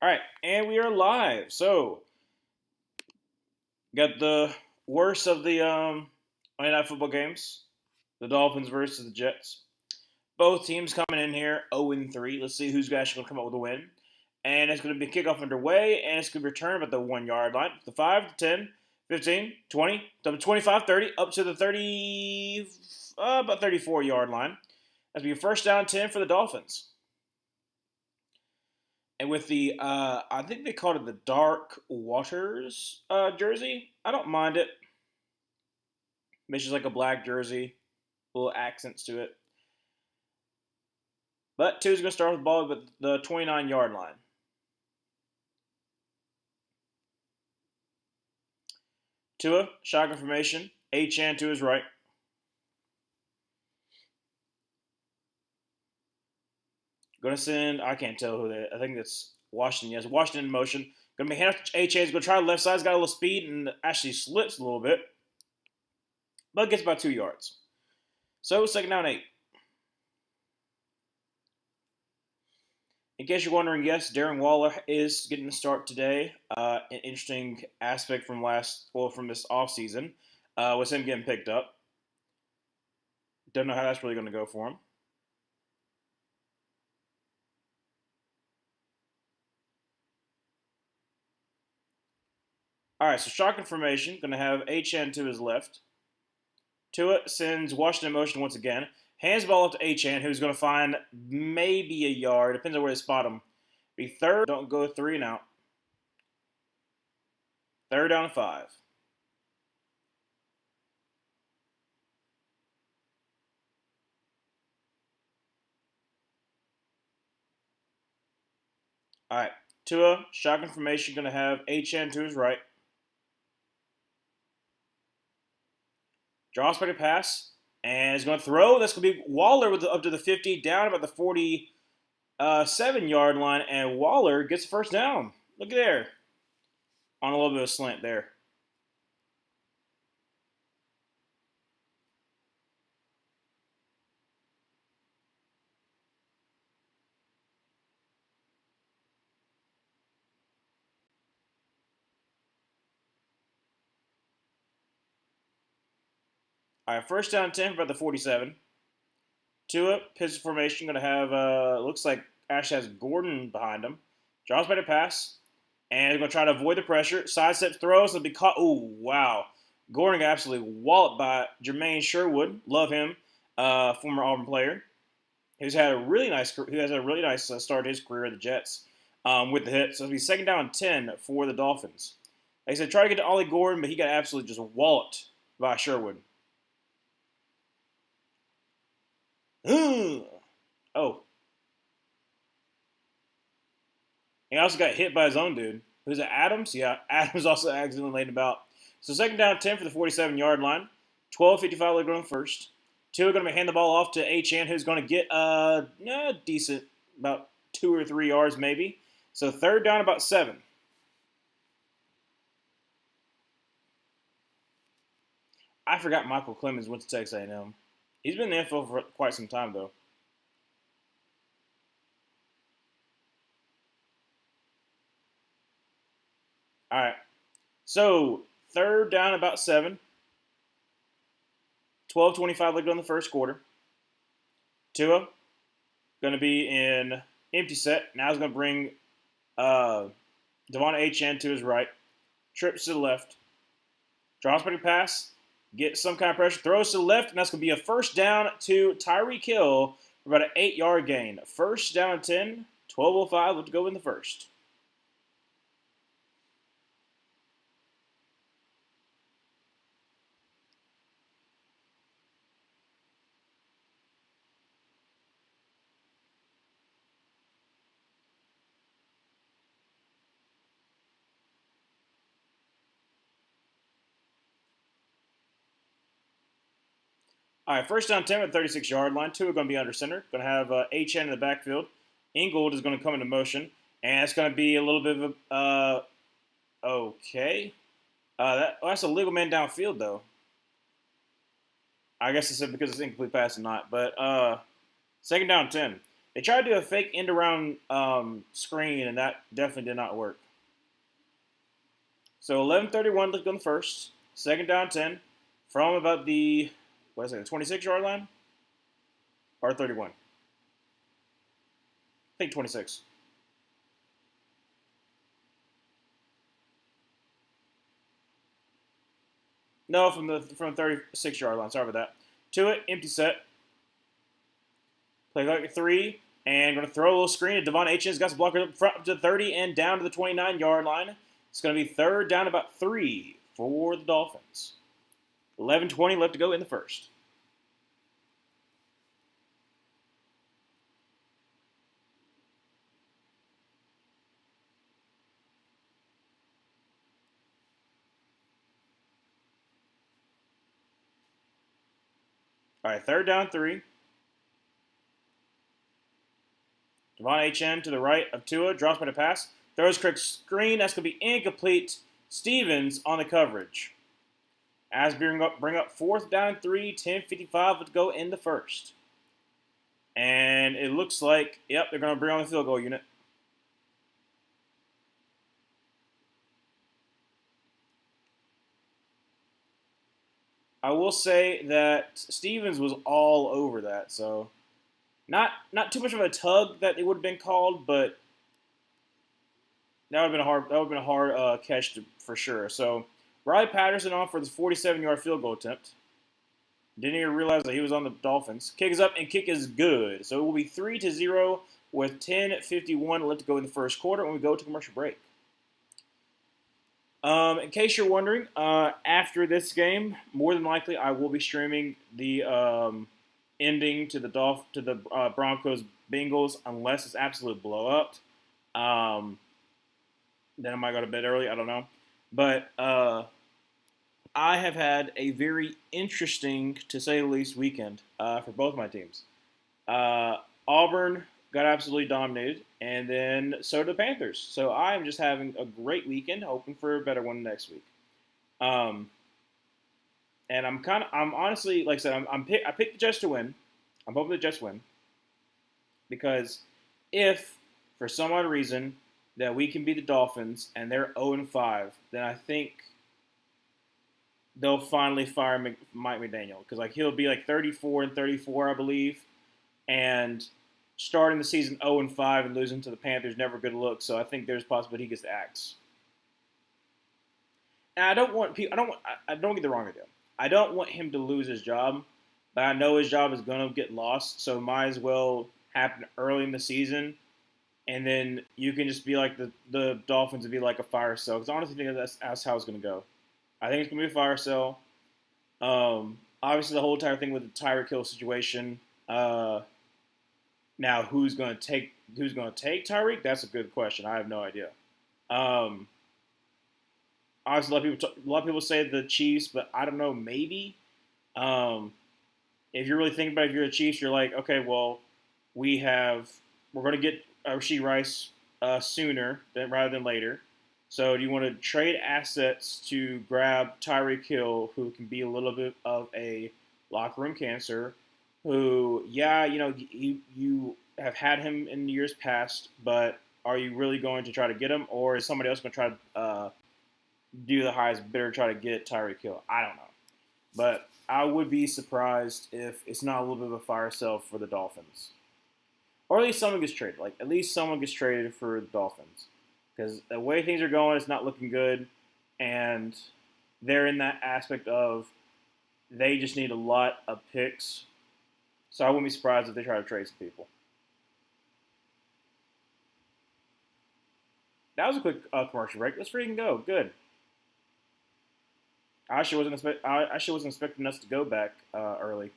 All right, and we are live. So, got the worst of the Monday Night Football games: the Dolphins versus the Jets. Both teams coming in here 0-3. Let's see who's actually going to come up with a win. And it's going to be kickoff underway, and it's going to be returned at the 1 yard line. The 5, 10, 15, 20, the 25, 30, up to the 30, about 34-yard line. That's going to be first down 10 for the Dolphins. And with the, I think they called it the Dark Waters jersey. I don't mind it. It's just like a black jersey, little accents to it. But two's going to start with the ball at the 29-yard line. Tua, shotgun formation. H-Chan to his right. Going to send, I can't tell who I think that's Washington. Yes, Washington in motion. Going to be hand off to H-Chan. He's going to try the left side. He's got a little speed and actually slips a little bit. But gets about 2 yards. So, second down 8. In case you're wondering, yes, Darren Waller is getting the start today. An interesting aspect from from this offseason was him getting picked up. Don't know how that's really going to go for him. All right, so shotgun formation. Going to have H-N to his left. Tua sends Washington in motion once again. Hands the ball up to H-N, who's going to find maybe a yard. Depends on where they spot him. Be third. Don't go 3 and out. Third down and 5. All right, Tua, shotgun formation, going to have H-N to his right. Draws back a pass, and he's going to throw. That's going to be Waller with up to the 50, down about the 47-yard line, and Waller gets the first down. Look at there. On a little bit of a slant there. All right, first down 10 about the 47. Tua, pistol formation, going to have, looks like Ash has Gordon behind him. Draws by the pass, and he's going to try to avoid the pressure. Sidesteps, throws, he'll be caught. Ooh, wow. Gordon got absolutely walloped by Jermaine Sherwood. Love him, former Auburn player. He has had a really nice start to his career at the Jets with the hit. So it'll be second down 10 for the Dolphins. Like I said, try to get to Ollie Gordon, but he got absolutely just walloped by Sherwood. Oh. He also got hit by his own dude. Who's it, Adams? Yeah, Adams also accidentally laid about. So second down 10 for the 47-yard line. 12:55 left on first. Two are going to hand the ball off to H-Chan, who's going to get decent, about 2 or 3 yards maybe. So third down about 7. I forgot Michael Clemens went to Texas A&M. He's been in the NFL for quite some time, though. All right. So third down about 7. 12:25 left on the first quarter. Tua going to be in empty set. Now he's going to bring Devon H-N to his right. Trips to the left. Draws back a pass. Get some kind of pressure. Throws to the left, and that's going to be a first down to Tyreek Hill for about an 8-yard gain. First down and 10. 12:05 left to go in the first. All right, first down 10 at the 36-yard line. Two are going to be under center. Going to have H-N in the backfield. Ingold is going to come into motion. And it's going to be a little bit of a okay. That's a legal man downfield, though. I guess it's because it's incomplete pass or not. But second down 10. They tried to do a fake end around screen, and that definitely did not work. So 11:31 left on the first. Second down 10 from about the, what is it, the 26-yard line? Or 31? I think 26. No, from the 36-yard line. Sorry about that. To it, empty set. Play like a 3, and going to throw a little screen. And Devon Aitchen's got some blockers up front to the 30 and down to the 29-yard line. It's going to be third down about 3 for the Dolphins. 11:20 left to go in the first. All right, third down 3. Devon Aitchen to the right of Tua, drops by the pass, throws quick screen. That's going to be incomplete. Stevens on the coverage. As bring up fourth down 3, 10:55 to go in the first. And it looks like, yep, they're going to bring on the field goal unit. I will say that Stevens was all over that, so not too much of a tug that it would have been called, but that would have been a hard catch for sure. So Riley Patterson on for this 47-yard field goal attempt. Didn't even realize that he was on the Dolphins. Kick is up and kick is good. So it will be 3-0 with 10:51 left to go in the first quarter when we go to commercial break. In case you're wondering, after this game, more than likely I will be streaming the ending to the Broncos Bengals unless it's absolute blow up. Then I might go to bed early. I don't know, but I have had a very interesting, to say the least, weekend for both my teams. Auburn got absolutely dominated, and then so did the Panthers. So I am just having a great weekend, hoping for a better one next week. And I'm honestly, like I said, I picked the Jets to win. I'm hoping the Jets win because if for some odd reason that we can beat the Dolphins and they're 0-5, then I think they'll finally fire Mike McDaniel because like he'll be like 34-34, I believe, and starting the season 0-5 and losing to the Panthers never a good look. So I think there's a possibility he gets the axe. And I don't get the wrong idea. I don't want him to lose his job, but I know his job is going to get lost. So it might as well happen early in the season, and then you can just be like the Dolphins and be like a fire sale. Because I honestly think that's how it's going to go. I think it's going to be a fire sale. Obviously, the whole entire thing with the Tyreek Hill situation. Now, who's going to take Tyreek? That's a good question. I have no idea. Obviously, a lot of people say the Chiefs, but I don't know. Maybe if you're really thinking about it, if you're the Chiefs, you're like, okay, well, we're going to get Rashee Rice sooner rather than later. So do you want to trade assets to grab Tyreek Hill, who can be a little bit of a locker room cancer? Who, yeah, you have had him in years past, but are you really going to try to get him, or is somebody else going to try to do the highest bidder, try to get Tyreek Hill? I don't know, but I would be surprised if it's not a little bit of a fire sale for the Dolphins, or at least someone gets traded. Like at least someone gets traded for the Dolphins, because the way things are going, it's not looking good, and they're in that aspect of they just need a lot of picks. So I wouldn't be surprised if they try to trade some people. That was a quick commercial break. Let's freaking go. Good. I actually wasn't expecting us to go back early.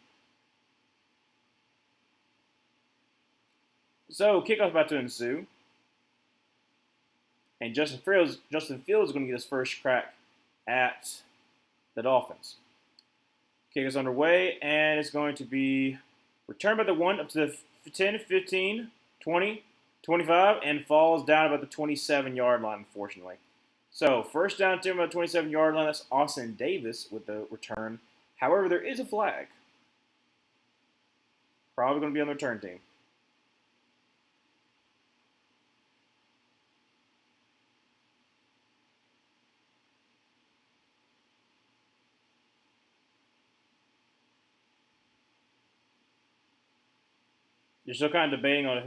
So kickoff's about to ensue, and Justin Fields is going to get his first crack at the Dolphins. Kick is underway, and it's going to be returned by the 1 up to the 10, 15, 20, 25, and falls down about the 27-yard line, unfortunately. So, first down to about the 27-yard line. That's Austin Davis with the return. However, there is a flag. Probably going to be on the return team. You're still kind of debating on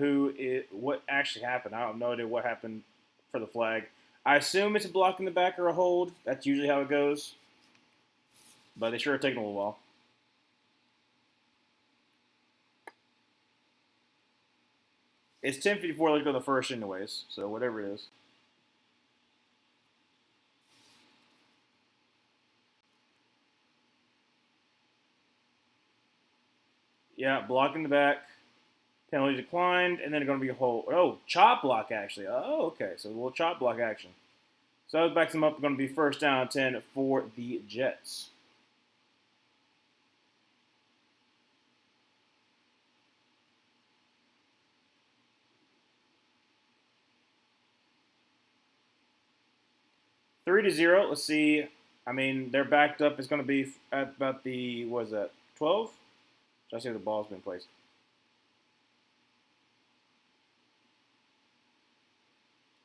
what actually happened. I have no idea what happened for the flag. I assume it's a block in the back or a hold. That's usually how it goes. But they sure are taking a little while. It's 10:54. Let's go to the first, anyways. So whatever it is. Yeah, block in the back. Penalty declined, and then going to be a hold. Oh, chop block actually. Oh, okay. So a little chop block action. So that backs them up. Going to be first down 10 for the Jets. Three to zero. Let's see. I mean, they're backed up. It's going to be at about the, what is that, 12? Should I see the ball's been placed?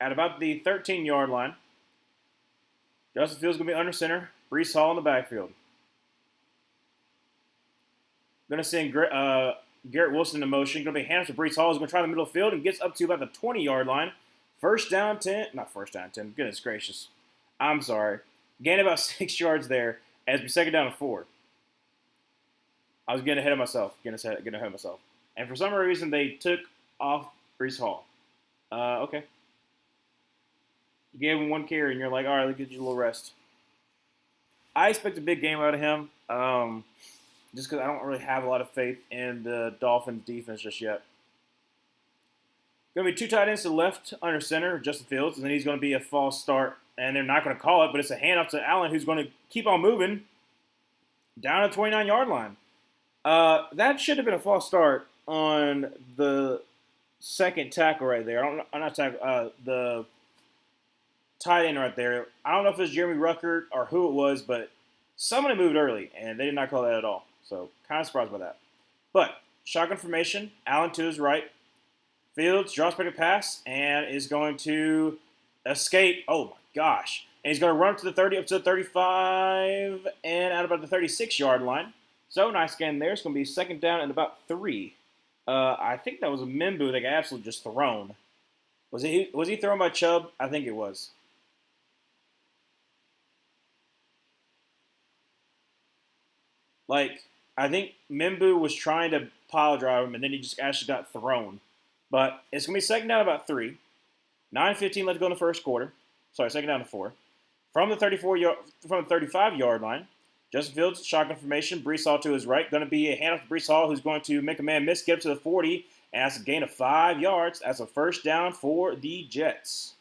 At about the 13-yard line. Justin Fields going to be under center. Breece Hall in the backfield. Going to send Garrett Wilson in motion. Going to be hands to Breece Hall. He's going to try the middle field and gets up to about the 20-yard line. First down 10. Not first down 10. Goodness gracious. I'm sorry. Gained about 6 yards there as we second down to 4. I was getting ahead of myself. Getting ahead of myself. And for some reason, they took off Breece Hall. Okay. You gave him one carry, and you're like, all right, let's get you a little rest. I expect a big game out of him, just because I don't really have a lot of faith in the Dolphins' defense just yet. Going to be two tight ends to the left under center, Justin Fields, and then he's going to be a false start, and they're not going to call it, but it's a handoff to Allen, who's going to keep on moving down the 29-yard line. That should have been a false start on the second tackle right there. I'm not tackle, the tight end right there. I don't know if it was Jeremy Ruckert or who it was, but somebody moved early, and they did not call that at all. So, kind of surprised by that. But, shotgun formation, Allen to his right. Fields drops back a pass and is going to escape. Oh, my gosh. And he's going to run up to the 30, up to the 35, and out about the 36-yard line. So, nice game there. It's going to be second down and about 3. I think that was a Mimbu that got absolutely just thrown. Was he thrown by Chubb? I think it was. Like, I think Mimbu was trying to pile drive him, and then he just actually got thrown. But it's going to be second down about 3. 9:15 left to go in the first quarter. Sorry, second down to 4. From the 35-yard line, Justin Fields, shotgun formation, Breece Hall to his right. Going to be a handoff to Breece Hall, who's going to make a man miss, get up to the 40, and that's a gain of 5 yards. That's a first down for the Jets.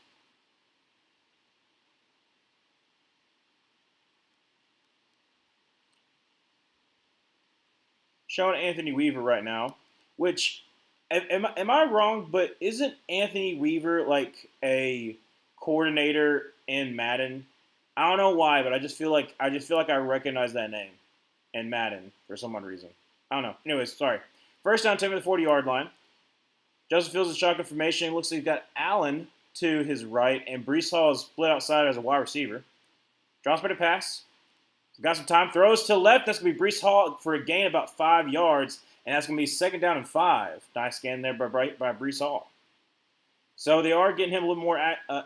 Showing Anthony Weaver right now, which, am I wrong, but isn't Anthony Weaver like a coordinator in Madden? I don't know why, but I just feel like I recognize that name in Madden for some odd reason. I don't know. Anyways, sorry. First down, 10 to the 40-yard line. Justin Fields is shotgun formation. Looks like he's got Allen to his right, and Breece Hall is split outside as a wide receiver. Drops by the pass. He's got some time. Throws to the left. That's going to be Breece Hall for a gain about 5 yards, and that's going to be second down and 5. Nice scan there by Breece Hall. So they are getting him a little more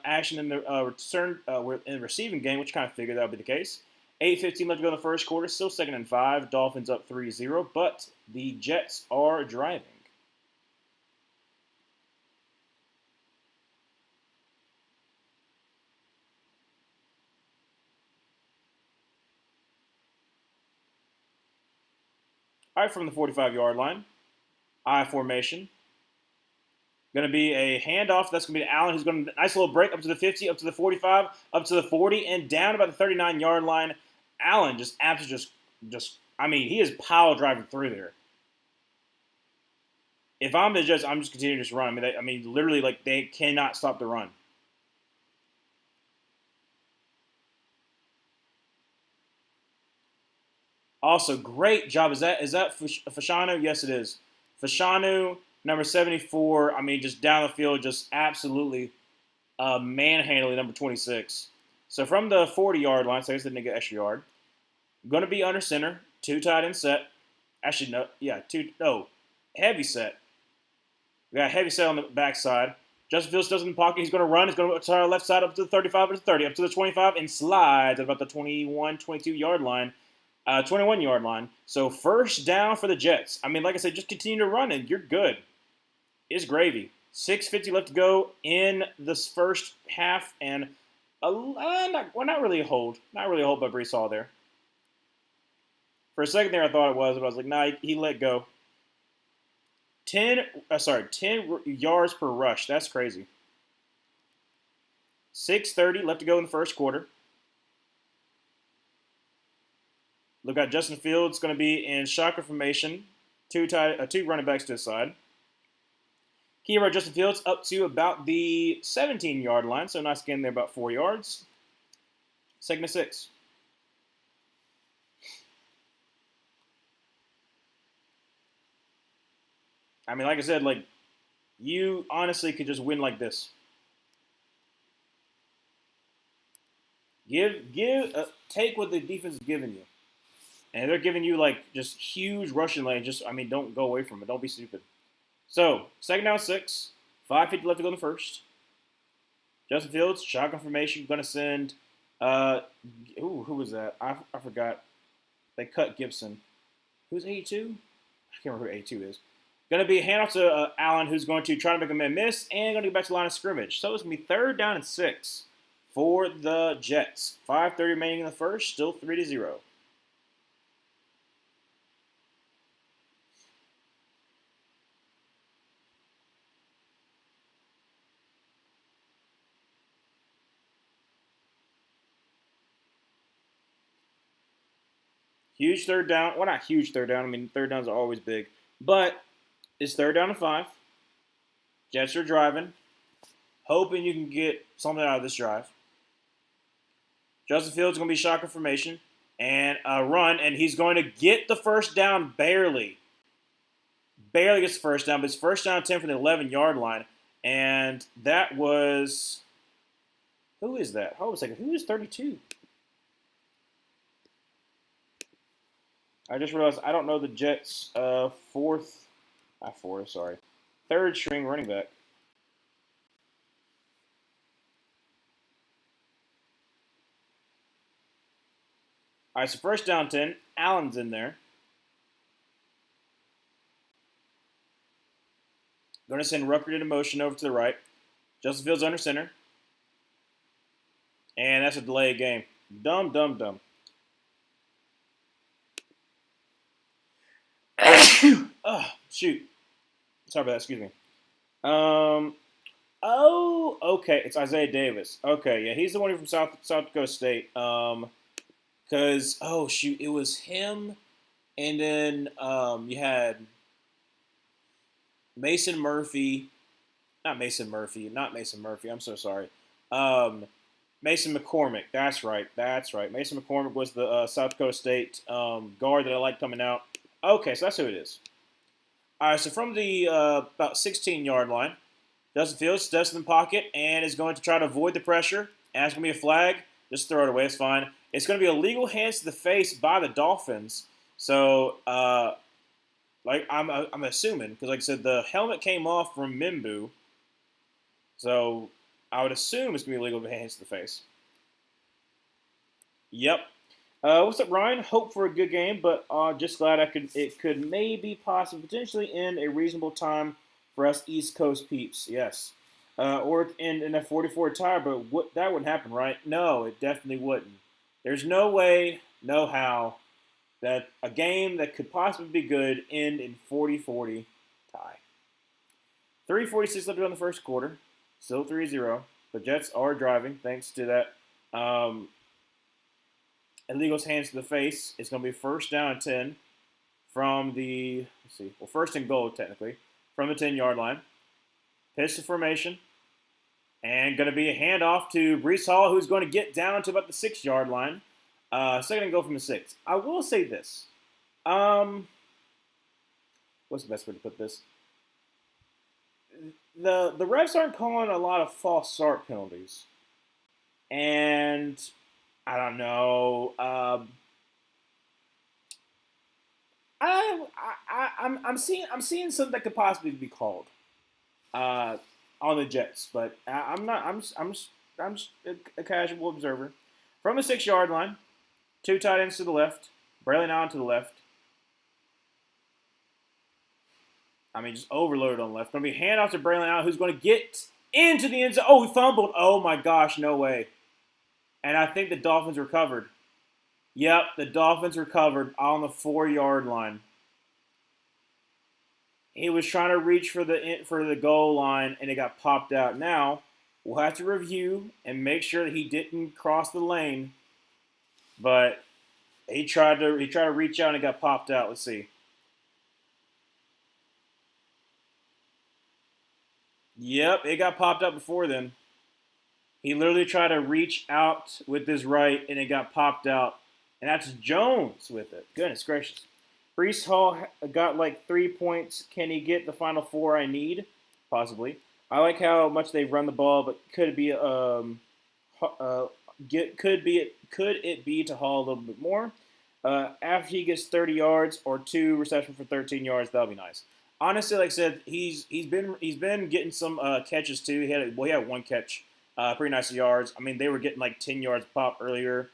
action in the in the receiving game, which kind of figured that would be the case. 8:15 left to go in the first quarter. Still second and 5. Dolphins up 3-0, but the Jets are driving. All right, from the 45-yard line, I formation. Going to be a handoff. That's going to be Allen, who's going to nice little break up to the 50, up to the 45, up to the 40, and down about the 39-yard line. Allen just absolutely I mean, he is pile driving through there. If I'm the Jets, I'm just continuing to just run. I mean, literally, like they cannot stop the run. Also, great job. Is that Fashanu? Yes, it is. Fashanu, number 74. I mean, just down the field, just absolutely manhandling number 26. So from the 40-yard line, so I guess they didn't get extra yard. Going to be under center, 2 tight end set. Actually, no, yeah, heavy set. We got a heavy set on the backside. Justin Fields does in the pocket. He's going to run. He's going to left side up to the 35, up to the 30, up to the 25, and slides at about the 21, 22-yard line. 21-yard line. So first down for the Jets. I mean, like I said, just continue to run and you're good. It's gravy. 6:50 left to go in this first half, and not really a hold. Not really a hold by Brees Hall there. For a second there, I thought it was, but I was like, nah, he let go. 10 yards per rush. That's crazy. 6:30 left to go in the first quarter. Look at Justin Fields going to be in shotgun formation. Two running backs to his side. Hero Justin Fields up to about the 17-yard line, so nice gain there, about 4 yards. Second and 6. I mean, like I said, like you honestly could just win like this. Take what the defense is giving you, and they're giving you like just huge rushing lane. Don't go away from it. Don't be stupid. So, second down 6. 5:50 left to go in the first. Justin Fields, shotgun formation, going to send. Who was that? I forgot. They cut Gibson. Who's 82? I can't remember who 82 is. Going to be a handoff to Allen, who's going to try to make a man miss, and going to get back to the line of scrimmage. So it's going to be third down and 6 for the Jets. 5:30 remaining in the first, still 3-0. Huge third down. Well, not huge third down. I mean, third downs are always big. But it's third down and 5. Jets are driving, hoping you can get something out of this drive. Justin Fields is going to be shotgun formation and a run, and he's going to get the first down barely. Barely gets the first down, but it's first down 10 from the 11-yard line. And that was. Who is that? Hold on a second. Who is 32? I just realized I don't know the Jets' third string running back. All right, so first down 10. Allen's in there. Going to send Rucker into motion over to the right. Justin Fields under center. And that's a delay of game. Dumb. Oh, shoot. Sorry about that. Excuse me. Oh, okay. It's Isaiah Davis. Okay, yeah, he's the one from South Dakota State. Because it was him, and then you had Mason Murphy. Not Mason Murphy. I'm so sorry. Mason McCormick. That's right. Mason McCormick was the South Dakota State guard that I liked coming out. Okay, so that's who it is. All right, so from the about 16-yard line, Justin Fields steps in the pocket and is going to try to avoid the pressure. And it's going to be a flag. Just throw it away. It's fine. It's going to be illegal hands to the face by the Dolphins. So, I'm assuming, because like I said, the helmet came off from Mimbu. So I would assume it's going to be illegal hands to the face. Yep. What's up, Ryan? Hope for a good game, but just glad it could maybe, possibly, potentially end a reasonable time for us East Coast peeps. Yes. Or in a 44 tie, but that wouldn't happen, right? No, it definitely wouldn't. There's no way, no how, that a game that could possibly be good end in 40-40 tie. 3:46 left to go in the first quarter. Still 3-0. The Jets are driving thanks to that illegal's hands to the face. It's going to be first down and 10 from the, first and goal technically, from the 10-yard line. Pistol formation. And going to be a handoff to Brees Hall, who's going to get down to about the 6-yard line. Second and goal from the 6. I will say this. What's the best way to put this? The refs aren't calling a lot of false start penalties. And I don't know. I'm seeing something that could possibly be called. uh, on the Jets. But I'm not. I'm just a casual observer. From the 6 yard line, two tight ends to the left, Braylon Allen to the left. I mean, just overloaded on the left. Going to be handoff to Braylon Allen, who's going to get into the end zone. Oh, he fumbled. Oh my gosh, no way. And I think the Dolphins recovered. Yep, the Dolphins recovered on the 4 yard line. He was trying to reach for the goal line, and it got popped out. Now we'll have to review and make sure that he didn't cross the lane, but he tried to reach out and it got popped out. Let's see. Yep, it got popped out before then. He literally tried to reach out with his right, and it got popped out. And that's Jones with it. Goodness gracious. Brees Hall got like 3 points. Can he get the final 4 I need? Possibly. I like how much they run the ball, but could it be could it be to Hall a little bit more? After he gets 30 yards or 2 receptions for 13 yards, that'll be nice. Honestly, like I said, he's been getting some catches too. He had 1 catch, pretty nice yards. I mean, they were getting like 10 yards pop earlier.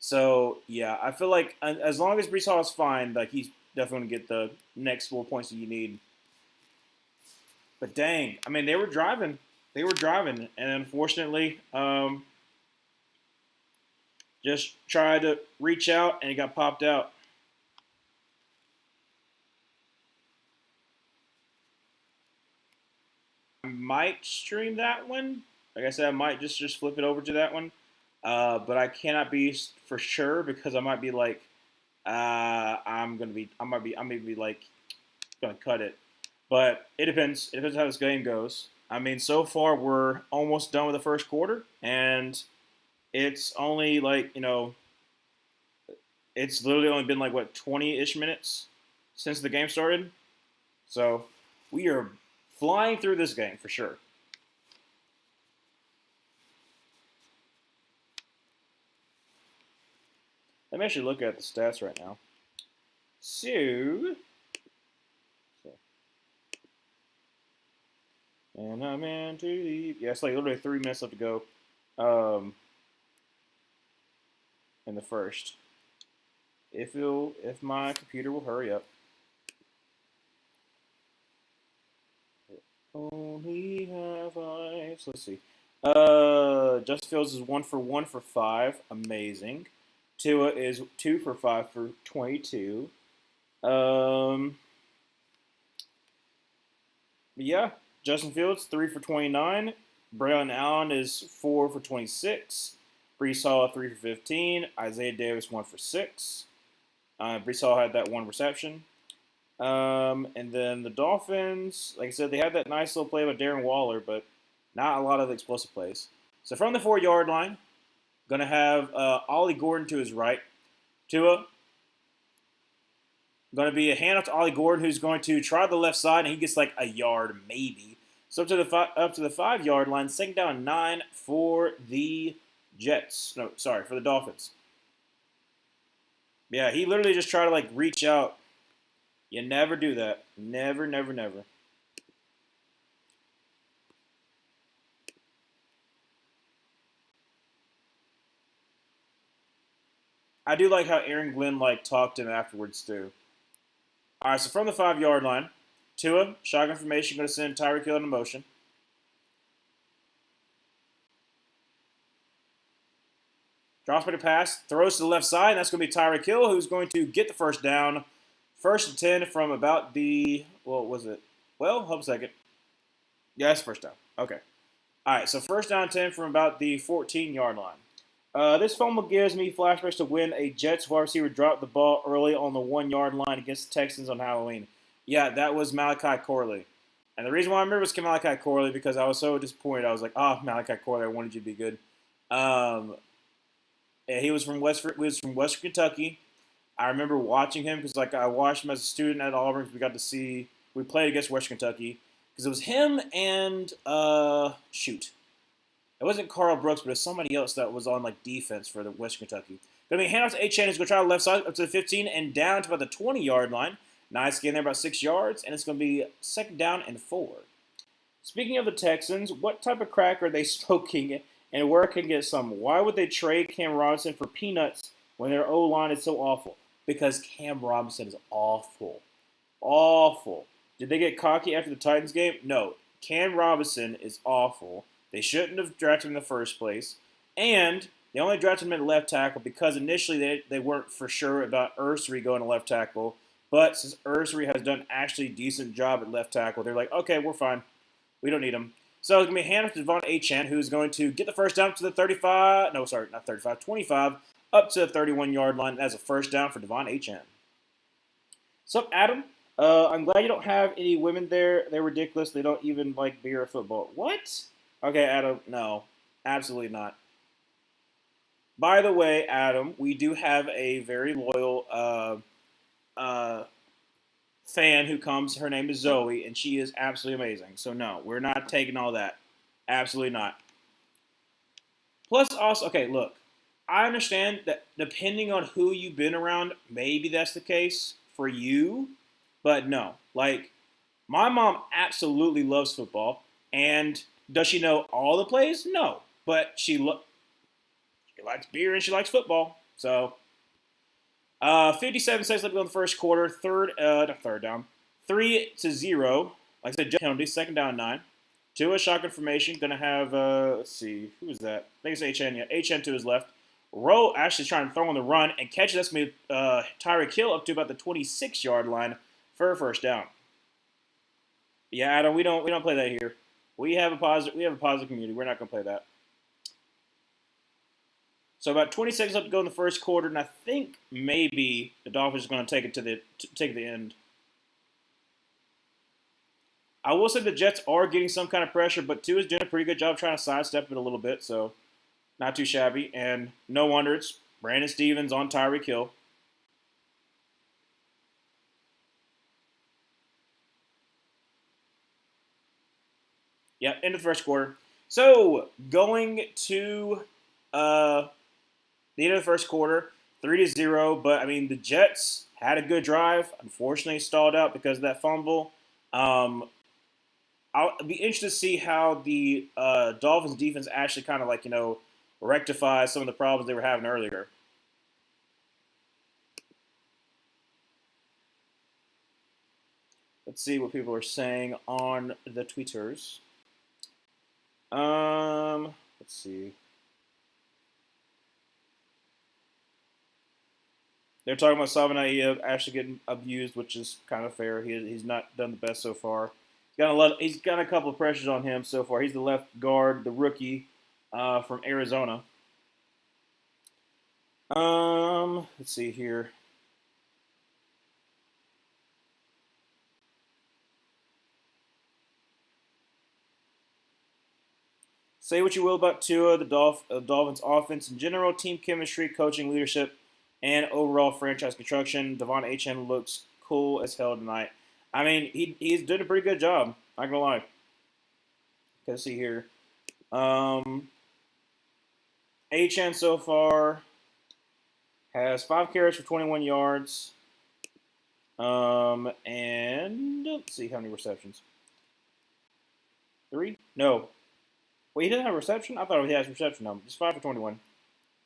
So yeah, I feel like as long as Brees Hall is fine, like he's definitely gonna get the next 4 points that you need. But dang, I mean, they were driving, and unfortunately, just tried to reach out and it got popped out. I might stream that one. Like I said, I might just flip it over to that one. But I cannot be for sure because I might be like, I may be like, gonna cut it. But it depends. It depends how this game goes. I mean, so far we're almost done with the first quarter, and it's only like it's literally only been like what 20-ish minutes since the game started. So we are flying through this game for sure. Let me actually look at the stats right now. So and I'm in too deep. Yeah, it's like literally 3 minutes left to go. In the first. If my computer will hurry up. Only have eyes. Let's see. Justin Fields is 1 for 1 for 5. Amazing. Tua is 2 for 5 for 22. Yeah. Justin Fields 3 for 29. Braylon Allen is 4 for 26. Brees Hall 3 for 15. Isaiah Davis 1 for 6. Brees Hall had that 1 reception. And then the Dolphins, like I said, they had that nice little play by Darren Waller, but not a lot of explosive plays. So from the 4 yard line, going to have Ollie Gordon to his right. Tua, going to be a handoff to Ollie Gordon, who's going to try the left side, and he gets like a yard maybe. So up to the 5 yard line, 2nd down and 9 for the Jets. No, sorry, for the Dolphins. Yeah, he literally just tried to like reach out. You never do that. Never, never, never. I do like how Aaron Glenn like talked to him afterwards too. All right, so from the 5 yard line, Tua, shotgun formation, going to send Tyreek Hill into motion. Drops back to pass, throws to the left side, and that's going to be Tyreek Hill, who's going to get the first down. 1st and 10 from about the, what was it? Well, hold a second. Yeah, that's first down. Okay. All right, so 1st down 10 from about the 14 yard line. This fumble gives me flashbacks to when a Jets wide receiver dropped the ball early on the 1 yard line against the Texans on Halloween. Yeah, that was Malachi Corley. And the reason why I remember was Malachi Corley because I was so disappointed. I was like, oh, Malachi Corley, I wanted you to be good. He was from Western Kentucky. I remember watching him because like I watched him as a student at Auburn. We played against Western Kentucky because it was him and it wasn't Carl Brooks, but it was somebody else that was on like defense for the Western Kentucky. Gonna be handoff to A-Chain. He's gonna try the left side up to the 15 and down to about the 20 yard line. Nice gain there, about 6 yards, and it's gonna be 2nd down and 4. Speaking of the Texans, what type of crack are they smoking and where can I get some? Why would they trade Cam Robinson for peanuts when their O line is so awful? Because Cam Robinson is awful. Awful. Did they get cocky after the Titans game? No. Cam Robinson is awful. They shouldn't have drafted him in the first place. And they only drafted him at left tackle because initially they weren't for sure about Ursery going to left tackle. But since Ursery has done actually a decent job at left tackle, they're like, okay, we're fine. We don't need him. So it's going to be handed to Devon Achane, who's going to get the first down to the 35. No, sorry, not 35, 25, up to the 31-yard line as a first down for Devon Achane. What's up, Adam? I'm glad you don't have any women there. They're ridiculous. They don't even like beer or football. What? Okay, Adam, no. Absolutely not. By the way, Adam, we do have a very loyal uh, fan who comes. Her name is Zoe, and she is absolutely amazing. So, no, we're not taking all that. Absolutely not. Plus, also, okay, look, I understand that depending on who you've been around, maybe that's the case for you, but no. Like, my mom absolutely loves football, and does she know all the plays? No, but she likes beer and she likes football. So, 57 seconds left to go in the first quarter. Third down, 3-0. Like I said, just penalty. Second down, 9. Tua shotgun formation. Gonna have let's see, who is that? I think it's HN. Yeah, HN to his left. Rowe actually trying to throw on the run and catches. That's gonna be Tyreek Hill up to about the 26-yard line for a first down. Yeah, Adam, we don't play that here. We have a positive community. We're not gonna play that. So about 20 seconds left to go in the first quarter, and I think maybe the Dolphins are going to take it take the end. I will say the Jets are getting some kind of pressure, but Tua is doing a pretty good job trying to sidestep it a little bit, so not too shabby. And no wonder it's Brandon Stevens on Tyreek Hill. Yep, end of the first quarter. So going to the end of the first quarter, 3-0. But I mean, the Jets had a good drive. Unfortunately, stalled out because of that fumble. I'll be interested to see how the Dolphins defense actually kind of like rectifies some of the problems they were having earlier. Let's see what people are saying on the tweeters. Let's see. They're talking about Savanaia actually getting abused, which is kind of fair. He's not done the best so far. He's got a couple of pressures on him so far. He's the left guard, the rookie from Arizona. Let's see here. Say what you will about Tua, the Dolphins' offense in general, team chemistry, coaching, leadership, and overall franchise construction. Devon Achane looks cool as hell tonight. I mean, he's doing a pretty good job. Not gonna lie. Let's see here. Achane so far has 5 carries for 21 yards. And let's see how many receptions. 3? No. Wait, he doesn't have a reception? I thought he has a reception number. Just 5 for 21.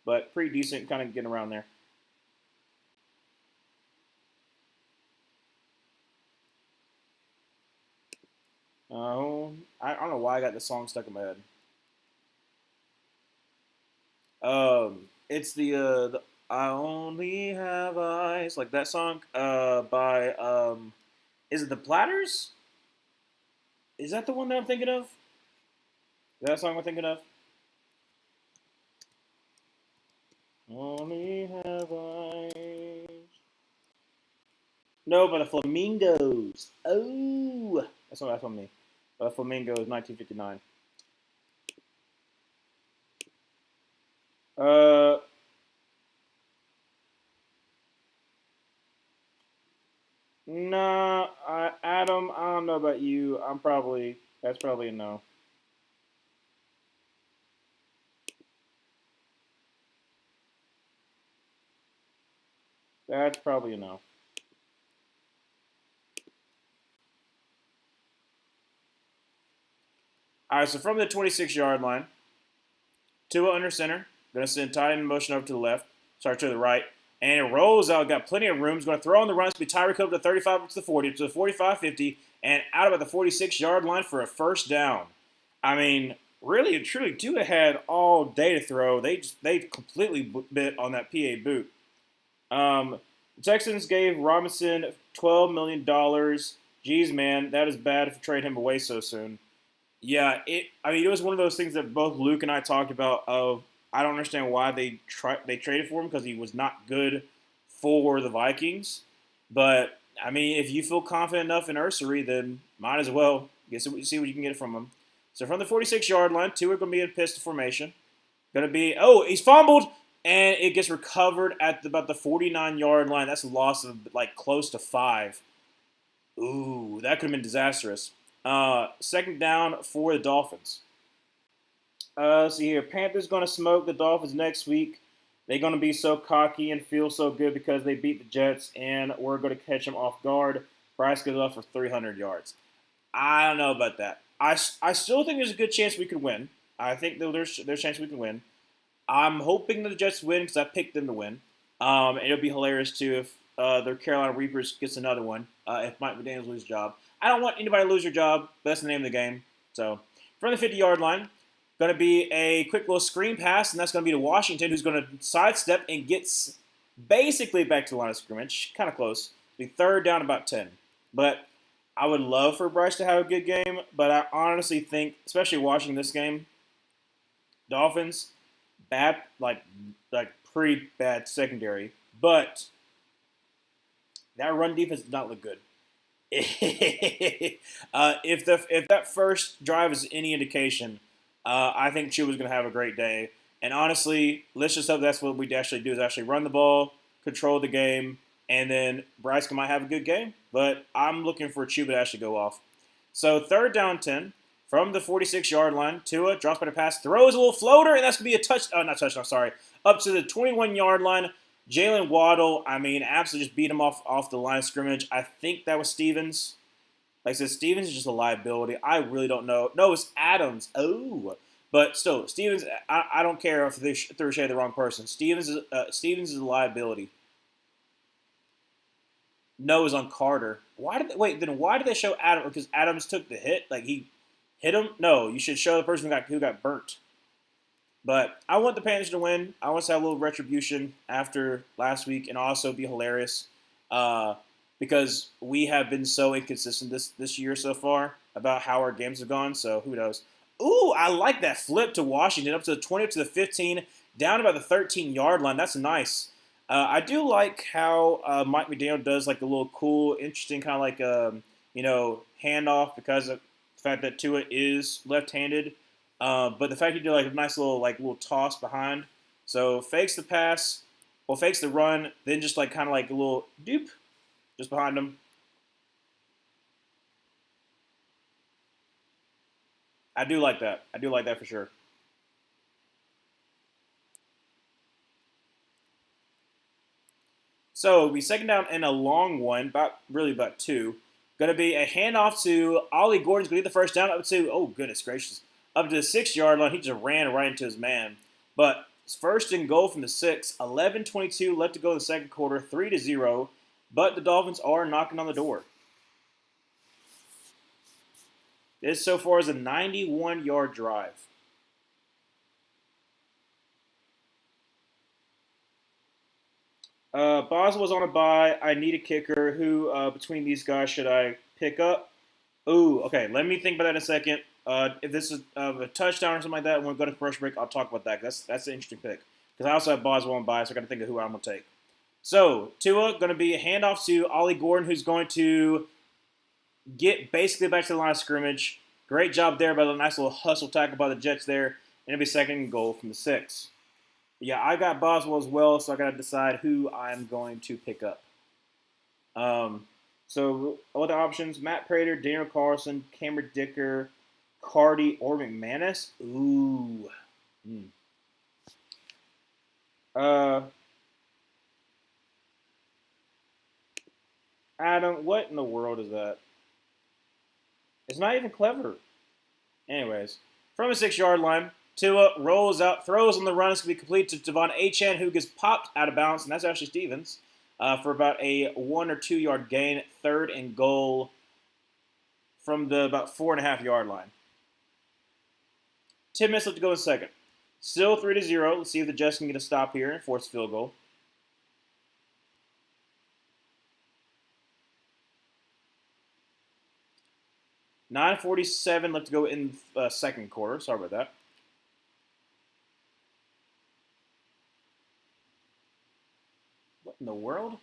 But pretty decent, kind of getting around there. I don't know why I got this song stuck in my head. It's the I Only Have Eyes, like that song by is it the Platters? Is that the one that I'm thinking of? Is that song I'm thinking of? Only have eyes. No, but the Flamingos. Oh, that's on me. But the Flamingos, 1959. Uh, nah, Adam. I don't know about you. That's probably a no. That's probably a no. All right, so from the 26-yard line, Tua under center, going to send tight end motion over to the left, sorry, to the right, and it rolls out, got plenty of room. He's going to throw on the run. It's going to be Tyreek over to the 35 up to the 40, to the 45, 50, and out about the 46-yard line for a first down. I mean, really and truly, Tua had all day to throw. They completely bit on that PA boot. The Texans gave Robinson $12 million. Geez, man, that is bad if you trade him away so soon. Yeah, it was one of those things that both Luke and I talked about. Of I don't understand why they traded for him because he was not good for the Vikings. But I mean, if you feel confident enough in Ursery, then might as well see what you can get from him. So from the 46-yard line, two are going to be in pistol formation. Going to be he's fumbled and it gets recovered at about the 49-yard line. That's a loss of like close to 5. Ooh, that could have been disastrous. Second down for the Dolphins. See here, Panthers going to smoke the Dolphins next week. They're going to be so cocky and feel so good because they beat the Jets, and we're going to catch them off guard. Bryce goes off for 300 yards. I don't know about that. I still think there's a good chance we could win. I think there's a chance we can win. I'm hoping that the Jets win because I picked them to win. It'll be hilarious, too, if the Carolina Reapers gets another one, if Mike McDaniels loses his job. I don't want anybody to lose their job, but that's the name of the game. So, from the 50-yard line, going to be a quick little screen pass, and that's going to be to Washington, who's going to sidestep and gets basically back to the line of scrimmage. Kind of close. It'll be third down, about 10. But I would love for Bryce to have a good game, but I honestly think, especially watching this game, Dolphins, bad, like pretty bad secondary, but that run defense did not look good. If that first drive is any indication, I think Chuba's going to have a great day. And honestly, let's just hope that's what we actually do is actually run the ball, control the game, and then Bryce might have a good game. But I'm looking for Chuba to actually go off. So third down 10 from the 46-yard line. Tua drops by the pass, throws a little floater, and that's going to be up to the 21-yard line. Jalen Waddle, absolutely just beat him off the line of scrimmage. I think that was Stevens. Like I said, Stevens is just a liability. I really don't know. No, it's Adams. Oh. But still, Stevens, I don't care if they threw shade the wrong person. Stevens is a liability. No is on Carter. Why did they show Adams? Because Adams took the hit? Like he hit him? No, you should show the person who got burnt. But I want the Panthers to win. I want to have a little retribution after last week and also be hilarious because we have been so inconsistent this year so far about how our games have gone. So who knows? Ooh, I like that flip to Washington up to the 20, up to the 15, down about the 13-yard line. That's nice. I do like how Mike McDaniel does like a little cool, interesting kind of like handoff because of the fact that Tua is left-handed. But the fact he did like a nice little toss behind, so fakes the pass, fakes the run, then just like kind of like a little doop, just behind him. I do like that. I do like that for sure. So we second down and a long one, about 2. Going to be a handoff to Ollie Gordon's going to get the first down up to, oh goodness gracious, up to the 6-yard line. He just ran right into his man. But it's first and goal from the 6. 11:22 left to go in the second quarter. 3-0. But the Dolphins are knocking on the door. This so far is a 91-yard drive. Boswell's on a bye. I need a kicker. Who between these guys should I pick up? Ooh, okay. Let me think about that in a second. If this is a touchdown or something like that, when we go to commercial break, I'll talk about that. That's an interesting pick. Because I also have Boswell on bye, so I got to think of who I'm going to take. So, Tua going to be a handoff to Ollie Gordon, who's going to get basically back to the line of scrimmage. Great job there by the nice little hustle tackle by the Jets there. And it'll be second and goal from the 6. Yeah, I got Boswell as well, so I got to decide who I'm going to pick up. So, other options, Matt Prater, Daniel Carlson, Cameron Dicker, Cardi, or McManus. Ooh. Adam, what in the world is that? It's not even clever. Anyways, from the 6-yard line, Tua rolls out, throws on the run. It's going to be complete to Devon Achane, who gets popped out of bounds, and that's actually Stevens, for about a 1 or 2 yard gain, 3rd and goal from the about 4.5 yard line. 10 minutes left to go in second. Still 3-0. Let's see if the Jets can get a stop here and force field goal. .47 left to go in second quarter. Sorry about that. What in the world?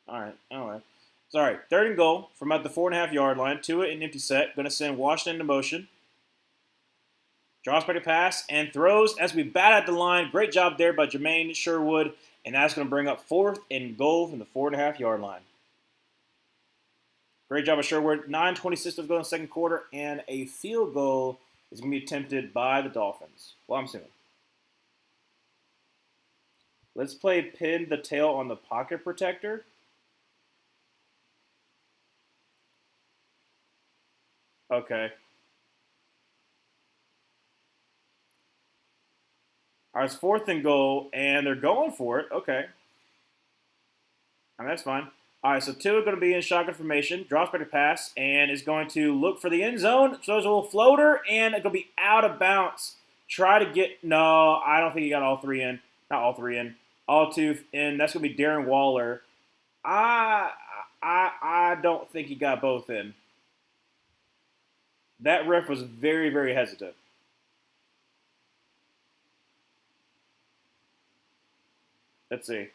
All right. Anyway. Sorry. 3rd and goal from about the 4.5 yard line. Tua in empty set. Going to send Washington into motion. Draws back a pass and throws as we bat at the line. Great job there by Jermaine Sherwood. And that's going to bring up 4th and goal from the 4.5 yard line. Great job by Sherwood. 9:26 to go in the second quarter. And a field goal is going to be attempted by the Dolphins. Well, I'm assuming. Let's play pin the tail on the pocket protector. Okay. All right, it's 4th and goal, and they're going for it. Okay. All right, that's fine. All right, so Tua going to be in shotgun formation, drops back to pass, and is going to look for the end zone. So there's a little floater, and it's going to be out of bounds. Try to get, no, I don't think he got all 3 in. Not all 3 in. All 2 in. That's going to be Darren Waller. I don't think he got both in. That ref was very, very hesitant. Let's see.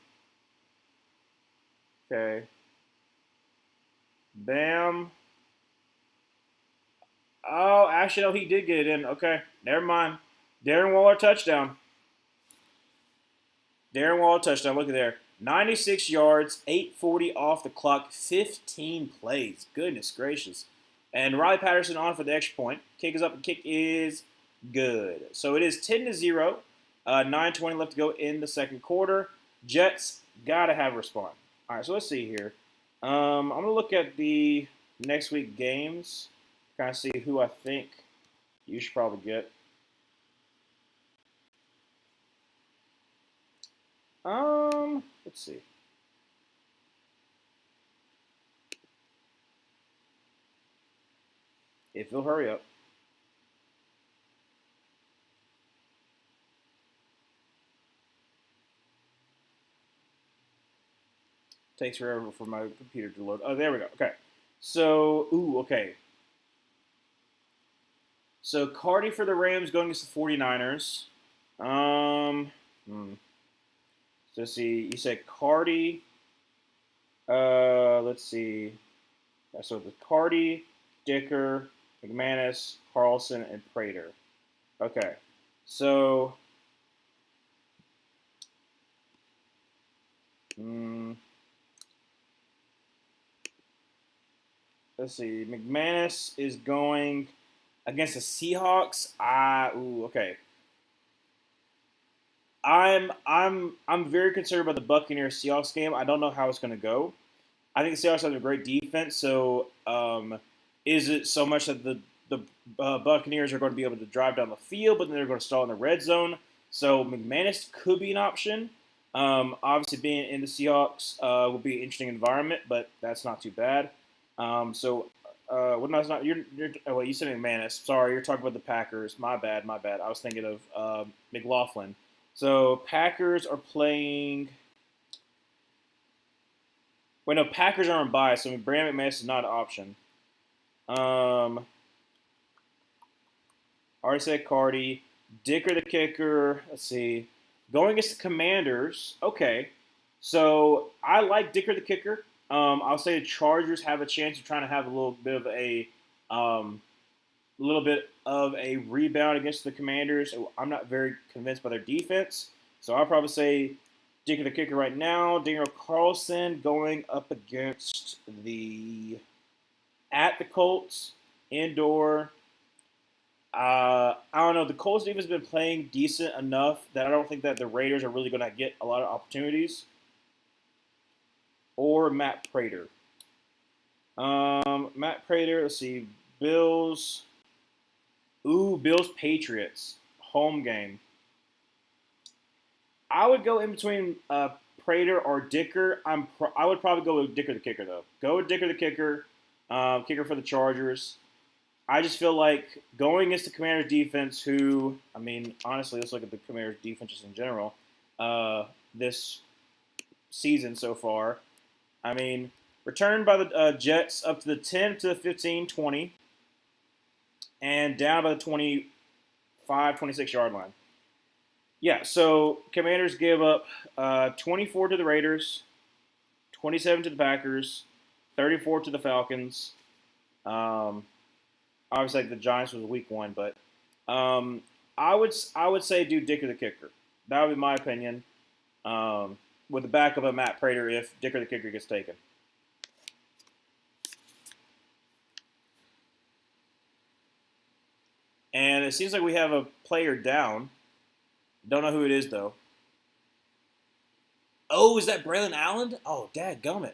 Okay. Bam. Oh, actually, no, he did get it in. Okay, never mind. Darren Waller touchdown. Darren Waller touchdown. Look at there. 96 yards, 8:40 off the clock, 15 plays. Goodness gracious. And Riley Patterson on for the extra point. Kick is up, and kick is good. So it is 10-0. 9:20 left to go in the second quarter. Jets got to have a response. All right, so let's see here. I'm going to look at the next week games, kind of see who I think you should probably get. Let's see. If you'll hurry up. Takes forever for my computer to load. Oh, there we go. Okay. So, okay. So, Cardi for the Rams going against the 49ers. So, let's see. You said Cardi. Let's see. So, the Cardi, Dicker, McManus, Carlson, and Prater. Okay. So, let's see. McManus is going against the Seahawks. Okay. I'm very concerned about the Buccaneers Seahawks game. I don't know how it's going to go. I think the Seahawks have a great defense. So, is it so much that the Buccaneers are going to be able to drive down the field, but then they're going to stall in the red zone? So McManus could be an option. Obviously, being in the Seahawks will be an interesting environment, but that's not too bad. Well, no, it's not. Well, you said McManus. Sorry, you're talking about the Packers. My bad. I was thinking of McLaughlin. So Packers are playing. Wait, no, Packers are on bye, so Brandon McManus is not an option. Already said Cardi. Dicker the kicker. Let's see. Going against the Commanders. Okay. So I like Dicker the kicker. I'll say the Chargers have a chance of trying to have a little bit of a rebound against the Commanders. I'm not very convinced by their defense. So I'll probably say Dicker the kicker right now. Daniel Carlson going up against at the Colts, indoor. I don't know. The Colts defense has been playing decent enough that I don't think that the Raiders are really going to get a lot of opportunities. Or Matt Prater. Matt Prater, let's see. Bills. Ooh, Bills Patriots home game. I would go in between Prater or Dicker. I would probably go with Dicker the kicker though. Go with Dicker the kicker, kicker for the Chargers. I just feel like going against the Commanders defense, who I mean, honestly, let's look at the Commanders defense just in general. This season so far. I mean, returned by the Jets up to the 10 to the 15, 20, and down by the 25, 26 yard line. Yeah, so Commanders give up 24 to the Raiders, 27 to the Packers, 34 to the Falcons. Obviously, like the Giants was week 1, but I would say do Dicker the kicker. That would be my opinion. With the backup of Matt Prater if Dicker the kicker gets taken. And it seems like we have a player down. Don't know who it is though. Oh, is that Braylon Allen? Oh, dadgummit.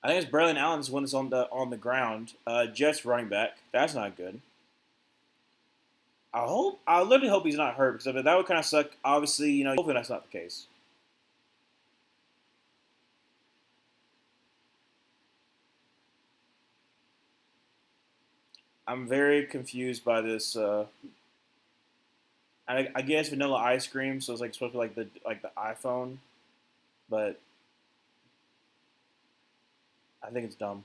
I think it's Braylon Allen's one that's on the ground. Jets running back. That's not good. I literally hope he's not hurt because that would kind of suck. Obviously, hopefully that's not the case. I'm very confused by this. I guess vanilla ice cream, so it's like supposed to be like the iPhone, but I think it's dumb.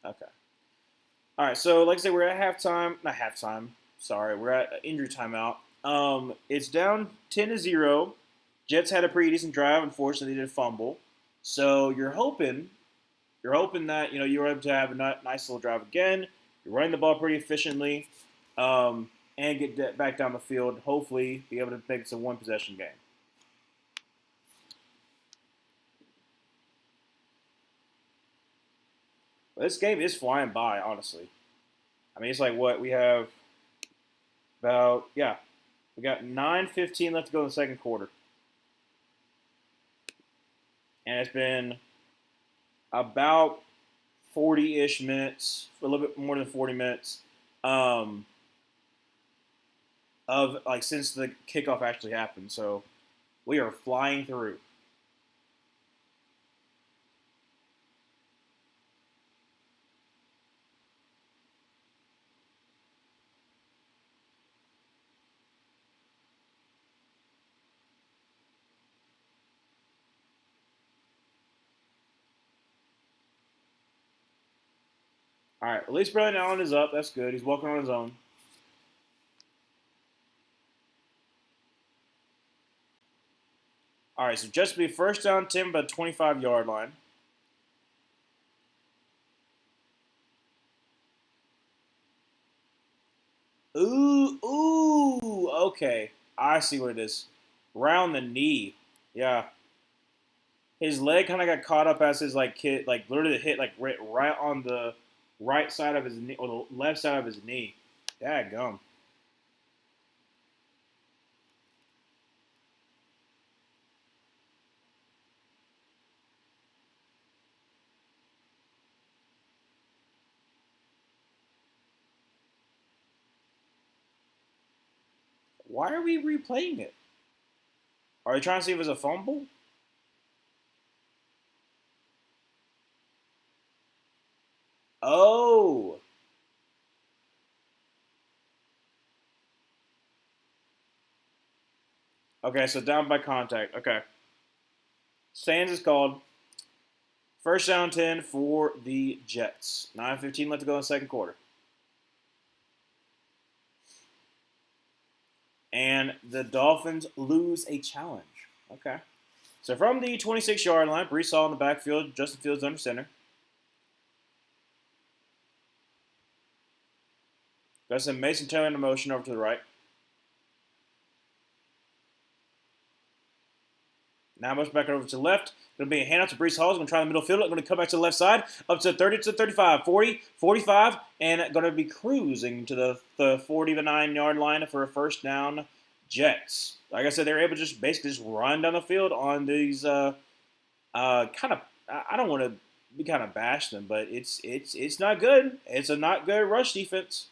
Okay. All right. So like I said, we're at halftime. Not halftime. Sorry, we're at injury timeout. It's down 10-0. Jets had a pretty decent drive. Unfortunately, they did fumble. So you're hoping that you're able to have a nice little drive again. You're running the ball pretty efficiently, and get back down the field. Hopefully, be able to make it a one possession game. But this game is flying by, honestly. I mean, it's like what we have about we got 9:15 left to go in the second quarter, and it's been about 40-ish minutes, a little bit more than 40 minutes, of like since the kickoff actually happened. So we are flying through. All right, at least Brian Allen is up. That's good. He's walking on his own. All right, so just be first down 10 by the 25-yard line. Ooh, okay. I see what it is. Round the knee. Yeah. His leg kind of got caught up as his literally hit right on the right side of his knee or the left side of his knee. Dadgum. Why are we replaying it? Are they trying to see if it's a fumble? Oh. Okay, so down by contact. Okay. Stands is called. First down 10 for the Jets. 9:15 left to go in the second quarter. And the Dolphins lose a challenge. Okay. So from the 26-yard line, Brees Hall in the backfield, Justin Fields under center. Got some Mason Taylor in motion over to the right. Now motion back over to the left. Going to be a handoff to Brees Hall. He's going to try the middle field. Going to come back to the left side. Up to 30 to 35, 40, 45. And going to be cruising to the 49-yard line for a first down Jets. Like I said, they're able to just basically just run down the field on these kind of. I don't want to be kind of bash them, but it's not good. It's a not good rush defense.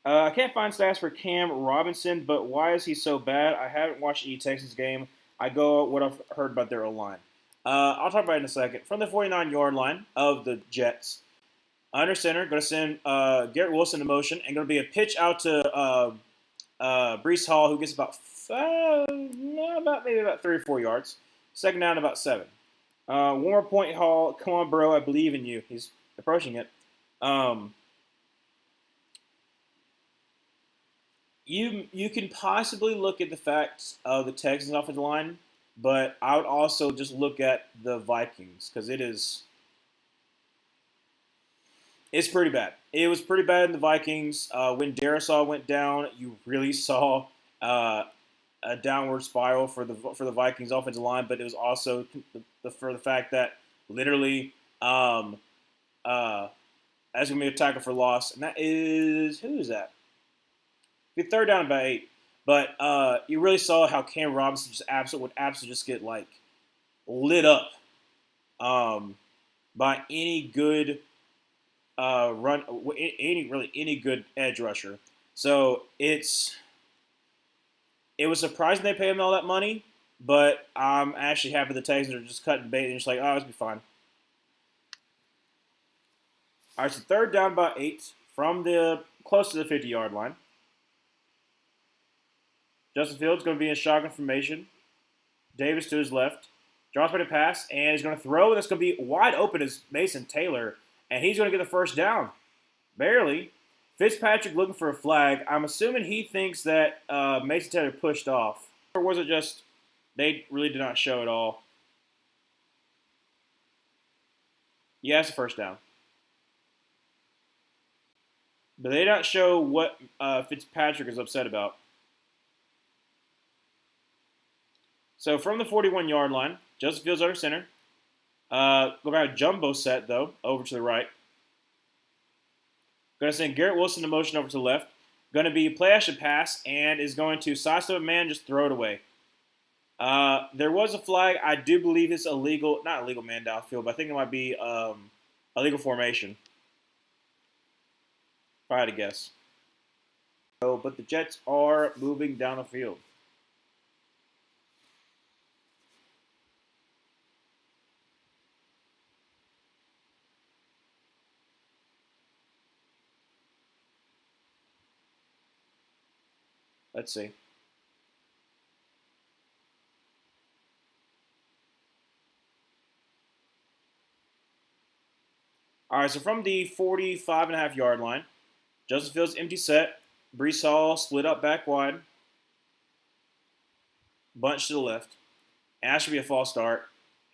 I can't find stats for Cam Robinson, but why is he so bad? I haven't watched any Texans game. I go what I've heard about their O-line. I'll talk about it in a second. From the 49-yard line of the Jets, under center, going to send Garrett Wilson in motion, and going to be a pitch out to Brees Hall, who gets maybe about 3 or 4 yards. Second down, about 7. One more point, Hall. Come on, bro. I believe in you. He's approaching it. You can possibly look at the facts of the Texans offensive line, but I would also just look at the Vikings because it's pretty bad. It was pretty bad in the Vikings. When Darisaw went down, you really saw a downward spiral for the Vikings offensive line, but it was also for the fact that literally that's going to be a tackle for loss, and that is who is that? Be third down about 8. But you really saw how Cam Robinson would absolutely just get like lit up by any good any good edge rusher. So it was surprising they paid him all that money, but I'm actually happy the Texans are just cutting bait and just like, oh, this will be fine. All right, so third down about 8 from the close to the 50-yard line. Justin Fields going to be in shotgun formation. Davis to his left. Draws by the pass, and he's going to throw. That's going to be wide open as Mason Taylor, and he's going to get the first down. Barely. Fitzpatrick looking for a flag. I'm assuming he thinks that Mason Taylor pushed off. Or was it just they really did not show it all? Yeah, it's a first down. But they don't show what Fitzpatrick is upset about. So from the 41-yard line, Justin Fields under center. Go back a jumbo set, though, over to the right. Going to send Garrett Wilson in motion over to the left. Going to be play action pass and is going to sidestep a man, just throw it away. There was a flag. I do believe it's illegal, not illegal man downfield, but I think it might be illegal formation. If I had to guess. But the Jets are moving down the field. Let's see. All right, so from the 45.5-yard line, Justin Fields empty set. Brees Hall split up back wide. Bunch to the left. And that should be a false start.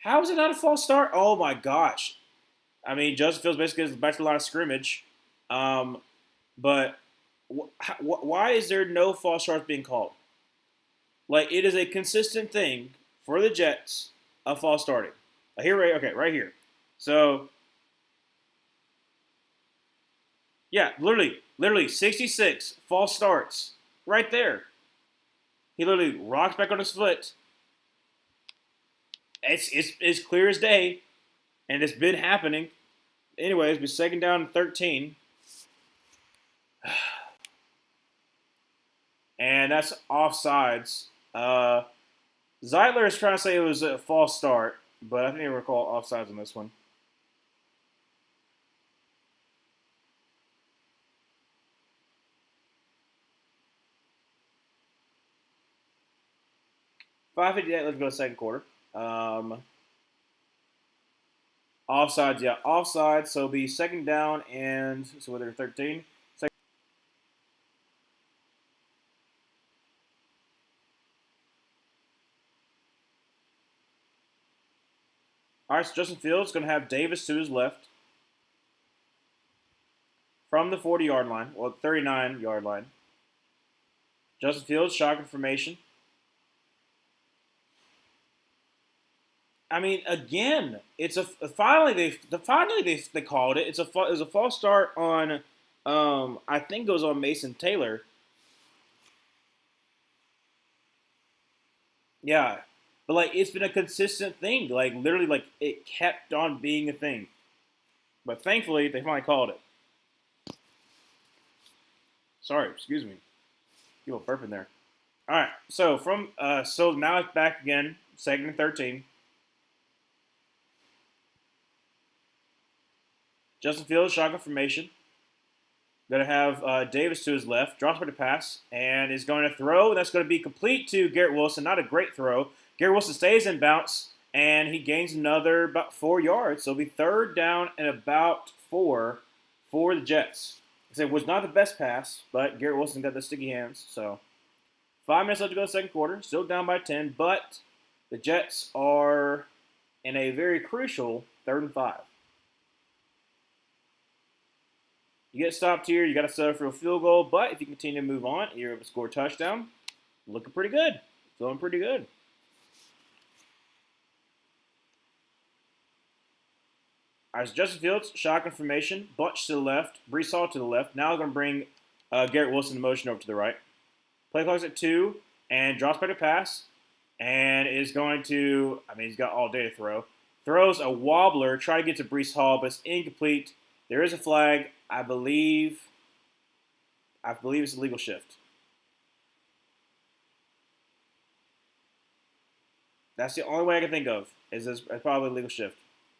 How is it not a false start? Oh my gosh. I mean, Justin Fields basically is back to the line of scrimmage. But why is there no false starts being called? Like, it is a consistent thing for the Jets of false starting. Right here. So, yeah, literally 66 false starts right there. He literally rocks back on his foot. It's clear as day, and it's been happening. Anyways, we're second down and 13. And that's offsides. Zeitler is trying to say it was a false start, but I think they were called offsides on this one. $5:58. Let's go to second quarter. Offsides, yeah, offsides. So it'll be second down and so whether 13. All right, so Justin Fields is going to have Davis to his left from the 40-yard line, or 39-yard line. Justin Fields, shotgun formation. I mean, again, it's finally they called it. It was a false start on I think goes on Mason Taylor. Yeah, but like it's been a consistent thing. Like literally, like it kept on being a thing. But thankfully, they finally called it. Sorry, excuse me. You a burp in there. All right, so now it's back again, second and 13. Justin Fields, shotgun formation. Going to have Davis to his left, drops for the pass, and is going to throw. That's going to be complete to Garrett Wilson. Not a great throw. Garrett Wilson stays in bounce, and he gains another about 4 yards. So it'll be third down and about 4 for the Jets. It was not the best pass, but Garrett Wilson got the sticky hands. So 5 minutes left to go in the second quarter. Still down by 10, but the Jets are in a very crucial 3rd and 5. You get stopped here, you got to settle for a field goal, but if you continue to move on, you're able to score a touchdown. Looking pretty good. Feeling pretty good. All right, so Justin Fields, shotgun formation, bunch to the left, Brees Hall to the left. Now I'm going to bring Garrett Wilson in motion over to the right. Play clock's at 2, and drops back to pass, and is going to, he's got all day to throw. Throws a wobbler, try to get to Brees Hall, but it's incomplete. There is a flag. I believe it's a legal shift. That's the only way I can think of. Is this probably a legal shift?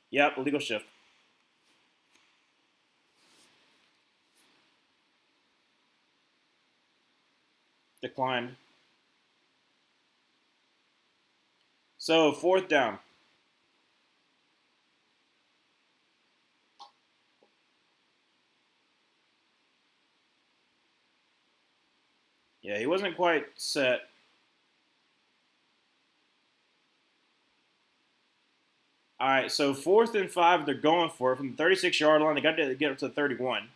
Yep, a legal shift. Declined. So 4th down. Yeah, he wasn't quite set. All right, so 4th and 5, they're going for it from the 36-yard line. They got to get up to the 31.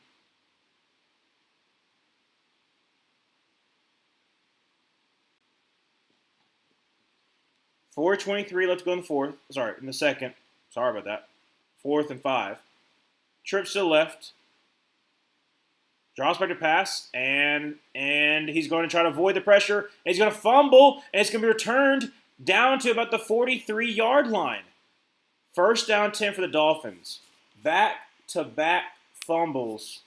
.423 left to go in the fourth. Sorry, in the second. Sorry about that. 4th and 5. Trips to the left. Draws back to pass, and he's going to try to avoid the pressure. And he's going to fumble, and it's going to be returned down to about the 43-yard line. 1st down 10 for the Dolphins. Back-to-back fumbles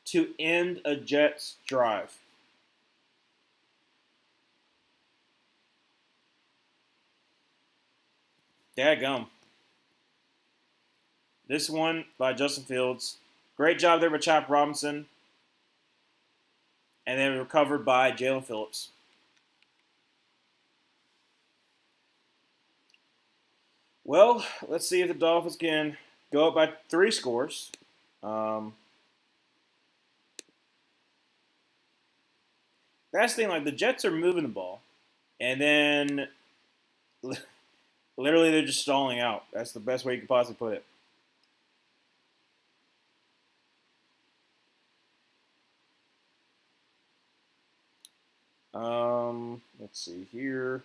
to end a Jets drive. Dadgum. This one by Justin Fields. Great job there by Chop Robinson. And then recovered by Jalen Phillips. Well, let's see if the Dolphins can go up by 3 scores. That's the thing, like the Jets are moving the ball. And then literally they're just stalling out. That's the best way you could possibly put it. Let's see here.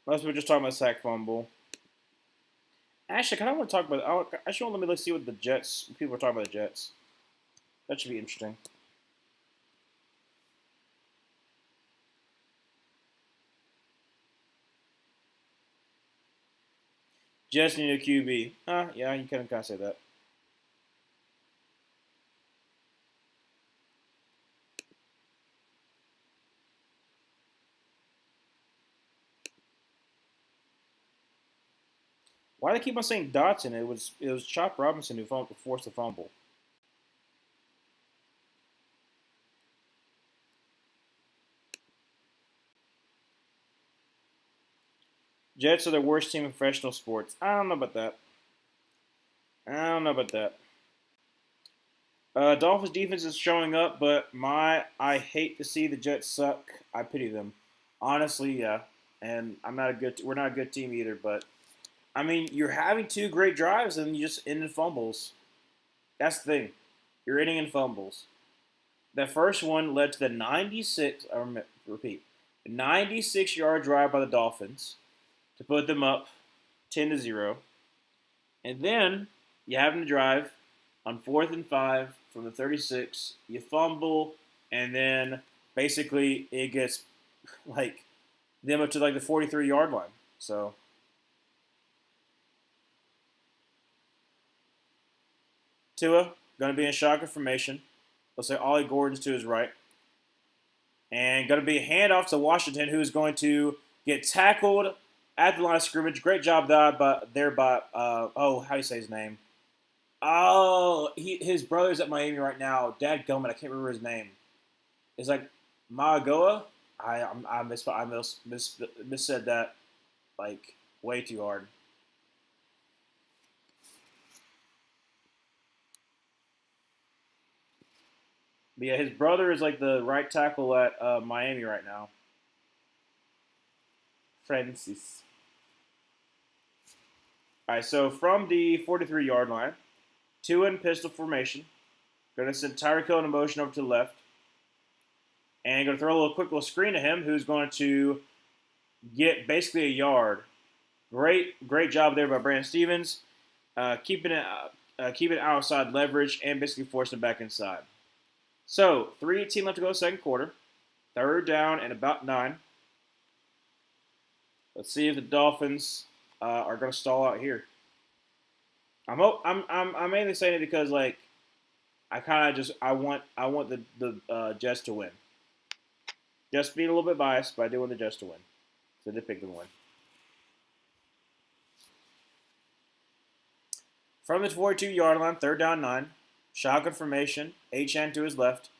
Unless we're just talking about sack fumble. Actually, I kind of want to talk about. I actually want to see what the Jets. People are talking about the Jets. That should be interesting. Jets need a QB. Yeah, you can kind of say that. Why do they keep on saying Dotson? It was Chop Robinson who forced the fumble. Jets are the worst team in professional sports. I don't know about that. Dolphins defense is showing up, but I hate to see the Jets suck. I pity them. Honestly, yeah. And we're not a good team either, but you're having 2 great drives and you just end in fumbles. That's the thing. You're ending in fumbles. The first one led to the 96, repeat. 96-yard drive by the Dolphins to put them up 10-0. And then you have them to drive on 4th and 5 from the 36. You fumble, and then basically it gets like them up to like the 43-yard line. So Tua going to be in shotgun formation. Let's say Ollie Gordon's to his right. And going to be a handoff to Washington, who is going to get tackled at the line of scrimmage. Great job there by how do you say his name? Oh, his brother's at Miami right now. Dad Gummit, I can't remember his name. It's like Magaoa. I missaid that like way too hard. But yeah, his brother is like the right tackle at Miami right now. Francis. All right, so from the 43-yard line, two in pistol formation. Going to send Tyreek Hill in motion over to the left. And going to throw a quick little screen to him, who's going to get basically a yard. Great job there by Brandon Stevens, keeping it outside leverage and basically forcing it back inside. So 3:18 left to go, second quarter. Third down and about 9. Let's see if the Dolphins are going to stall out here. I'm mainly saying it because like I want the Jets to win. Just being a little bit biased, but I do want the Jets to win. So they pick them to win. From the 42-yard line, third down 9. Shotgun formation. Achane to his left.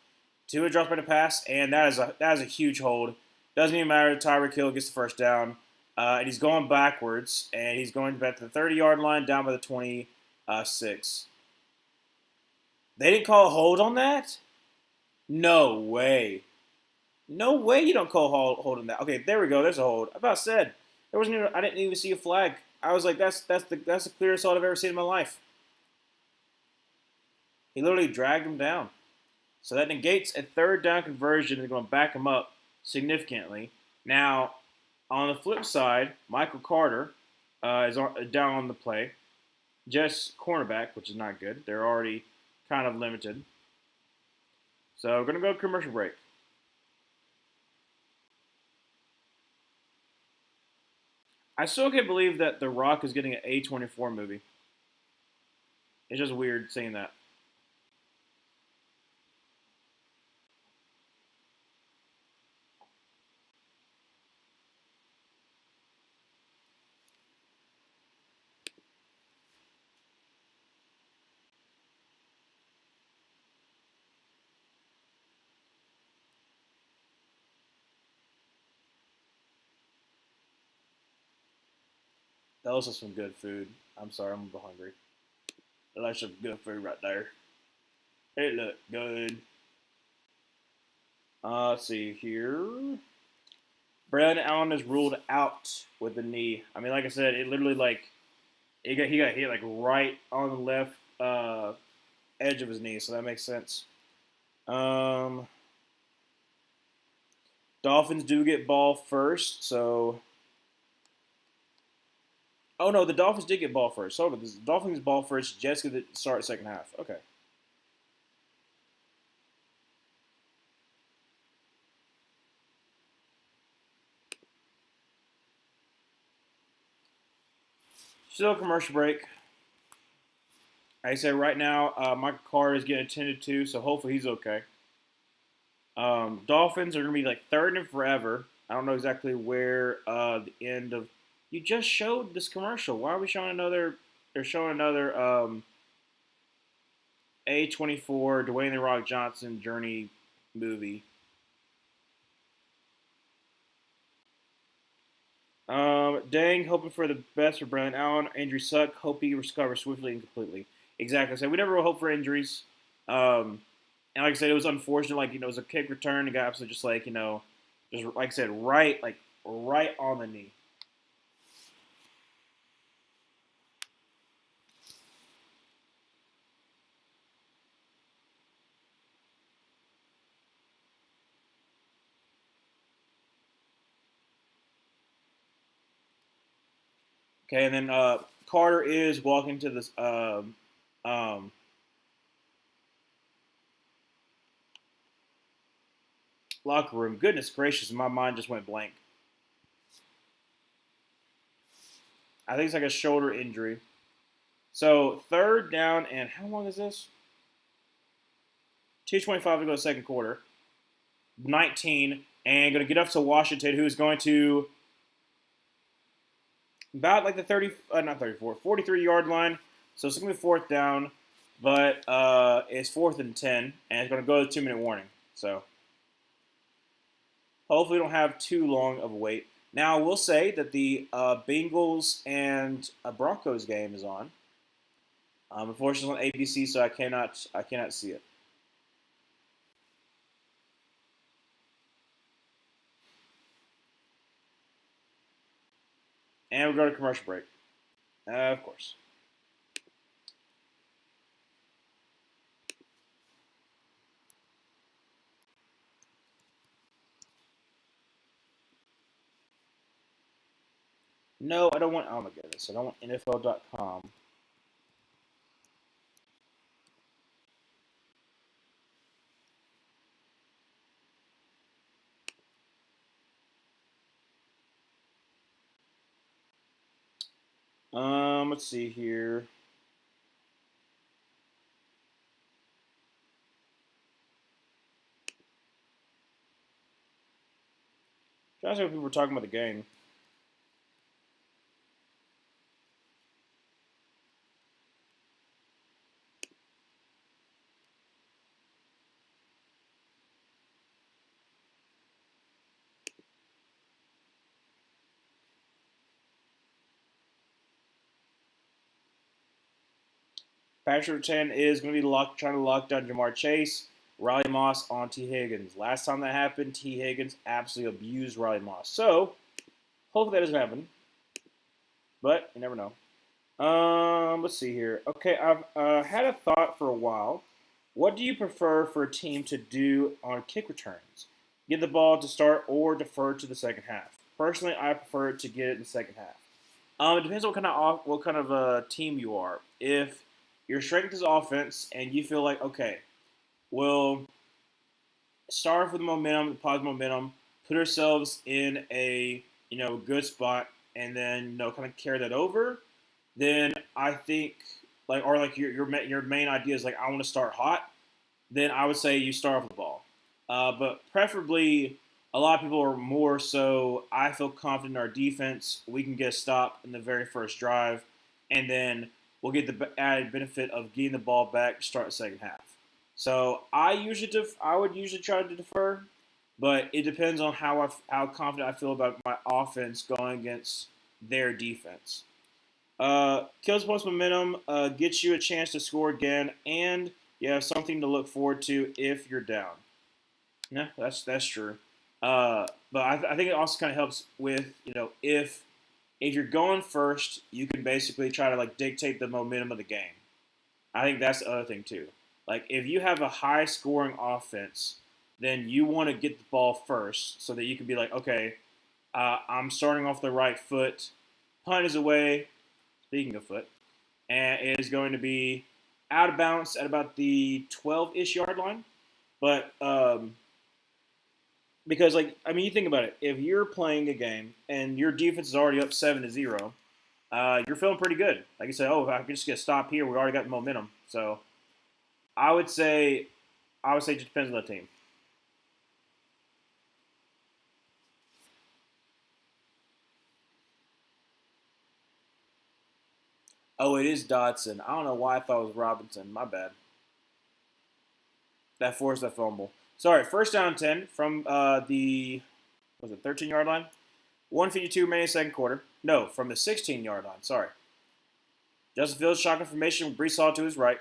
Tua drops by the pass, and that is a huge hold. Doesn't even matter. Tyreek Hill gets the first down. And he's going backwards, and he's going back to the 30-yard line, down by the 26. They didn't call a hold on that? No way. No way you don't call hold on that. Okay, there we go. There's a hold. I about said I didn't even see a flag. I was like, that's the clearest hold I've ever seen in my life. He literally dragged him down. So that negates a third down conversion. They're going to back him up significantly. Now, on the flip side, Michael Carter is down on the play. Just cornerback, which is not good. They're already kind of limited. So we're going to go to commercial break. I still can't believe that The Rock is getting an A24 movie. It's just weird seeing that. Those are some good food. I'm sorry, I'm a little hungry. That's some good food right there. It looked good. Let's see here. Brandon Allen is ruled out with the knee. I mean, like I said, it literally he got hit like right on the left edge of his knee, so that makes sense. Dolphins do get ball first, so. Oh no, the Dolphins did get ball first. So the Dolphins ball first. Jets get the start second half. Okay. Still a commercial break. Like I said, right now, Michael Carter is getting attended to, so hopefully he's okay. Dolphins are going to be like third and forever. I don't know exactly where the end of. You just showed this commercial. Why are we showing another? They're showing another A24 Dwayne the Rock Johnson Journey movie. Dang, hoping for the best for Brandon Allen. Injury suck. Hope he recovers swiftly and completely. Exactly. So we never will hope for injuries. And like I said, it was unfortunate. Like, it was a kick return. The guy absolutely just just like I said, right on the knee. Okay, and then Carter is walking to this um, locker room. Goodness gracious, my mind just went blank. I think it's like a shoulder injury. So third down, and how long is this? 2:25 to go second quarter. 19, and going to get up to Washington, who's going to about like the 30, not 34, 43-yard line. So it's going to be fourth down, but it's fourth and 10, and it's going to go to 2-minute warning. So hopefully we don't have too long of a wait. Now, we'll say that the Bengals and Broncos game is on. Unfortunately, on ABC, so I cannot see it. And we'll go to commercial break. Of course. No, I don't want. Oh my goodness, I don't want NFL.com. Let's see here. Trying to see what people were talking about the game. Patrick 10 is going to be trying to lock down Jamar Chase. Riley Moss on T. Higgins. Last time that happened, T. Higgins absolutely abused Riley Moss. So, hopefully that doesn't happen. But you never know. Let's see here. Okay, I've had a thought for a while. What do you prefer for a team to do on kick returns? Get the ball to start or defer to the second half? Personally, I prefer to get it in the second half. It depends on what kind of team you are. If your strength is offense and you feel like okay, we'll start with the momentum, the positive momentum, put ourselves in a good spot, and then kind of carry that over, then I think like your main idea is like I want to start hot, then I would say you start with the ball. But preferably, a lot of people are more so. I feel confident in our defense. We can get a stop in the very first drive, and then we'll get the added benefit of getting the ball back to start the second half. So I would usually try to defer, but it depends on how confident I feel about my offense going against their defense. Kills post momentum, gets you a chance to score again, and you have something to look forward to if you're down. Yeah, that's true. But I think it also kind of helps with if you're going first, you can basically try to like dictate the momentum of the game. I think that's the other thing too. Like if you have a high scoring offense, then you want to get the ball first so that you can be like, okay, I'm starting off the right foot. Punt is away. Speaking of foot, and it is going to be out of bounds at about the 12-ish yard line. But because like I mean, you think about it. If you're playing a game and your defense is already up 7-0, you're feeling pretty good. Like you say, oh, if I can just get a stop here, we already got the momentum. So I would say, it just depends on the team. Oh, it is Dodson. I don't know why I thought it was Robinson. My bad. That forced that fumble. Sorry, first down 10 from the was it 13-yard line? 152 remaining second quarter. No, from the 16-yard line. Sorry. Justin Fields shotgun formation with Brees Hall to his right.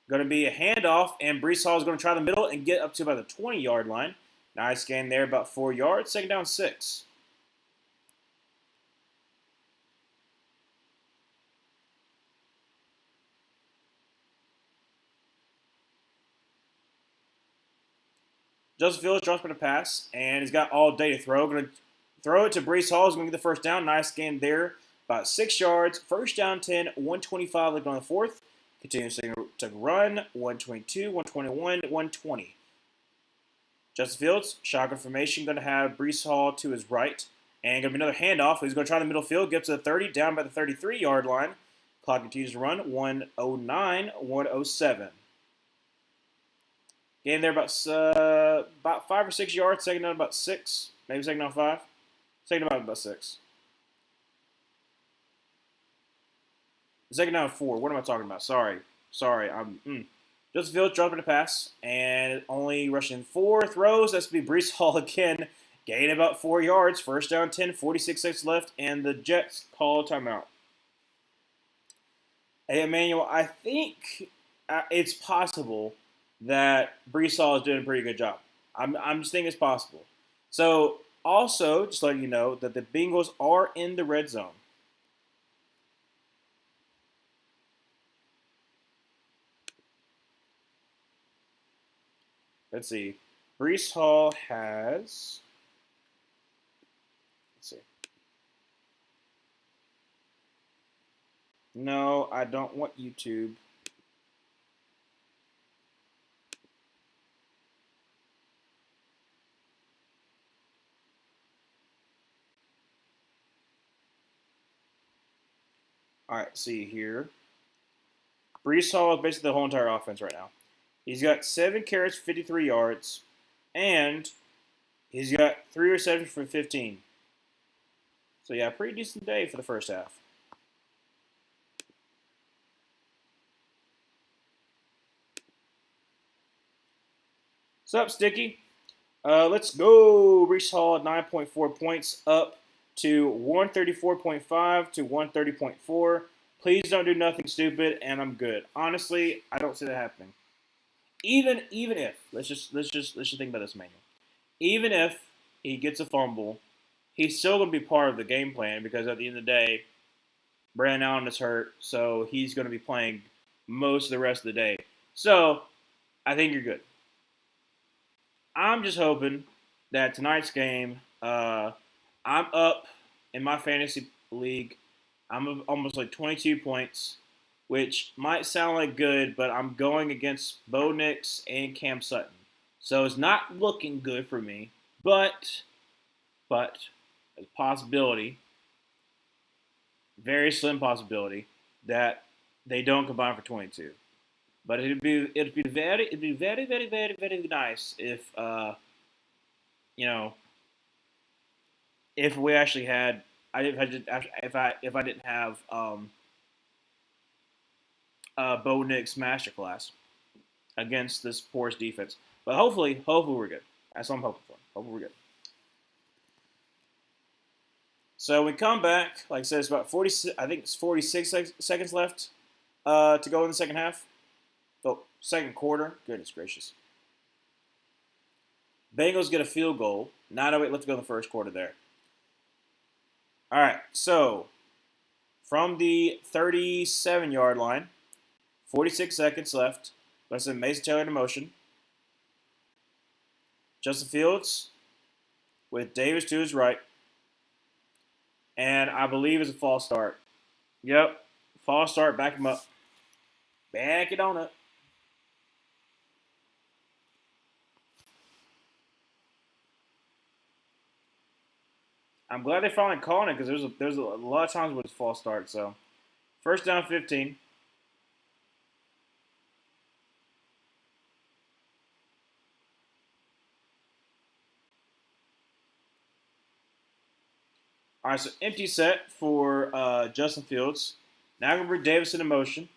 Going to be a handoff, and Brees Hall is going to try the middle and get up to about the 20-yard line. Nice gain there, about 4 yards. Second down 6. Justin Fields drops back to pass, and he's got all day to throw. Going to throw it to Brees Hall. He's going to get the first down. Nice game there. About 6 yards. First down 10, 125 left on the fourth. Continues to run. 122, 121, 120. Justin Fields, shotgun formation, going to have Brees Hall to his right. And going to be another handoff. He's going to try the middle field. Gets to the 30, down by the 33-yard line. Clock continues to run. 109, 107. Gain there about 5 or 6 yards. Second down about 6. Maybe second down 5. Second down about 6. Second down 4. What am I talking about? Sorry. Justin Fields dropping the pass and only rushing 4 throws. That's going to be Brees Hall again. Gain about 4 yards. First down 10, 46 seconds left, and the Jets call a timeout. Hey, Emmanuel, I think it's possible that Brees Hall is doing a pretty good job. I'm just thinking it's possible. So, also, just letting you know that the Bengals are in the red zone. Let's see. Brees Hall has... Let's see. No, I don't want YouTube. All right, see here. Brees Hall is basically the whole entire offense right now. He's got 7 carries, 53 yards, and he's got 3 receptions for 15. So, yeah, pretty decent day for the first half. What's up, Sticky? Let's go. Brees Hall at 9.4 points, up to 134.5 to 130.4. Please don't do nothing stupid, and I'm good. Honestly, I don't see that happening. Even if let's just think about this, Manuel. Even if he gets a fumble, he's still going to be part of the game plan because at the end of the day, Brandon Allen is hurt, so he's going to be playing most of the rest of the day. So I think you're good. I'm just hoping that tonight's game, I'm up in my fantasy league. I'm almost like 22 points, which might sound like good, but I'm going against Bo Nix and Cam Sutton. So it's not looking good for me, but there's a possibility, very slim possibility, that they don't combine for 22. But it'd be very nice if if we actually had if I didn't have Bo Nix masterclass against this porous defense. But hopefully we're good. That's what I'm hoping for. Hopefully we're good. So we come back. Like I said, it's about 46. I think it's 46 seconds left to go in the second half. Oh, second quarter. Goodness gracious. Bengals get a field goal. 9:08 left to go in the first quarter there. All right, so from the 37-yard line, 46 seconds left. Let's send Mason Taylor into motion. Justin Fields with Davis to his right. And I believe it's a false start. Yep, false start. Back him up. Back it on up. I'm glad they finally called it because there's a lot of times with it's false start. So, first down 15. All right, so empty set for Justin Fields. Now I'm going to bring Davis into motion.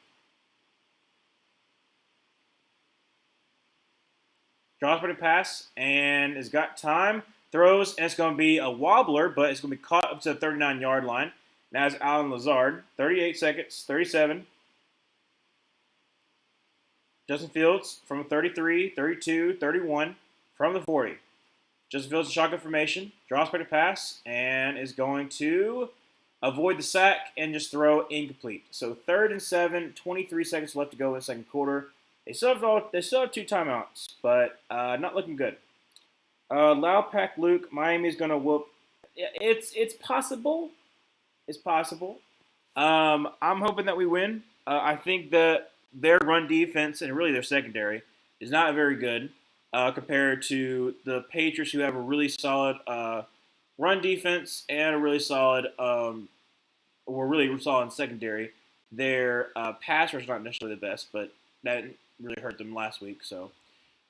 Draws for the pass and has got time. Throws, and it's going to be a wobbler, but it's going to be caught up to the 39-yard line. Now it's Allen Lazard. 38 seconds, 37. Justin Fields from 33, 32, 31, from the 40. Justin Fields in shotgun formation, draws for the pass, and is going to avoid the sack and just throw incomplete. So 3rd and 7, 23 seconds left to go in the second quarter. They still have 2 timeouts, but not looking good. Loud Pack Luke, Miami's gonna whoop. It's possible. It's possible. I'm hoping that we win. I think that their run defense and really their secondary is not very good compared to the Patriots, who have a really solid run defense and a really solid, or really solid secondary. Their pass rush is not necessarily the best, but that really hurt them last week. So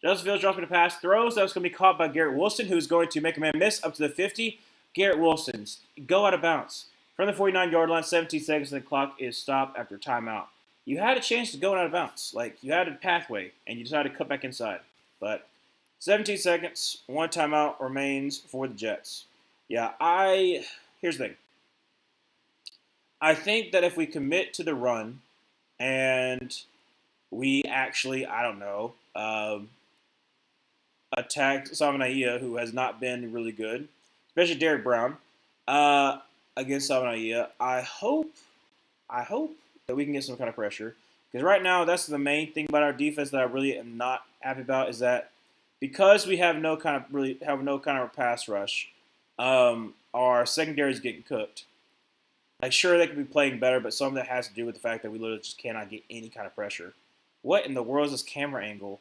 Justin Fields drops me the pass, throws. That's going to be caught by Garrett Wilson, who's going to make a man miss up to the 50. Garrett Wilson, go out of bounds. From the 49-yard line, 17 seconds, and the clock is stopped after timeout. You had a chance to go out of bounds. Like, you had a pathway, and you decided to cut back inside. But 17 seconds, one timeout remains for the Jets. Yeah, here's the thing. I think that if we commit to the run and we actually, I don't know, attack Savanaia, who has not been really good, especially Derek Brown, against Savanaia. I hope that we can get some kind of pressure. Because right now, that's the main thing about our defense that I really am not happy about, is that because we have no kind of pass rush, our secondary is getting cooked. Like, sure, they could be playing better, but some of that has to do with the fact that we literally just cannot get any kind of pressure. What in the world is this camera angle?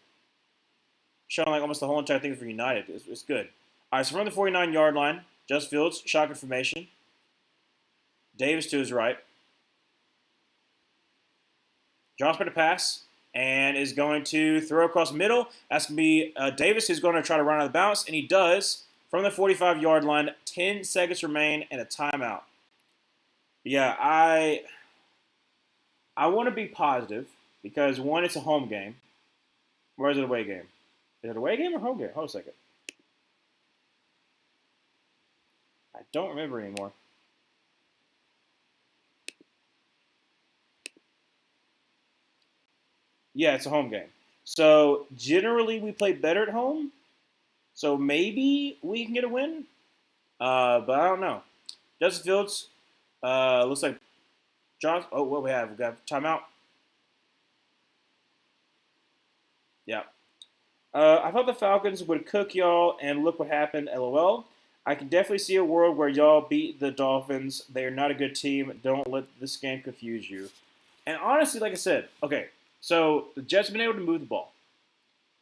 Showing like almost the whole entire thing for United. It's good. All right, so from the 49-yard line, Justin Fields, shotgun formation. Davis to his right. Drops back to pass and is going to throw across the middle. That's going to be Davis, who's going to try to run out of bounds, and he does. From the 45-yard line, 10 seconds remain and a timeout. Yeah, I want to be positive because, one, it's a home game. Where's it away game? Is it away game or home game? Hold a second. I don't remember anymore. Yeah, it's a home game. So generally we play better at home. So maybe we can get a win. But I don't know. Justin Fields looks like John. Oh, what we have? We got timeout. Yeah. I thought the Falcons would cook y'all, and look what happened. LOL. I can definitely see a world where y'all beat the Dolphins. They are not a good team. Don't let this game confuse you. And honestly, like I said, okay, so the Jets have been able to move the ball.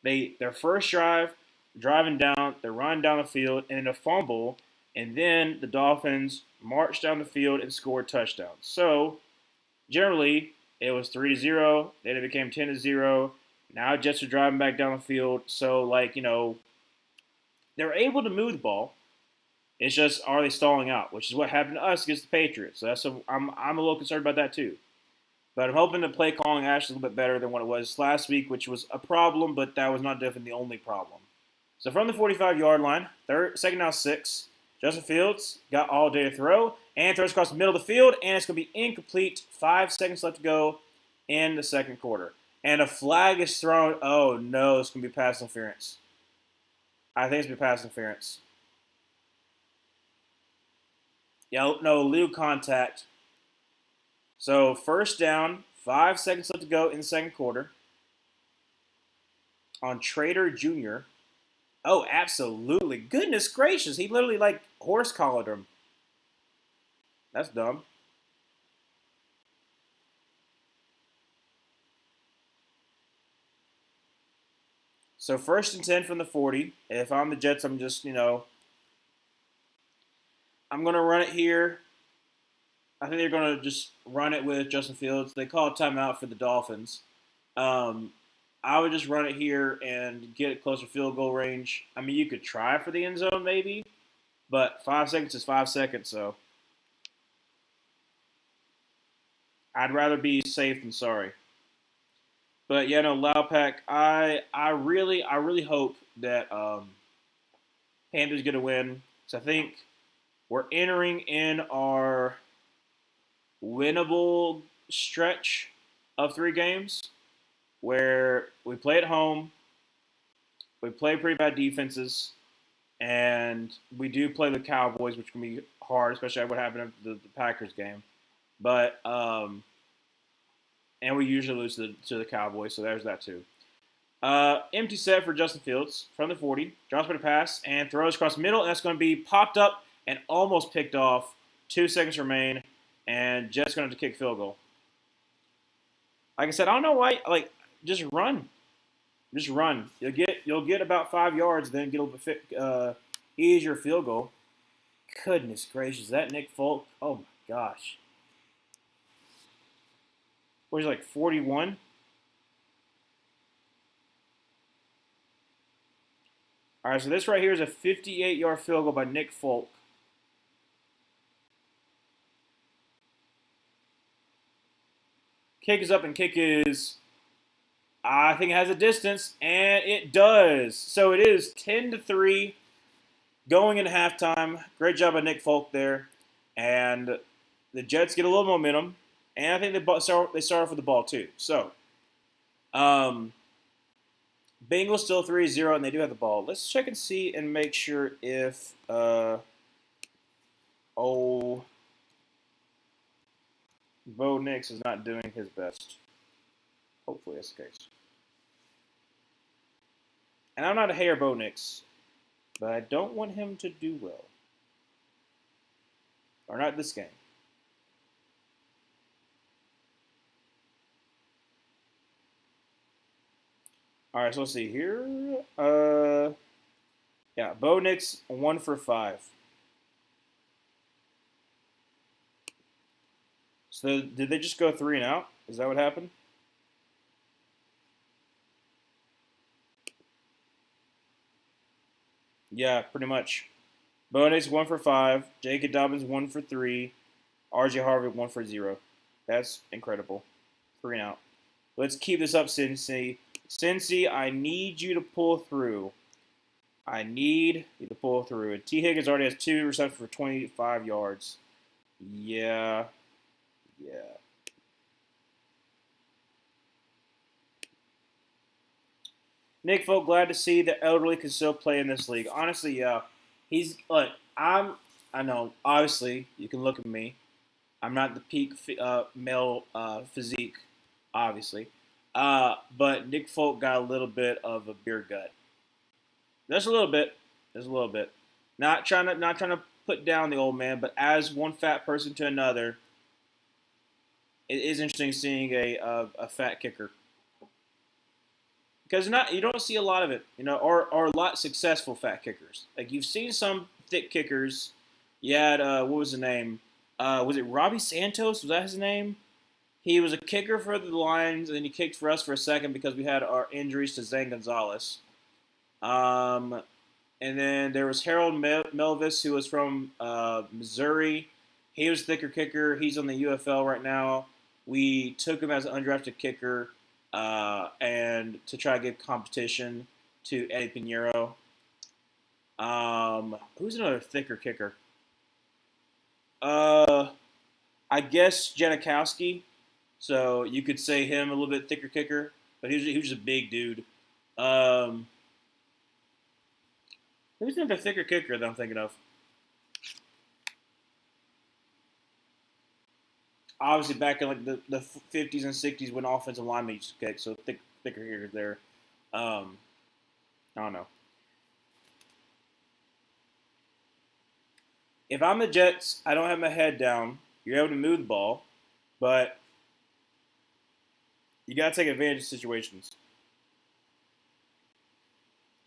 Their first drive, driving down, they're running down the field, and then a fumble, and then the Dolphins marched down the field and scored touchdowns. So generally, it was 3-0. Then it became 10-0. Now Jets are driving back down the field. So, like, they're able to move the ball. It's just, are they stalling out? Which is what happened to us against the Patriots. So I'm a little concerned about that too. But I'm hoping the play calling actually a little bit better than what it was last week, which was a problem, but that was not definitely the only problem. So from the 45-yard line, second down 6, Justin Fields got all day to throw and throws across the middle of the field, and it's going to be incomplete. 5 seconds left to go in the second quarter. And a flag is thrown. Oh, no, it's going to be pass interference. I think it's going to be pass interference. Yeah, no, illegal contact. So first down, 5 seconds left to go in the second quarter. On Trader Jr. Oh, absolutely. Goodness gracious. He literally, like, horse collared him. That's dumb. So first and 10 from the 40. If I'm the Jets, I'm just, I'm going to run it here. I think they're going to just run it with Justin Fields. They call a timeout for the Dolphins. I would just run it here and get it closer field goal range. I mean, you could try for the end zone maybe, but 5 seconds is 5 seconds, so I'd rather be safe than sorry. But yeah, no, Laupack, I really hope that Panthers get a win. So I think we're entering in our winnable stretch of 3 games where we play at home, we play pretty bad defenses, and we do play the Cowboys, which can be hard, especially what happened after the Packers game. But and we usually lose to the Cowboys, so there's that too. Empty set for Justin Fields from the 40. Drops back to pass and throws across the middle, and that's going to be popped up and almost picked off. 2 seconds remain, and Jets going to have to kick field goal. Like I said, I don't know why. Like, just run, just run. You'll get about 5 yards, then get a little bit easier field goal. Goodness gracious, that Nick Folk. Oh my gosh. What is it, like 41? All right, so this right here is a 58-yard field goal by Nick Folk. Kick is up, and kick is, I think it has a distance, and it does. So it is 10-3 going into halftime. Great job by Nick Folk there. And the Jets get a little momentum, and I think they start off with the ball too. So, Bengals still 3-0, and they do have the ball. Let's check and see and make sure if Bo Nix is not doing his best. Hopefully that's the case. And I'm not a hater of Bo Nix, but I don't want him to do well. Or not this game. All right, so let's see here. Yeah, Bo Nix 1 for 5. So did they just go 3 and out? Is that what happened? Yeah, pretty much. Bo Nix 1 for 5. J.K. Dobbins 1 for 3. R.J. Harvey 1 for 0. That's incredible. 3 and out. Let's keep this up, Cincy. Cincy, I need you to pull through. I need you to pull through. And T. Higgins already has 2 receptions for 25 yards. Yeah. Nick Folk, glad to see the elderly can still play in this league. Honestly, yeah. He's look. I know. Obviously, you can look at me. I'm not the peak male physique, obviously. But Nick Folk got a little bit of a beer gut. Just a little bit. Just a little bit. Not trying to put down the old man, but as one fat person to another, it is interesting seeing a fat kicker. Because you don't see a lot of it, or a lot of successful fat kickers. Like you've seen some thick kickers. You had what was the name? Was it Robbie Santos? Was that his name? He was a kicker for the Lions, and then he kicked for us for a second because we had our injuries to Zane Gonzalez. And then there was Harold Melvis, who was from Missouri. He was a thicker kicker. He's on the UFL right now. We took him as an undrafted kicker. And to try to give competition to Eddie Pinheiro. Who's another thicker kicker? I guess Janikowski. So you could say him a little bit thicker kicker, but he was just a big dude. Who's another thicker kicker that I'm thinking of? Obviously, back in like the 50s and 60s when offensive linemen used to kick, so thicker kickers there. I don't know. If I'm the Jets, I don't have my head down. You're able to move the ball, but you got to take advantage of situations.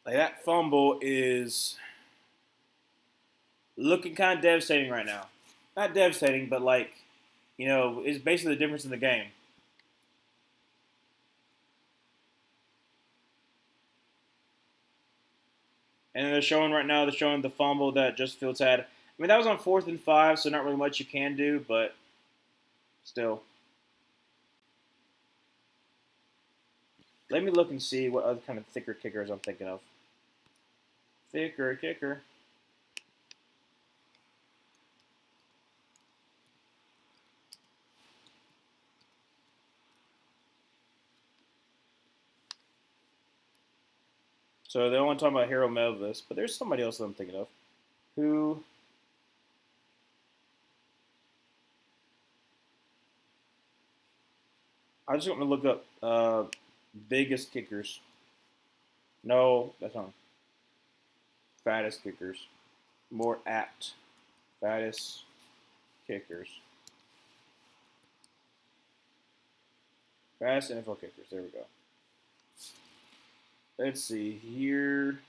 Like that fumble is looking kind of devastating right now. Not devastating, but like, it's basically the difference in the game. And they're showing the fumble that Justin Fields had. I mean, that was on 4th and 5, so not really much you can do, but still. Let me look and see what other kind of thicker kickers I'm thinking of. Thicker kicker. So they don't want to talk about Harold Melvis, but there's somebody else that I'm thinking of. Who? I just want to look up biggest kickers. No, that's not. Fattest kickers. More apt. Fattest kickers. Fattest NFL kickers. There we go. Let's see here.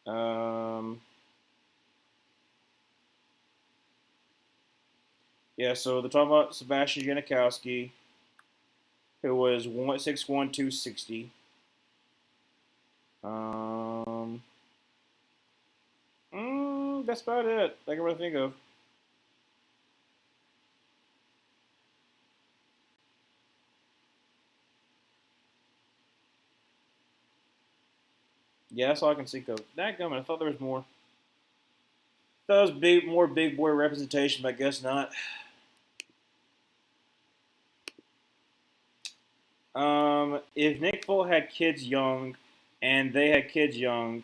Um, yeah, so they're talking about Sebastian Janikowski, who was 6'1", 260. Um, that's about it. I can really think of. Yeah, that's all I can think of. That gummit, I thought there was more. That was more big boy representation, but I guess not. If Nick Folk had kids young, and they had kids young,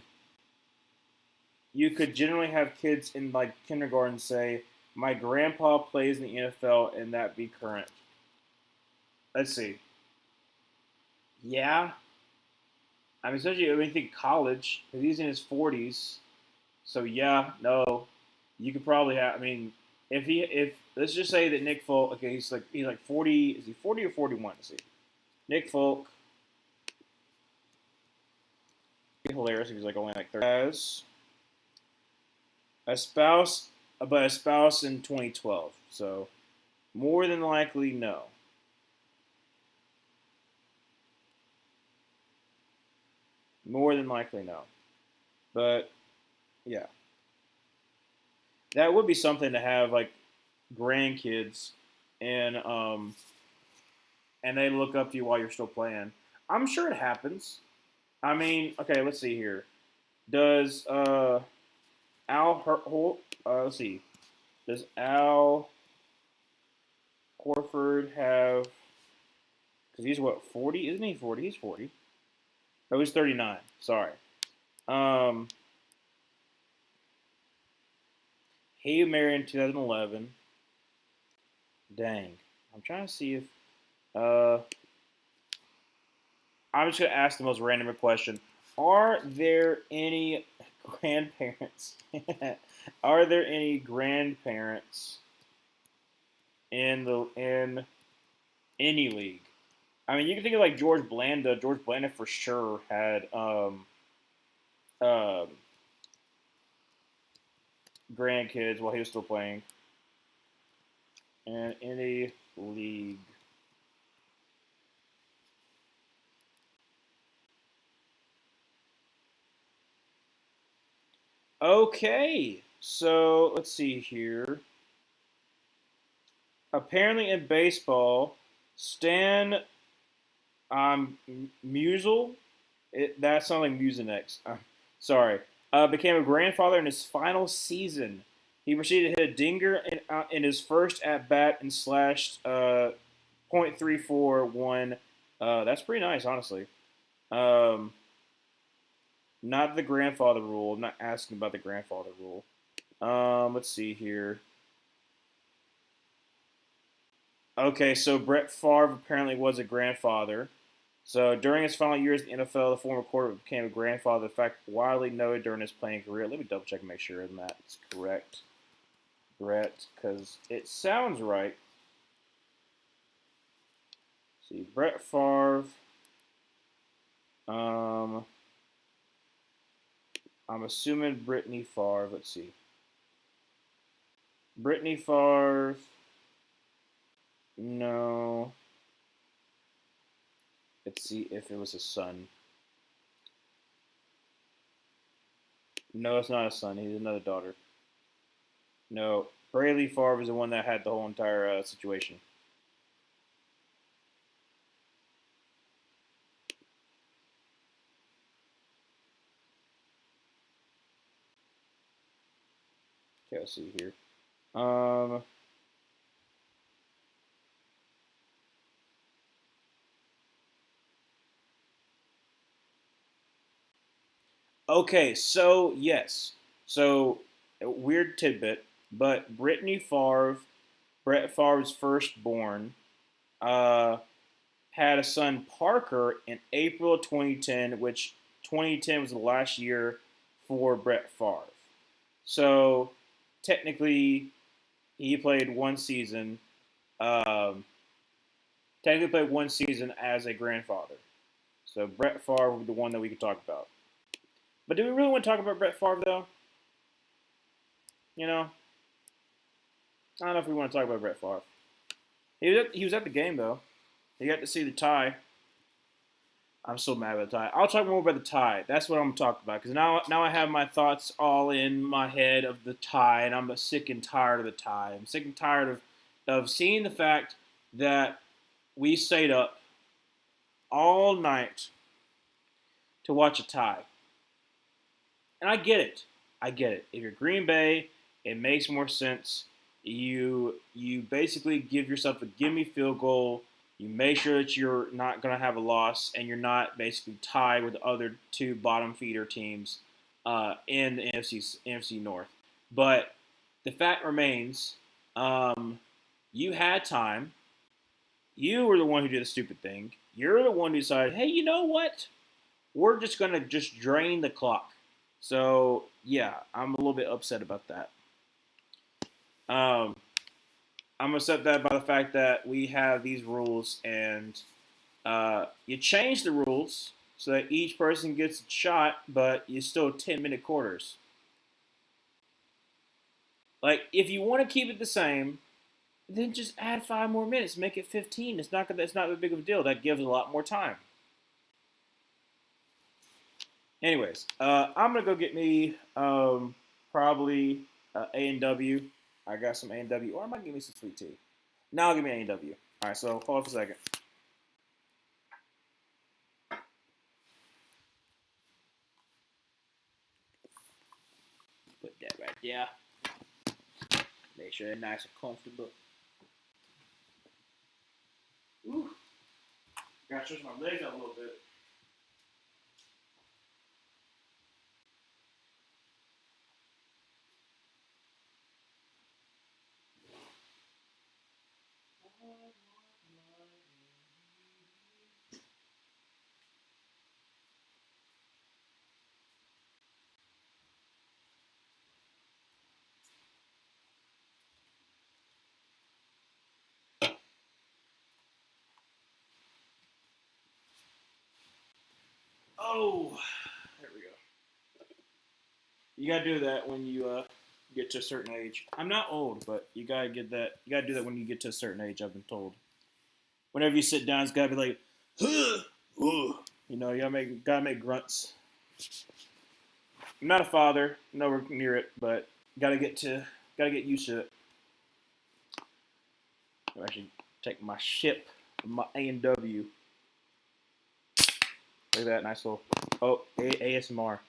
you could generally have kids in like kindergarten say, "My grandpa plays in the NFL," and that be current. Let's see. Yeah, I mean, especially when you think college, because he's in his 40s. So yeah, no, you could probably have. I mean, if let's just say that Nick Folk, okay, he's like 40. Is he 40 or 41? Let's see. Nick Folk, hilarious. If he's like only like 30. As a spouse, but a spouse in 2012. So more than likely, no. More than likely, no. But yeah, that would be something to have like grandkids and and they look up to you while you're still playing. I'm sure it happens. I mean, okay, let's see here. Does let's see. Does Al Horford have? Because he's what 40? Isn't he 40? He's 40. Oh, he's 39. Sorry. Um, he married in 2011. Dang. I'm trying to see if. Uh, I'm just gonna ask the most random question. Are there any grandparents? Are there any grandparents in any league? I mean, you can think of like George Blanda. George Blanda for sure had um, grandkids while he was still playing in any league. Okay, so let's see here. Apparently, in baseball, Stan Musial, that sounds like Mucinex. Sorry. Became a grandfather in his final season. He proceeded to hit a dinger in his first at bat and slashed .341. That's pretty nice, honestly. Um, not the grandfather rule. I'm not asking about the grandfather rule. Let's see here. Okay, so Brett Favre apparently was a grandfather. So during his final years in the NFL, the former quarterback became a grandfather. The fact widely noted during his playing career. Let me double check and make sure that's correct, Brett, because it sounds right. Let's see, Brett Favre. Um, I'm assuming Brittany Favre. Let's see, Brittany Favre. No. Let's see if it was a son. No, it's not a son. He's another daughter. No, Braley Favre is the one that had the whole entire situation. Okay, let's see here. Um, okay, so yes. So, weird tidbit, but Brittany Favre, Brett Favre's firstborn, uh, had a son, Parker, in April of 2010, which 2010 was the last year for Brett Favre. So technically, he played one season. Um, technically, played one season as a grandfather. So Brett Favre would be the one that we could talk about. But do we really want to talk about Brett Favre though? You know, I don't know if we want to talk about Brett Favre. He was at the game though. He got to see the tie. I'm so mad about the tie. I'll talk more about the tie. That's what I'm talking about. Because now I have my thoughts all in my head of the tie, and I'm sick and tired of the tie. I'm sick and tired of seeing the fact that we stayed up all night to watch a tie. And I get it. I get it. If you're Green Bay, it makes more sense. You basically give yourself a gimme field goal. You make sure that you're not going to have a loss, and you're not basically tied with the other two bottom feeder teams in the NFC North. But the fact remains, you had time. You were the one who did the stupid thing. You're the one who decided, hey, you know what? We're just going to just drain the clock. So, yeah, I'm a little bit upset about that. I'm upset that by the fact that we have these rules, and you change the rules so that each person gets a shot, but you still 10-minute quarters. Like, if you want to keep it the same, then just add 5 more minutes, make it 15. It's not that big of a deal. That gives a lot more time. Anyways, I'm gonna go get me probably A&W. I got some A&W, or I might give me some sweet tea. Now I'll give me A&W. All right, so hold on for a second. Put that right there. Make sure it's nice and comfortable. Ooh. Gotta stretch my legs out a little bit. Oh, there we go. You gotta do that when you get to a certain age. I'm not old, but you gotta get that. You gotta do that when you get to a certain age. I've been told. Whenever you sit down, it's gotta be like, huh, you know, you gotta make grunts. I'm not a father, nowhere near it, but gotta get used to it. I actually take my ship, my A&W. Look at that nice little ASMR.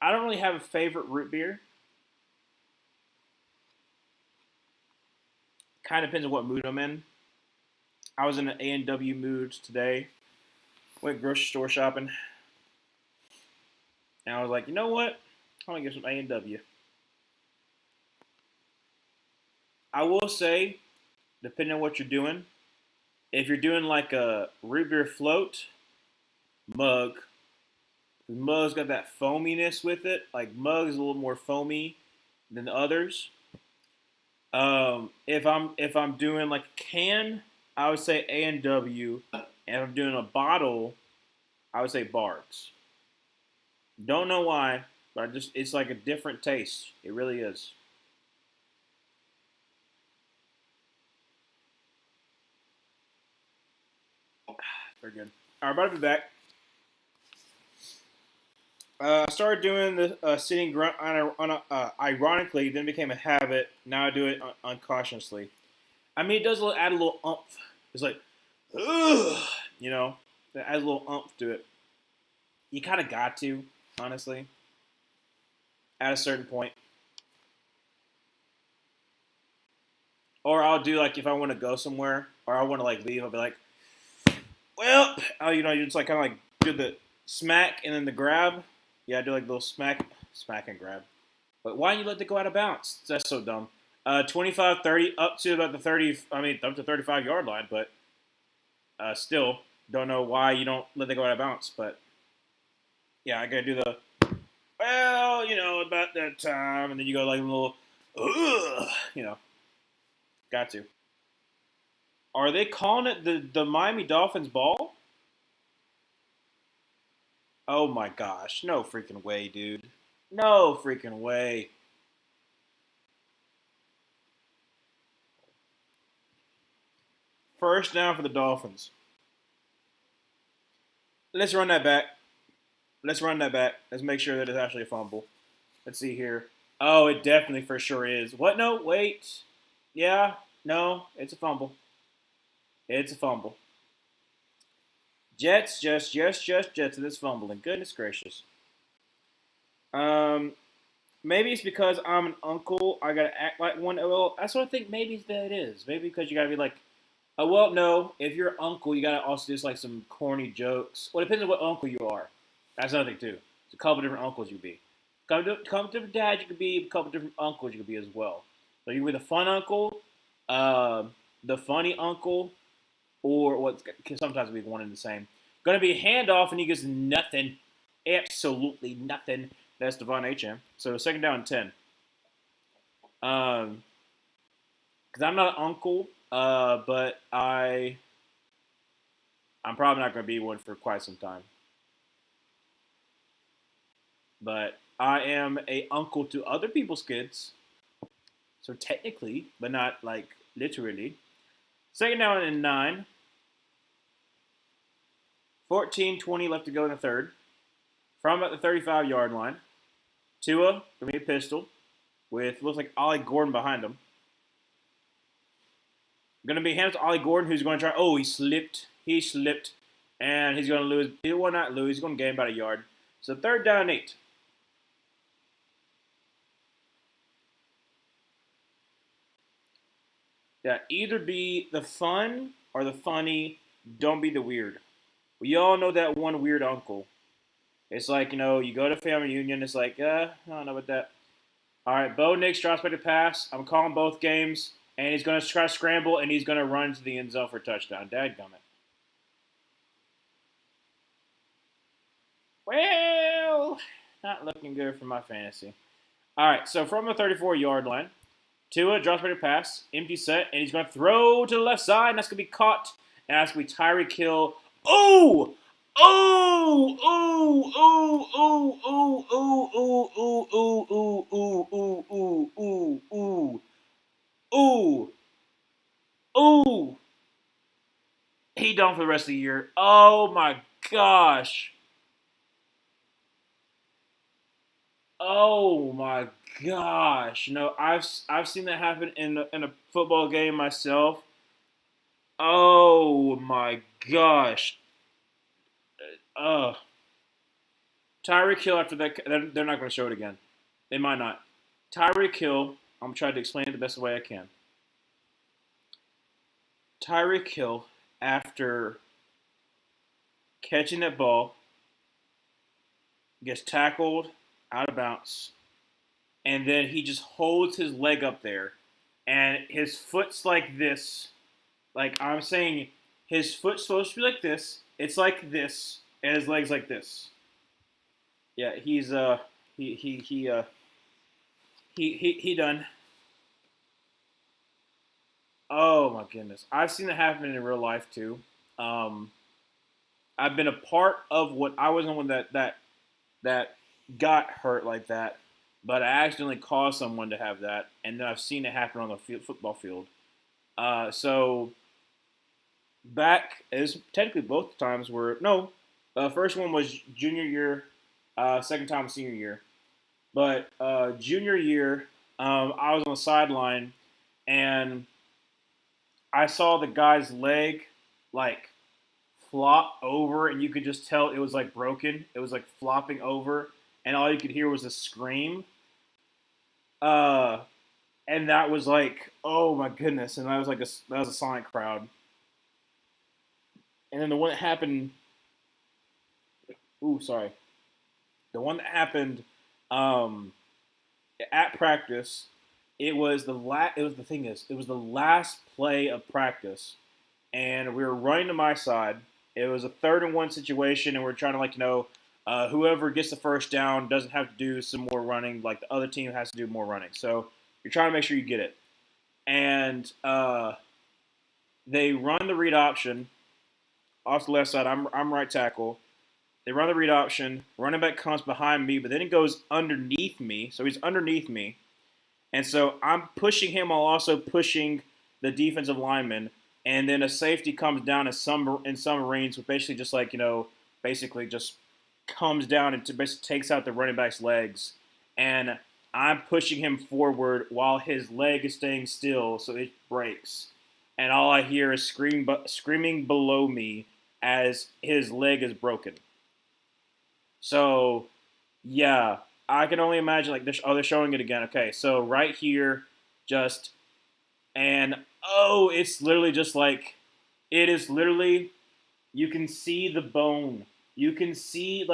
I don't really have a favorite root beer. Kind of depends on what mood I'm in. I was in an A&W mood today. Went grocery store shopping. And I was like, you know what? I'm going to get some A&W. I will say, depending on what you're doing, if you're doing like a root beer float, mug. Mug's got that foaminess with it. Like Mug is a little more foamy than the others. If I'm doing like a can, I would say A&W, and if I'm doing a bottle, I would say Bards. Don't know why, but it's like a different taste. It really is. Very good. All right, about to be back. I started doing the sitting grunt ironically, then became a habit. Now I do it unconsciously. I mean, it does add a little oomph. It's like, ugh, you know, it adds a little oomph to it. You kind of got to, honestly, at a certain point. Or I'll do like if I want to go somewhere or I want to like leave, I'll be like, well, you just like kind of like do the smack and then the grab. Yeah, I do like the little smack and grab. But why didn't you let it go out of bounds? That's so dumb. 25-30 up to about the 30. I mean, up to 35-yard line, but still don't know why you don't let it go out of bounds. But yeah, I gotta do the about that time, and then you go like a little, you know, got to. Are they calling it the Miami Dolphins ball? Oh my gosh, no freaking way, dude. No freaking way. First down for the Dolphins. Let's run that back. Let's run that back. Let's make sure that it's actually a fumble. Let's see here. Oh, it definitely for sure is. What? No, wait. Yeah, no, it's a fumble. It's a fumble. Jets, and it's fumbling. Goodness gracious. Um, maybe it's because I'm an uncle. I gotta act like one. Well, that's what I think. Maybe that it is. Maybe because you gotta be like, oh well, no. If you're an uncle, you gotta also just like some corny jokes. Well, it depends on what uncle you are. That's another thing too. There's a couple different uncles you could be. Couple different dads you could be. A couple different uncles you could be as well. So you could be the fun uncle, uh, the funny uncle, or what can sometimes be one and the same. Going to be a handoff, and he gets nothing, absolutely nothing. That's Devon HM. So second down and 10. Because I'm not an uncle, but I'm probably not going to be one for quite some time. But I am a uncle to other people's kids, so technically, but not like literally. Second down and 9. 14-20 left to go in the third. From about the 35-yard line. Tua, going to be a pistol, with looks like Ollie Gordon behind him. Going to be hands to Ollie Gordon, who's going to try. Oh, he slipped. He slipped. And he's going to lose. He will not lose. He's going to gain about a yard. So third down and 8. Yeah, either be the fun or the funny. Don't be the weird. We all know that one weird uncle. It's like, you go to family reunion. It's like, I don't know about that. All right, Bo Nix drops back to pass. I'm calling both games. And he's going to try to scramble, and he's going to run to the end zone for a touchdown. Dadgummit. Well, not looking good for my fantasy. All right, so from the 34-yard line, Tua drops back to pass, empty set, and he's going to throw to the left side, and that's going to be caught. And that's going to be Tyreek Hill. Oh! Oh! Oh! Oh! Oh! Oh! Oh! Oh! Oh! Oh! Oh! Oh! Oh! Oh! Oh! Oh! Oh! He done for the rest of the year. Oh my gosh. Oh my gosh. No, I've seen that happen in a football game myself. Oh my gosh. Uh Tyreek Hill after that they're not going to show it again. They might not. Tyreek Hill, I'm trying to explain it the best way I can. Tyreek Hill after catching that ball gets tackled out of bounds, and then he just holds his leg up there, and his foot's like this. Like I'm saying, his foot's supposed to be like this. It's like this, and his leg's like this. Yeah, he's he done. Oh my goodness, I've seen it happen in real life too. Um, I've been a part of what I was the one that got hurt like that, but I accidentally caused someone to have that, and then I've seen it happen on the football field. So back is technically both times were no. First one was junior year, second time was senior year. But junior year, I was on the sideline, and I saw the guy's leg like flop over, and you could just tell it was like broken. It was like flopping over, and all you could hear was a scream. Uh, and that was like, oh my goodness, and that was a silent crowd. And then the one that happened, ooh, sorry, the one that happened, um, at practice. It was the It was the thing is, it was the last play of practice, and we were running to my side. It was a 3rd and 1 situation, and we're trying to whoever gets the first down doesn't have to do some more running. Like the other team has to do more running. So you're trying to make sure you get it. And they run the read option off the left side. I'm right tackle. They run the read option. Running back comes behind me, but then it goes underneath me. So he's underneath me. And so I'm pushing him while also pushing the defensive lineman. And then a safety comes down in submarines, which basically just basically just comes down and basically takes out the running back's legs. And I'm pushing him forward while his leg is staying still, so it breaks. And all I hear is screaming below me as his leg is broken. So, yeah, I can only imagine they're showing it again. Okay, so right here, it's literally just it is literally, you can see the bone. You can see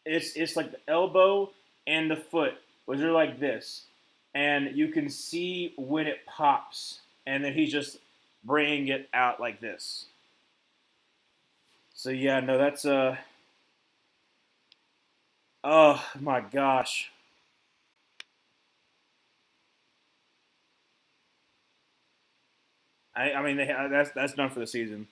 it's like the elbow and the foot, which are like this, and you can see when it pops, and then he's just bringing it out like this. So yeah, no, that's oh my gosh. I mean that's done for the season.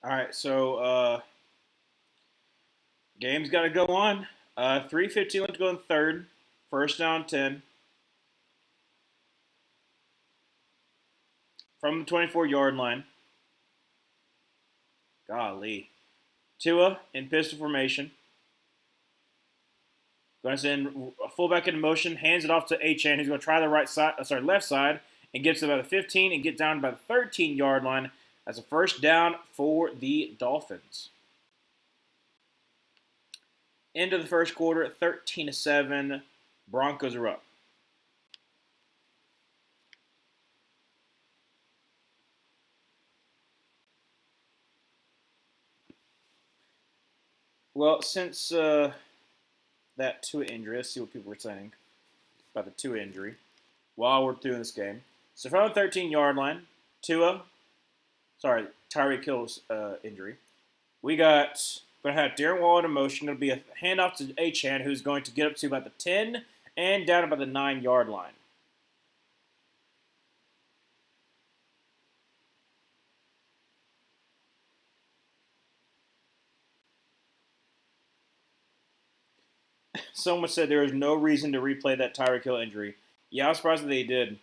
All right, so game's got to go on. 3:15 left to go in third. First down 10 from the 24-yard line. Golly. Tua in pistol formation. Going to send a fullback in motion, hands it off to Achane, who's going to try the left side, and gets to about the 15 and get down to about the 13-yard line. That's a first down for the Dolphins. End of the first quarter, 13-7. Broncos are up. Well, since that Tua injury, let's see what people were saying about the Tua injury while we're doing this game. So from the 13-yard line, Tyreek Hill's injury. We got going to have Darren Waller in motion. Going to be a handoff to Achane, who's going to get up to about the 10 and down about the 9-yard line. Someone said there is no reason to replay that Tyreek Hill injury. Yeah, I was surprised that they did.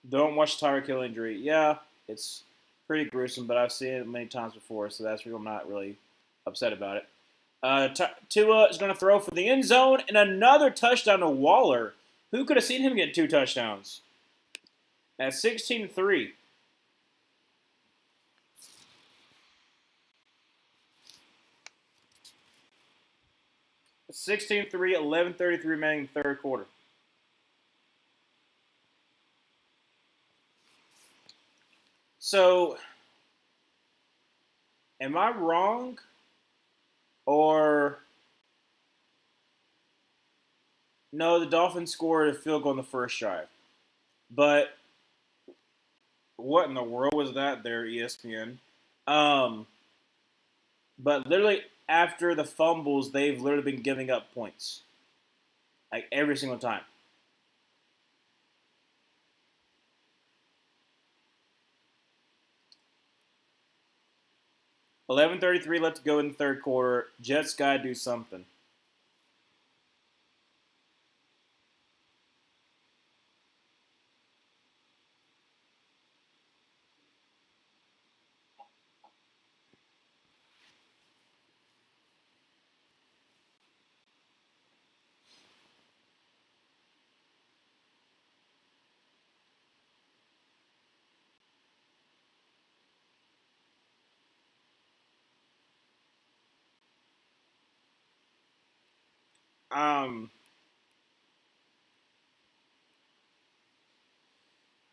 Don't watch Tyreek Hill injury. Yeah, it's pretty gruesome, but I've seen it many times before, so that's why I'm not really upset about it. Tua is going to throw for the end zone and another touchdown to Waller. Who could have seen him get 2 touchdowns? At 16-3. It's 16-3, 11:33 remaining in the third quarter. So, am I wrong? Or no, the Dolphins scored a field goal in the first drive. But what in the world was that there, ESPN? Um, but literally after the fumbles, they've literally been giving up points. Like every single time. 11:33 left to go in the third quarter. Jets gotta do something. Um.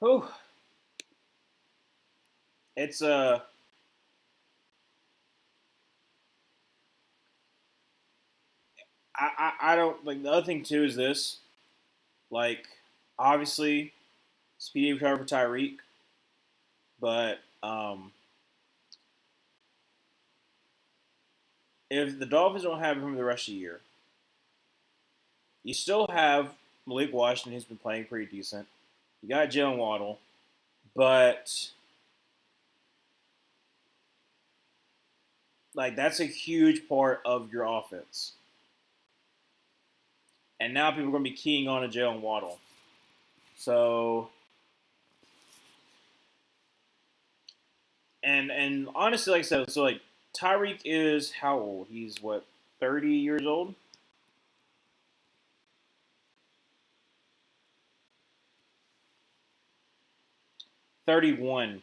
Whew, it's I don't like the other thing too is this like obviously speedy recovery for Tyreek, but if the Dolphins don't have him the rest of the year, you still have Malik Washington who's been playing pretty decent. You got Jalen Waddle, but like that's a huge part of your offense. And now people are going to be keying on a Jalen Waddle. So and honestly, like I said, so like Tyreek is how old? He's what 30 years old. 31,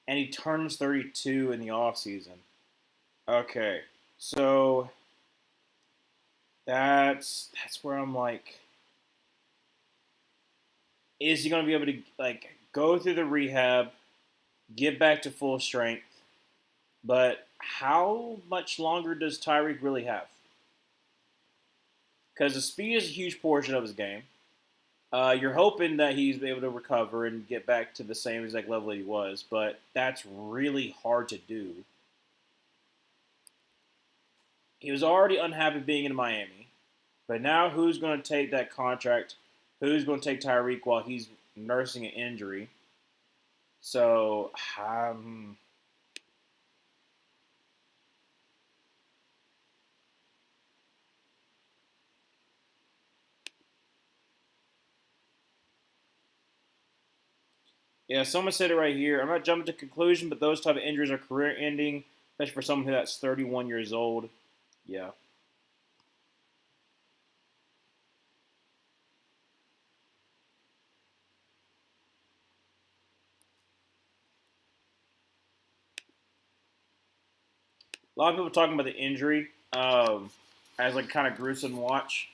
and he turns 32 in the off season. Okay, so that's where I'm like, is he going to be able to like go through the rehab, get back to full strength? But how much longer does Tyreek really have? Because the speed is a huge portion of his game. You're hoping that he's able to recover and get back to the same exact level he was, but that's really hard to do. He was already unhappy being in Miami, but now who's going to take that contract? Who's going to take Tyreek while he's nursing an injury? So, yeah, someone said it right here. I'm not jumping to conclusion, but those type of injuries are career-ending, especially for someone that's 31 years old. Yeah. A lot of people talking about the injury as like kind of gruesome watch.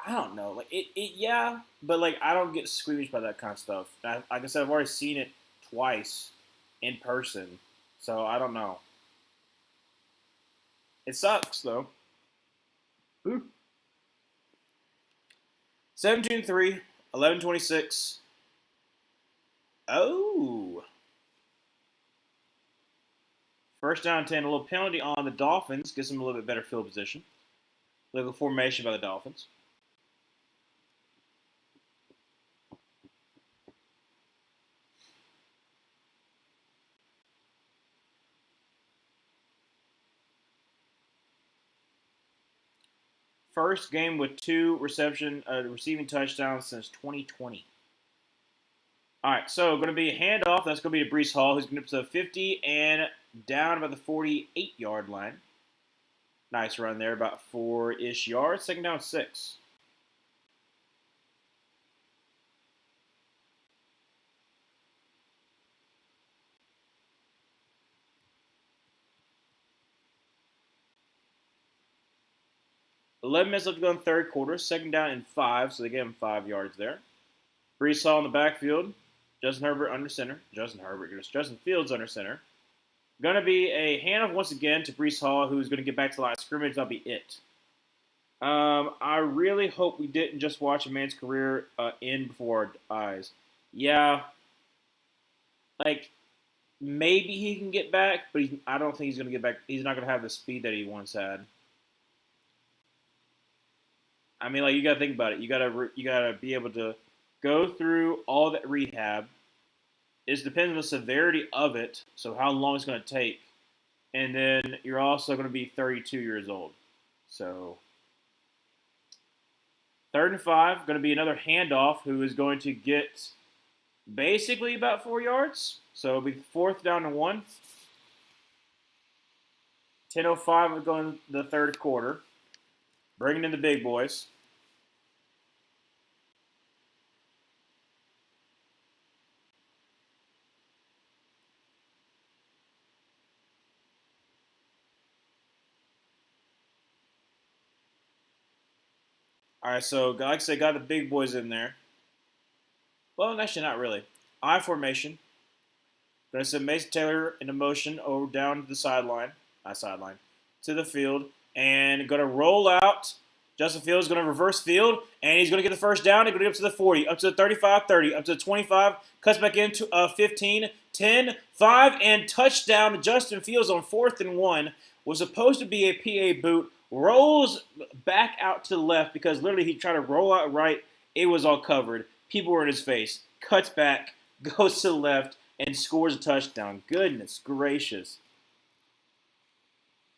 I don't know, like yeah, but like I don't get squeamish by that kind of stuff. Like I said, I've already seen it twice in person, so I don't know. It sucks though. Ooh. 17-3, 11-26. Oh, first down 10. A little penalty on the Dolphins gives them a little bit better field position. Little formation by the Dolphins. First game with two receiving touchdowns since 2020. All right, so going to be a handoff. That's going to be to Brees Hall, who's going to get to the 50 and down about the 48-yard line. Nice run there, about 4-ish yards. Second down, 6. 11 minutes left to go in the third quarter. Second down and 5, so they gave him 5 yards there. Brees Hall in the backfield. Justin Herbert under center. Justin Fields under center. Going to be a handoff once again to Brees Hall, who's going to get back to the line of scrimmage. That'll be it. I really hope we didn't just watch a man's career end before our eyes. Yeah, like maybe he can get back, but I don't think he's going to get back. He's not going to have the speed that he once had. I mean, like you got to think about it. You gotta be able to go through all that rehab. It depends on the severity of it, so how long it's going to take, and then you're also going to be 32 years old. So third and 5, going to be another handoff who is going to get basically about 4 yards. So it'll be fourth down and 1. 10:05 we're going the third quarter. Bringing in the big boys. All right, so like I said, got the big boys in there. Well, actually, not really. I formation. Going to send Mason Taylor into motion over down to the sideline, not sideline, to the field, and going to roll out. Justin Fields is going to reverse field, and he's going to get the first down. He's going to get up to the 40, up to the 35, 30, up to the 25, cuts back into 15, 10, 5, and touchdown. Justin Fields on 4th and 1 was supposed to be a PA boot, rolls back out to the left because literally he tried to roll out right. It was all covered. People were in his face. Cuts back, goes to the left, and scores a touchdown. Goodness gracious.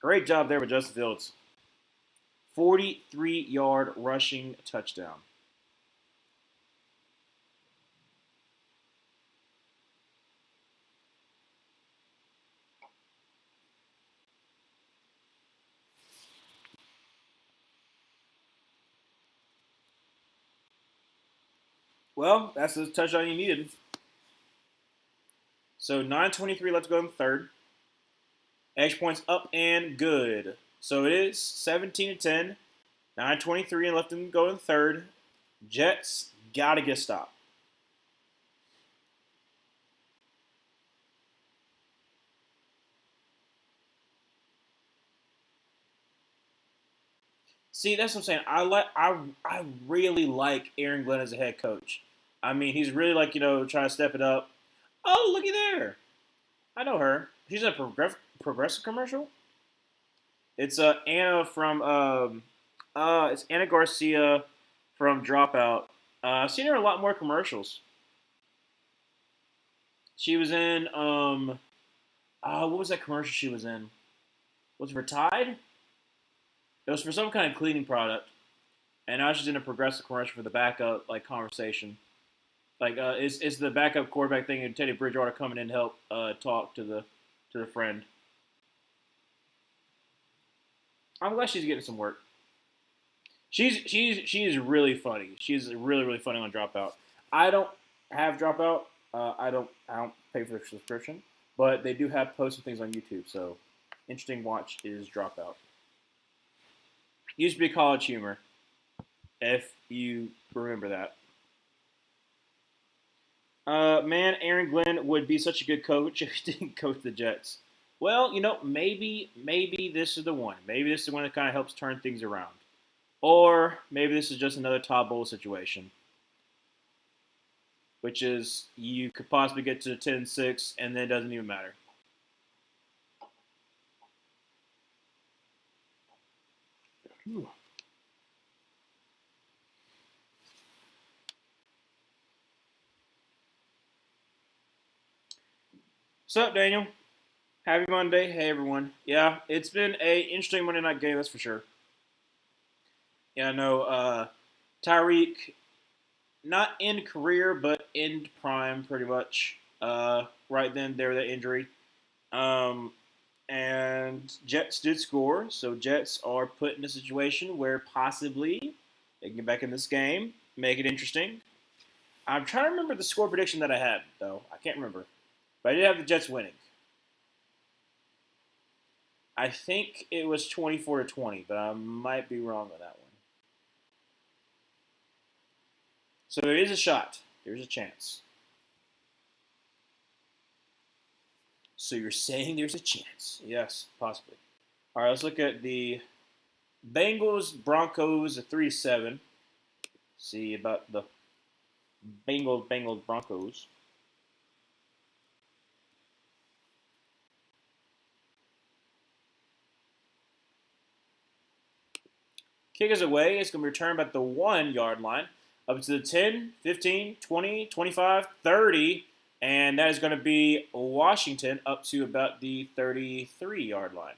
Great job there with Justin Fields. 43-yard rushing touchdown. Well, that's the touchdown you needed. So 9:23 left to go in the third. Edge points up and good. So it is 17-10. 9:23 and left to go in the third. Jets gotta get stopped. See, that's what I'm saying. I really like Aaron Glenn as a head coach. I mean, he's really like trying to step it up. Oh, looky there. I know her. She's a progressive commercial. It's Anna from it's Anna Garcia from Dropout. I've seen her in a lot more commercials. She was in what was that commercial she was in? Was it for Tide? It was for some kind of cleaning product, and now she's in a progressive commercial for the backup conversation. It's the backup quarterback thing, and Teddy Bridgewater coming in to help talk to the friend. I'm glad she's getting some work. She's really funny. She's really funny on Dropout. I don't have Dropout. I don't pay for the subscription, but they do have posts and things on YouTube. So interesting watch is Dropout. Used to be College Humor, if you remember that. Man, Aaron Glenn would be such a good coach if he didn't coach the Jets. Well, maybe this is the one. Maybe this is the one that kind of helps turn things around. Or maybe this is just another Todd Bowles situation, which is you could possibly get to 10-6 and then it doesn't even matter. Whew. What's up, Daniel? Happy Monday. Hey, everyone. Yeah, it's been a interesting Monday night game, that's for sure. Yeah, I know Tyreek, not in career, but in prime, pretty much. Right then, there, that injury. And Jets did score, so Jets are put in a situation where possibly they can get back in this game, make it interesting. I'm trying to remember the score prediction that I had, though. I can't remember. But I did have the Jets winning. I think it was 24-20, but I might be wrong on that one. So there is a shot. There's a chance. So you're saying there's a chance? Yes, possibly. All right, let's look at the Bengals Broncos 3-7. See about the Bengals Broncos. Kick is away. It's going to be returned at the 1-yard line. Up to the 10, 15, 20, 25, 30. And that is going to be Washington up to about the 33-yard line.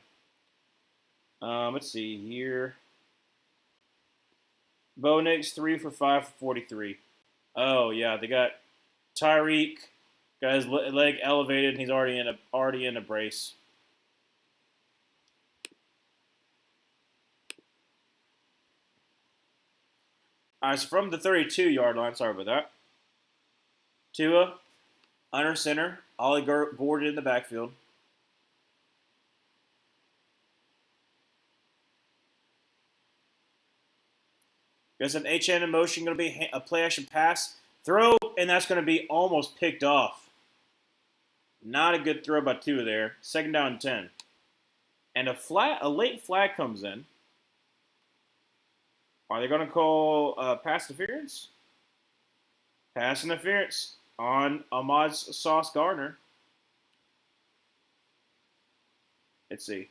Let's see here. Bo Nix 3 for 5 for 43. Oh yeah, they got Tyreek. Got his leg elevated, and he's already in a brace. All right, so from the 32-yard line, sorry about that. Tua, under center, Ollie Gordon in the backfield. There's an HN in motion, going to be a play action pass, throw, and that's going to be almost picked off. Not a good throw by Tua there. 2nd down and 10. And a late flag comes in. Are they going to call pass interference? Pass interference on Ahmad Sauce Gardner. Let's see.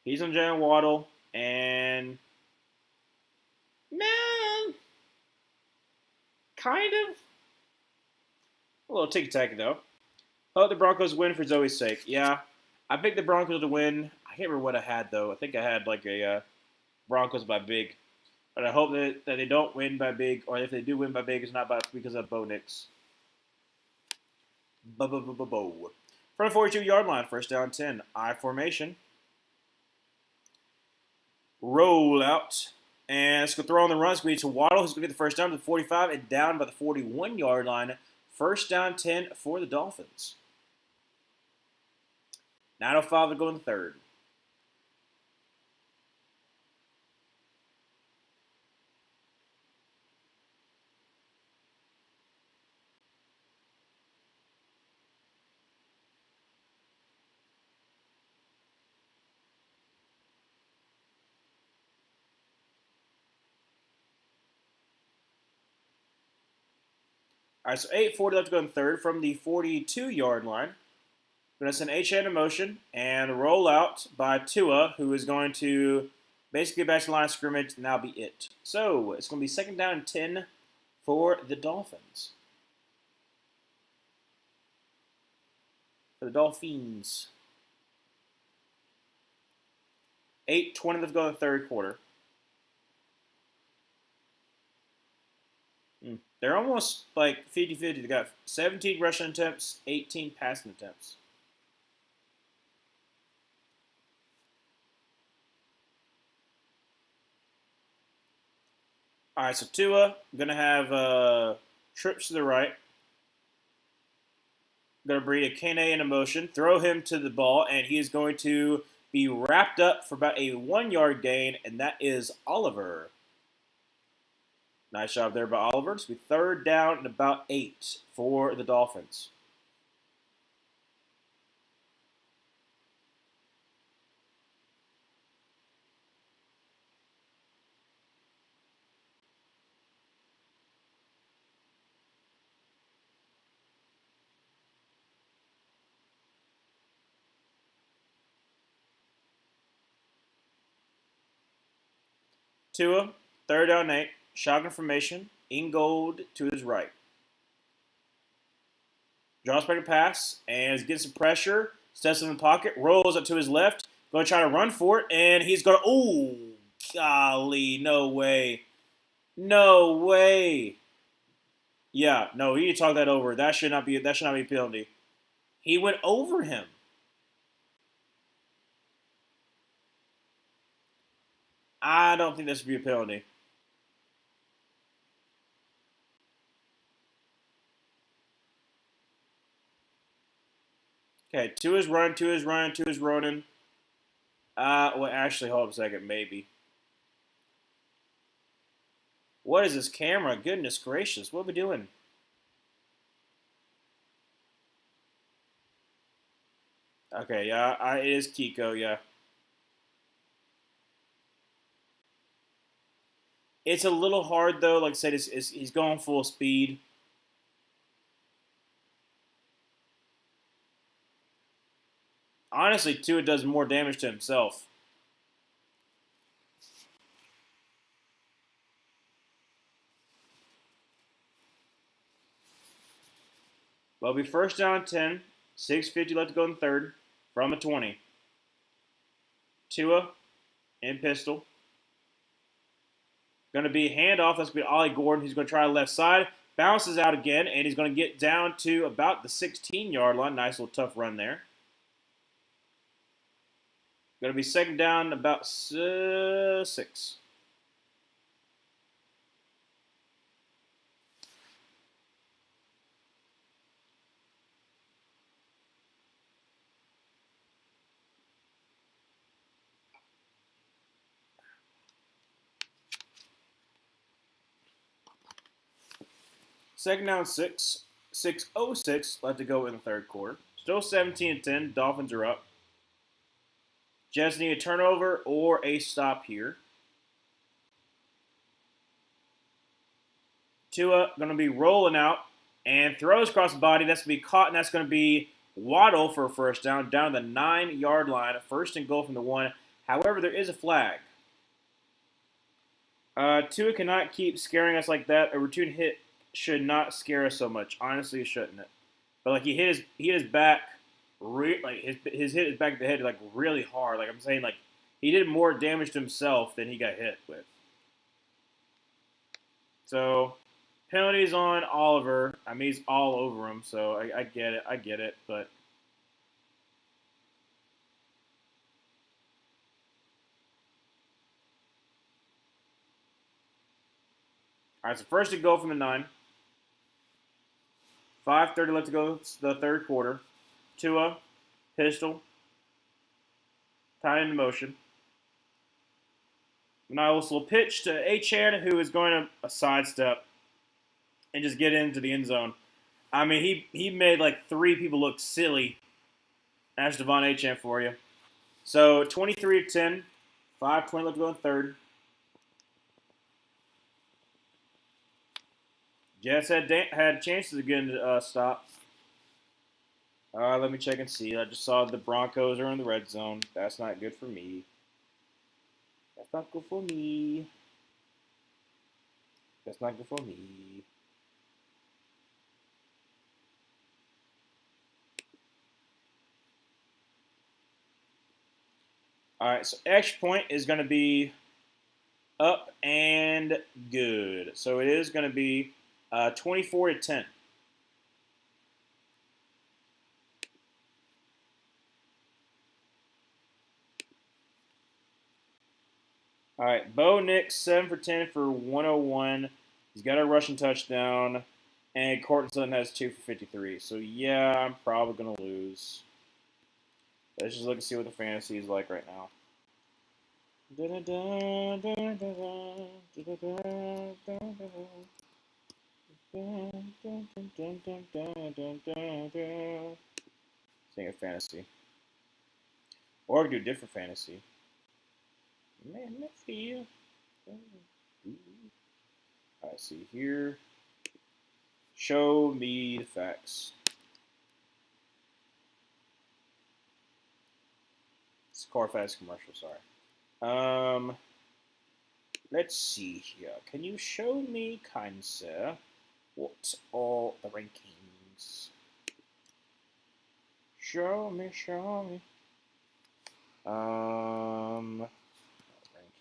He's on Jalen Waddle, and man, kind of a little ticky-tacky though. Hope the Broncos win for Zoe's sake. Yeah, I picked the Broncos to win. I can't remember what I had though. I think I had like a Broncos by big. But I hope that they don't win by big, or if they do win by big, it's not because of Bo Nix. Bo. Front 42-yard line, 1st down 10. I formation. Roll out. And it's going to throw on the run. It's going to be to Waddle, who's going to get the 1st down to the 45 and down by the 41-yard line. 1st down 10 for the Dolphins. 9:05 to go in the 3rd. All right, so 8:40 left to go in the 3rd from the 42-yard line. Going to send HN in motion and roll out by Tua, who is going to basically get back to the line of scrimmage, and that'll be it. So it's going to be 2nd down and 10 for the Dolphins. For the Dolphins. 8:20 left to go in the 3rd quarter. They're almost like 50-50. They got 17 rushing attempts, 18 passing attempts. All right, so Tua going to have trips to the right. Going to bring a Kane in a motion, throw him to the ball, and he is going to be wrapped up for about a 1-yard gain, and that is Oliver. Nice job there by Oliver. It's going to be 3rd down and about 8 for the Dolphins. Tua, 3rd down 8, shotgun formation, Ingold to his right. Draws back a pass, and gets some pressure, steps in the pocket, rolls up to his left, going to try to run for it, and he's going to, ooh, golly, no way. No way. Yeah, no, you need to talk that over. That should not be a penalty. He went over him. I don't think this would be a penalty. Okay, to his running. Well, actually, hold up a second, maybe. What is this camera? Goodness gracious, what are we doing? Okay, yeah, it is Kiko, yeah. It's a little hard, though. Like I said, he's going full speed. Honestly, Tua does more damage to himself. Well, it'll be 1st down 10. 6:50 left to go in the 3rd. From a 20. Tua in pistol. Going to be handoff. That's going to be Ollie Gordon. He's going to try the left side. Bounces out again, and he's going to get down to about the 16-yard line. Nice little tough run there. Going to be 2nd down about 6. Second down, 6. 6:06 left to go in the third quarter. Still 17-10. Dolphins are up. Jets need a turnover or a stop here. Tua going to be rolling out and throws across the body. That's going to be caught, and that's going to be Waddle for a first down to the 9-yard line. First and goal from the 1. However, there is a flag. Tua cannot keep scaring us like that. A routine hit should not scare us so much. Honestly, shouldn't it? But like he hit his back, like his hit his back of the head like really hard. Like I'm saying, like he did more damage to himself than he got hit with. So penalties on Oliver. I mean, he's all over him. So I get it. I get it. But all right, so first and goal from the 9. 5:30 left to go. It's the third quarter. Tua, pistol, tight end in motion. Niles will pitch to Achane, who is going to a sidestep and just get into the end zone. I mean, he made like 3 people look silly. That's Devon Achane for you. So 23-10, 5:20 left to go in third. Jets had chances again to stop. Let me check and see. I just saw the Broncos are in the red zone. That's not good for me. That's not good for me. That's not good for me. All right, so extra point is going to be up and good. So it is going to be 24-10. All right, Bo Nix 7 for 10 for 101. He's got a rushing touchdown, and Courtland Sutton has 2 for 53. So yeah, I'm probably gonna lose. Let's just look and see what the fantasy is like right now. Sing a fantasy, or I could do a different fantasy. Man, let's see. Alright, see here. Show me the facts. It's a Carfax commercial, sorry. Let's see here. Can you show me, kind sir, what are the rankings? Show me.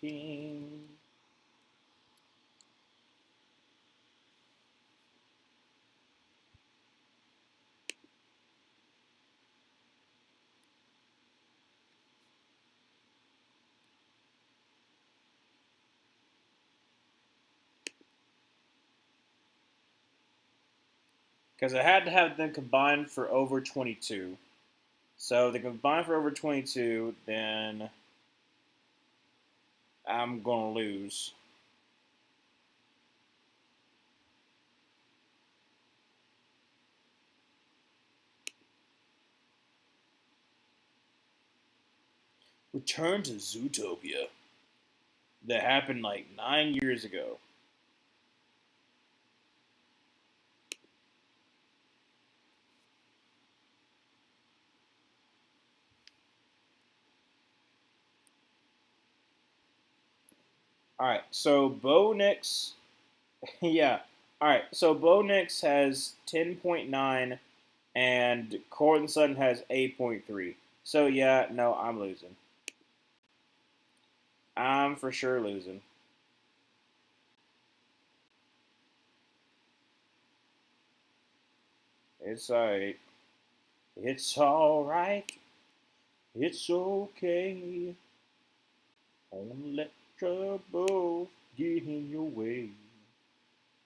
Ranking. Because I had to have them combined for over 22. So if they combine for over 22, then I'm going to lose. Return to Zootopia. That happened like 9 years ago. Alright, so Bo Nix, yeah. Alright, so Bo Nix has 10.9 and Courtland Sutton has 8.3. So yeah, no, I'm losing. I'm for sure losing. It's alright. It's alright. It's okay. Don't let trouble get in your way.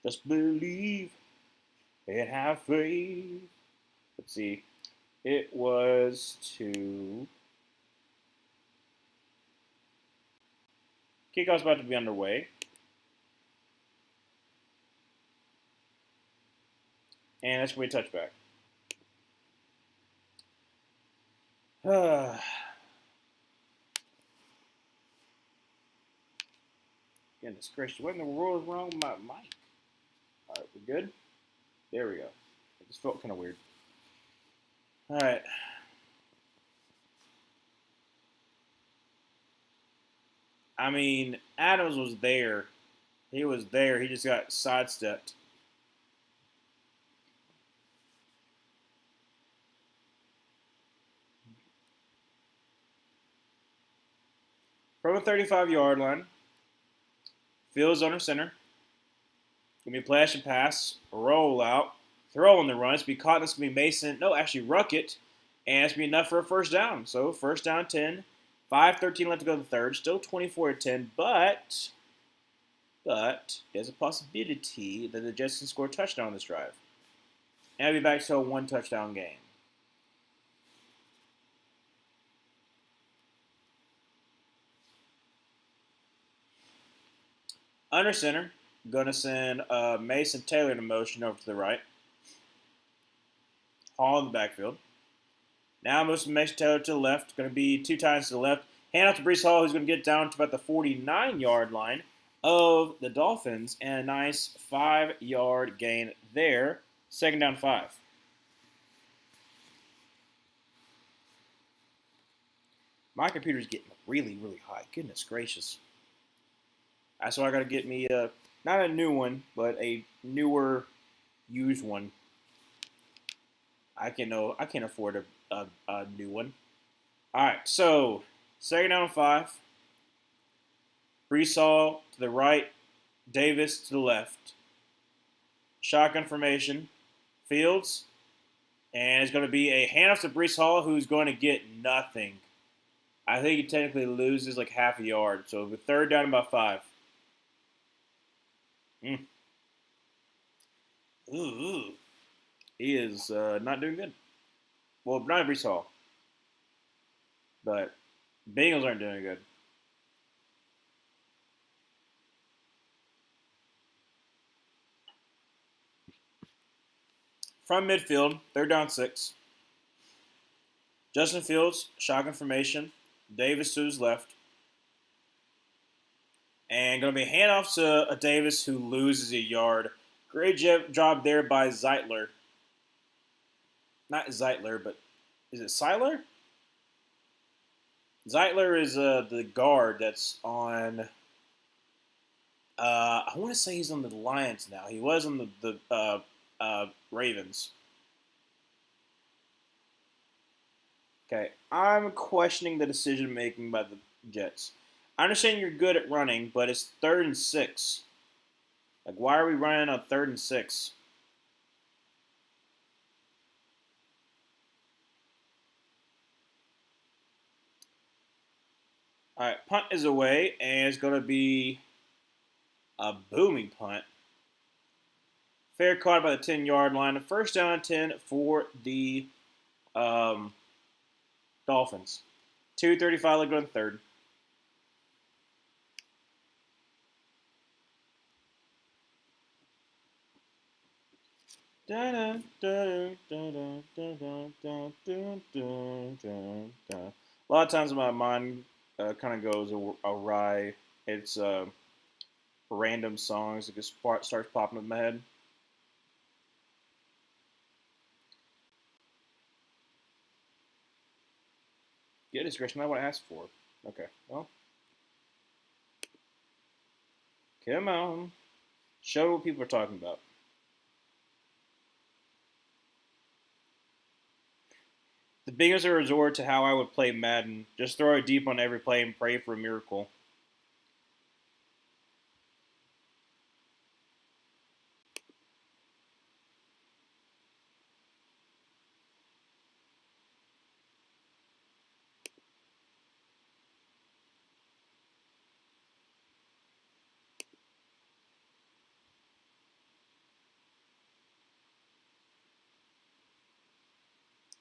Just believe and have faith. Let's see. It was to kickoff's about to be underway. And that's going to be a touchback. Goodness gracious, what in the world is wrong with my mic? All right, we're good? There we go. It just felt kind of weird. All right. I mean, Adams was there. He was there. He just got sidestepped. From a 35-yard line, Fields under center. Gonna be a play action pass, roll out, throw on the run. It's gonna be caught. This gonna be Mason. No, actually Ruckett, and it's gonna be enough for a first down. So first down 10, 5:13 left to go to the third. Still 24-10, but there's a possibility that the Jets can score a touchdown on this drive, and I'll be back to a one touchdown game. Under center, gonna send Mason Taylor in motion over to the right. Hall in the backfield. Now moves Mason Taylor to the left. Going to be 2 times to the left. Hand off to Breece Hall, who's going to get down to about the 49-yard line of the Dolphins. And a nice 5-yard gain there. Second down 5. My computer's getting really, really hot. Goodness gracious. That's why I got to get me not a new one, but a newer used one. I can't afford a new one. All right, so second down 5. Breece Hall to the right, Davis to the left. Shotgun formation, Fields, and it's going to be a handoff to Breece Hall, who's going to get nothing. I think he technically loses like half a yard. So the third down about 5. Ooh. He is not doing good. Well, not Breece Hall. But Bengals aren't doing good. From midfield, third down 6. Justin Fields, shotgun formation. Davis to his left. And going to be a handoff to a Davis who loses a yard. Great job there by Zeitler. Not Zeitler, but is it Seiler? Zeitler is the guard that's on. I want to say he's on the Lions now. He was on the Ravens. Okay, I'm questioning the decision making by the Jets. I understand you're good at running, but it's 3rd and 6. Like, why are we running on 3rd and 6? All right, punt is away, and it's going to be a booming punt. Fair caught by the 10-yard line. First down 10 for the Dolphins. 2:35 left to go in the third. A lot of times my mind kind of goes awry. It's random songs that just starts popping up in my head. Get discretion, not what I asked for. Okay, well. Come on. Show what people are talking about. The Bengals are a resort to how I would play Madden. Just throw it deep on every play and pray for a miracle.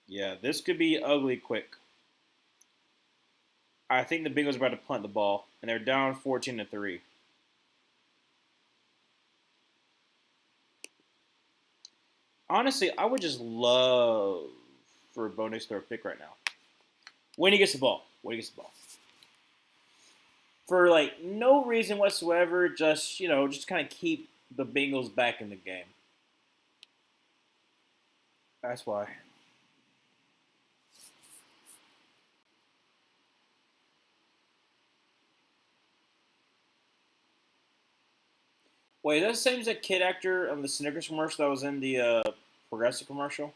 Yeah, this could be ugly quick. I think the Bengals are about to punt the ball, and they're down 14-3. Honestly, I would just love for Bo Nix to throw a pick right now. When he gets the ball. When he gets the ball. For like no reason whatsoever, just kind of keep the Bengals back in the game. That's why. Wait, that same as that kid actor on the Snickers commercial that was in the Progressive commercial?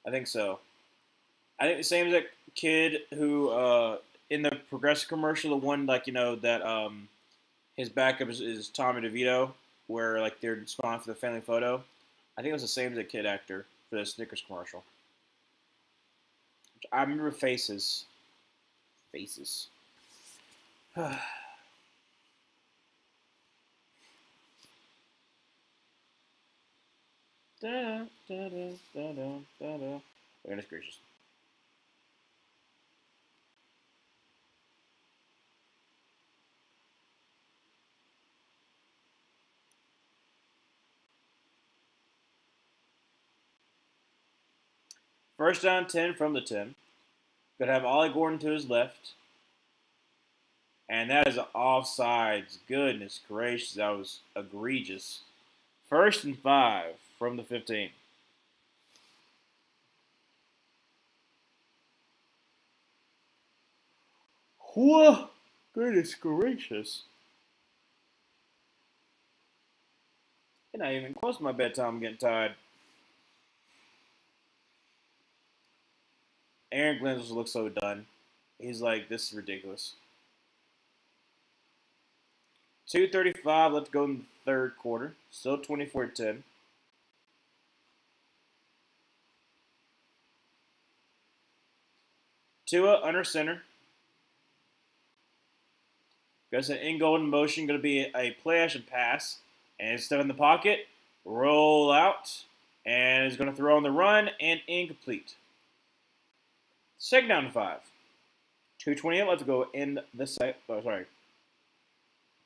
I think so. I think the same as that kid who in the Progressive commercial, the one like that his backup is Tommy DeVito, where like they're smiling for the family photo. I think it was the same as the kid actor for the Snickers commercial. I remember faces. Faces. Da, da, da, da, da, da, da. Goodness gracious. First down 10 from the 10. Gonna have Ollie Gordon to his left. And that is offsides. Goodness gracious, that was egregious. First and 5 from the 15. Whoa! Goodness gracious. It's not even close to my bedtime. I'm getting tired. Aaron Glenn just looks so done. He's like, this is ridiculous. 2:35 left to go in the third quarter. Still 24-10. Tua under center. Goes an in golden motion. Going to be a play action pass. And step in the pocket. Roll out. And is going to throw on the run and incomplete. Second down 5. 2:28 left to go in the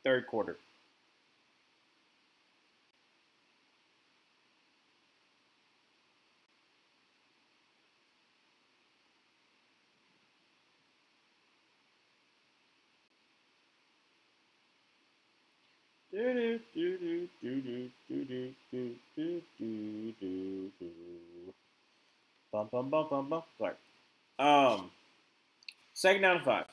third quarter. Bum bum bum bum bum. Sorry. Second down 5.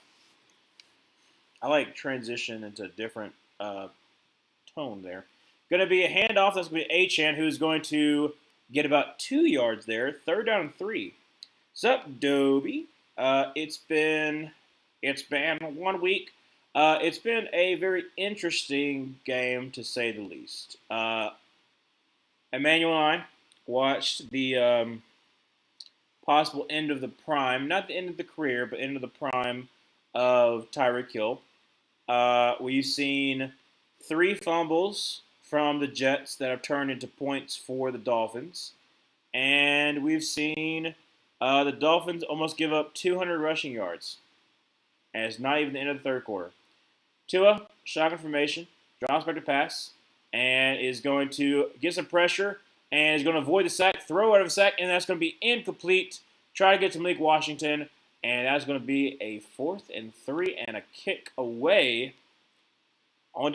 I like transition into a different tone there. Going to be a handoff. That's going to be Achan, who's going to get about 2 yards there. Third down and 3. What's up, Dobie? It's been 1 week. It's been a very interesting game to say the least. Emmanuel and I watched the possible end of the prime, not the end of the career, but end of the prime of Tyreek Hill. We've seen 3 fumbles from the Jets that have turned into points for the Dolphins. And we've seen the Dolphins almost give up 200 rushing yards. And it's not even the end of the third quarter. Tua, shotgun formation, drops back to pass, and is going to get some pressure, and is going to avoid the sack, throw out of the sack, and that's going to be incomplete. Try to get to Malik Washington, and that's going to be a 4th and 3 and a kick away. Only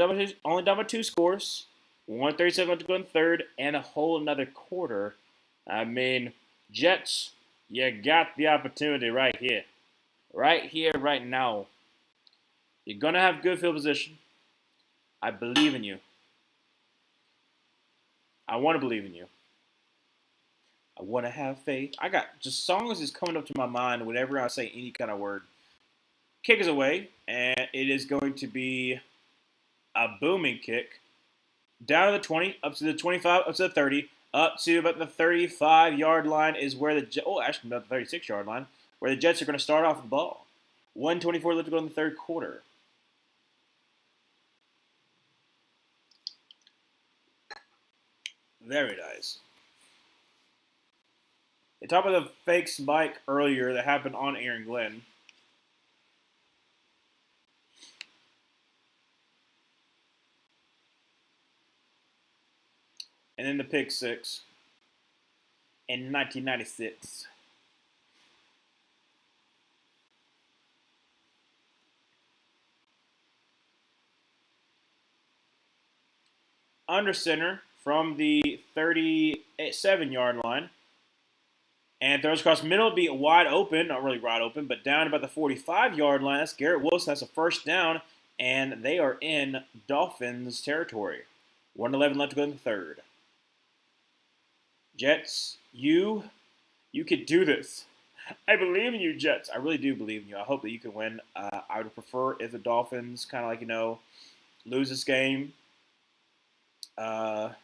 down by 2 scores. 137 left to go in third, and a whole another quarter. I mean, Jets, you got the opportunity right here. Right here, right now. You're going to have good field position. I believe in you. I want to believe in you. I want to have faith. I got just songs is coming up to my mind whenever I say any kind of word. Kick is away, and it is going to be a booming kick. Down to the 20, up to the 25, up to the 30, up to about the 35-yard line is where actually about the 36-yard line, where the Jets are going to start off the ball. 1:24 left to go in the third quarter. Very nice. They talked about the fake spike earlier that happened on Aaron Glenn. And then the pick 6. in 1996. Under center from the 37-yard line. And throws across the middle, be wide open, not really wide open, but down about the 45-yard line. That's Garrett Wilson. That's a first down, and they are in Dolphins territory. 1:11 left to go in the third. Jets, you could do this. I believe in you, Jets. I really do believe in you. I hope that you can win. I would prefer if the Dolphins kind of lose this game, fall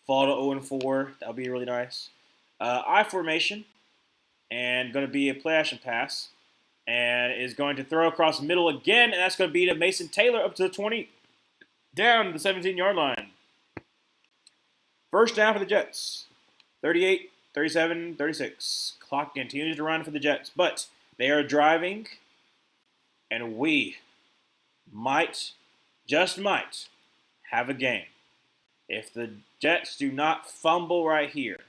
to 0-4. That would be really nice. I formation, and going to be a play action pass, and is going to throw across the middle again, and that's going to be to Mason Taylor up to the 20, down to the 17-yard line. First down for the Jets. 38, 37, 36. Clock continues to run for the Jets, but they are driving, and we just might, have a game. If the Jets do not fumble right here,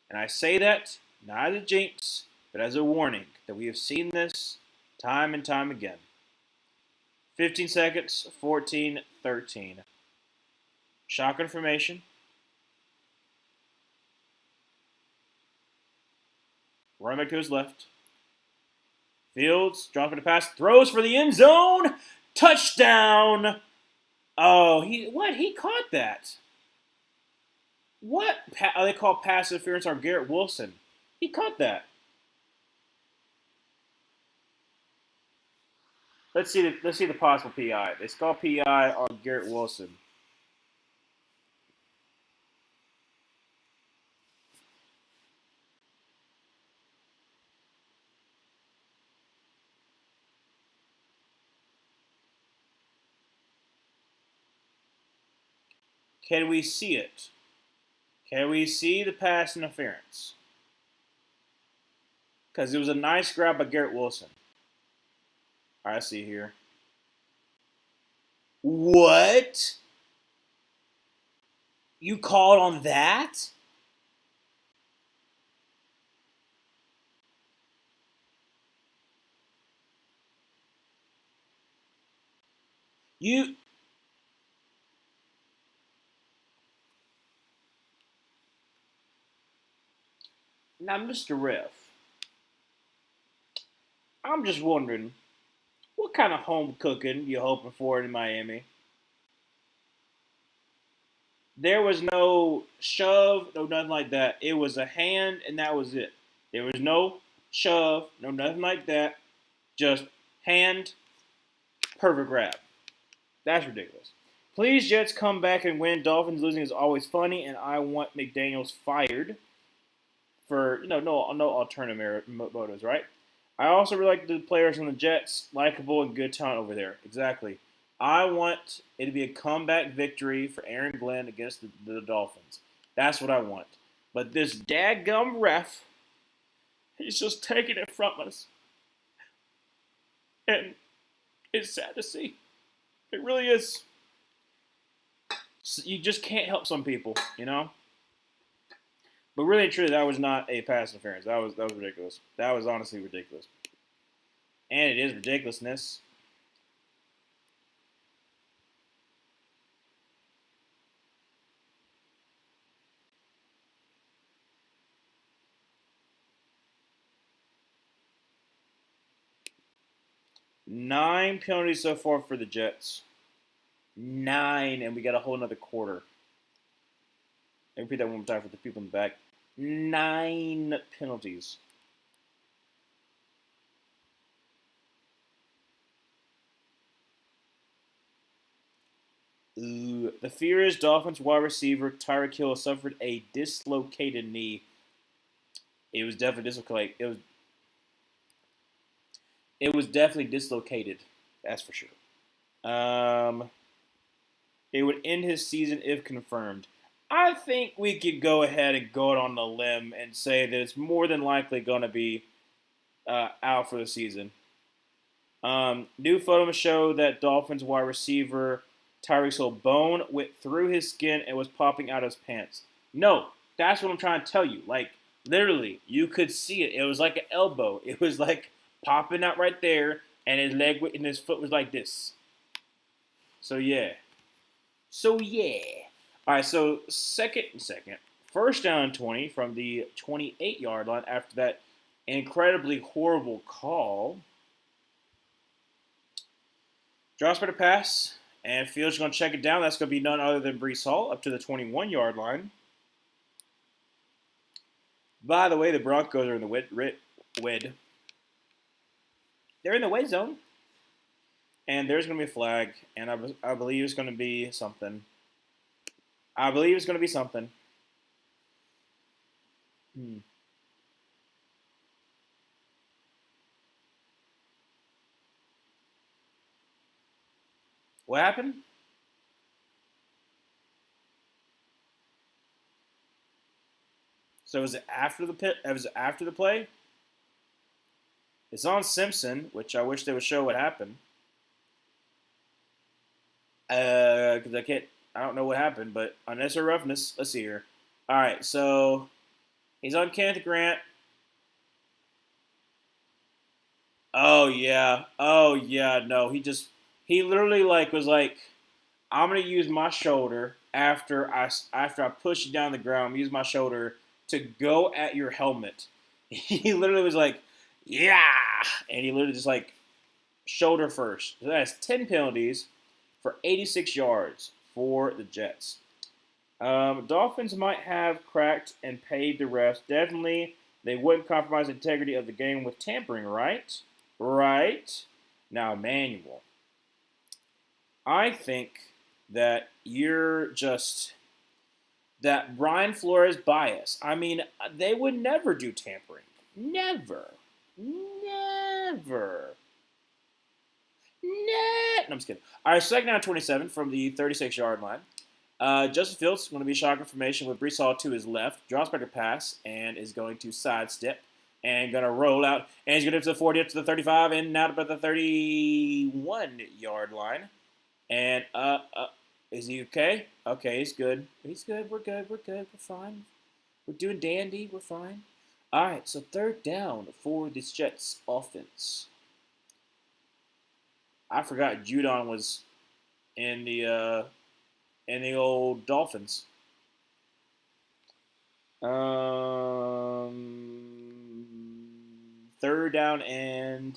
and I say that not as a jinx, but as a warning that we have seen this time and time again. 15 seconds, 14, 13. Shotgun formation. Running back to his left. Fields, dropping the pass, throws for the end zone. Touchdown. Oh, he caught that. What? They call pass interference on Garrett Wilson. He caught that. Let's see the possible PI. They call PI on Garrett Wilson. Can we see it? Can we see the pass interference? Because it was a nice grab by Garrett Wilson. All right, I see here. What? You called on that? Now, Mr. Ref, I'm just wondering, what kind of home cooking you hoping for in Miami? There was no shove, no nothing like that. It was a hand, and that was it. There was no shove, no nothing like that. Just hand, perfect grab. That's ridiculous. Please, Jets, come back and win. Dolphins losing is always funny, and I want McDaniels fired for no alternative motives, right? I also really like the players on the Jets, likable and good talent over there. Exactly. I want it to be a comeback victory for Aaron Glenn against the Dolphins. That's what I want. But this dadgum ref, he's just taking it from us. And it's sad to see. It really is. You just can't help some people, you know? But really and truly, that was not a pass interference. That was ridiculous. That was honestly ridiculous. And it is ridiculousness. Nine penalties so far for the Jets. 9, and we got a whole another quarter. Let me repeat that one more time for the people in the back. 9 penalties. Ooh. The fear is Dolphins wide receiver Tyreek Hill suffered a dislocated knee. It was definitely dislocated. It was definitely dislocated. That's for sure. It would end his season if confirmed. I think we could go ahead and go on the limb and say that it's more than likely going to be out for the season. New photos show that Dolphins wide receiver Tyreek Hill bone went through his skin and was popping out of his pants. No, that's what I'm trying to tell you. Like, Literally, you could see it. It was like an elbow. It was like popping out right there, and his leg and his foot was like this. So yeah. So yeah. All right. So second, first down and 20 from the 28-yard line after that incredibly horrible call. Drops for the pass, and Fields going to check it down. That's going to be none other than Breece Hall up to the 21-yard line. By the way, the Broncos are in the wed. They're in the wed zone. And there's going to be a flag, and I believe it's going to be something. I believe it's going to be something. What happened? So was it after the pit? Was it after the play? It's on Simpson, which I wish they would show what happened. Because I can't. I don't know what happened, but unnecessary roughness. Let's see here. All right, so he's on Kenneth Grant. Oh yeah. Oh yeah. No, he literally was like, I'm gonna use my shoulder after I push you down the ground. Use my shoulder to go at your helmet. He literally was like, yeah, and he literally just like shoulder first. So that's 10 penalties for 86 yards for the Jets. Dolphins might have cracked and paid the refs. Definitely, they wouldn't compromise the integrity of the game with tampering, right? Right. Now, Emmanuel, I think that you're just that Brian Flores bias. I mean, they would never do tampering. Never. Never. No, I'm just kidding. All right, second down 27 from the 36-yard line. Justin Fields is going to be shotgun formation with Breece Hall to his left. Draws back to pass and is going to sidestep and going to roll out. And he's going to get to the 40, up to the 35, and now about the 31-yard line. And is he okay? Okay, he's good. He's good. We're good. We're good. We're fine. We're doing dandy. We're fine. All right, so third down for this Jets offense. I forgot Judon was in the old Dolphins. Third down and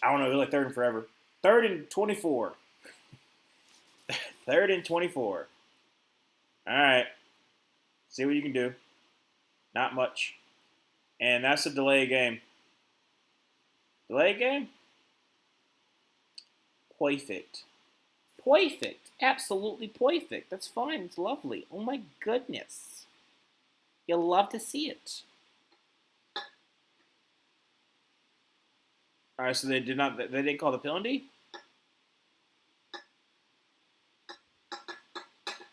I don't know, like third and forever. Third and 24. Third and 24. All right. See what you can do. Not much. And that's a delay game. Delay game? Perfect. Perfect. Absolutely perfect. That's fine. It's lovely. Oh my goodness. You'll love to see it. All right, so they didn't call the penalty?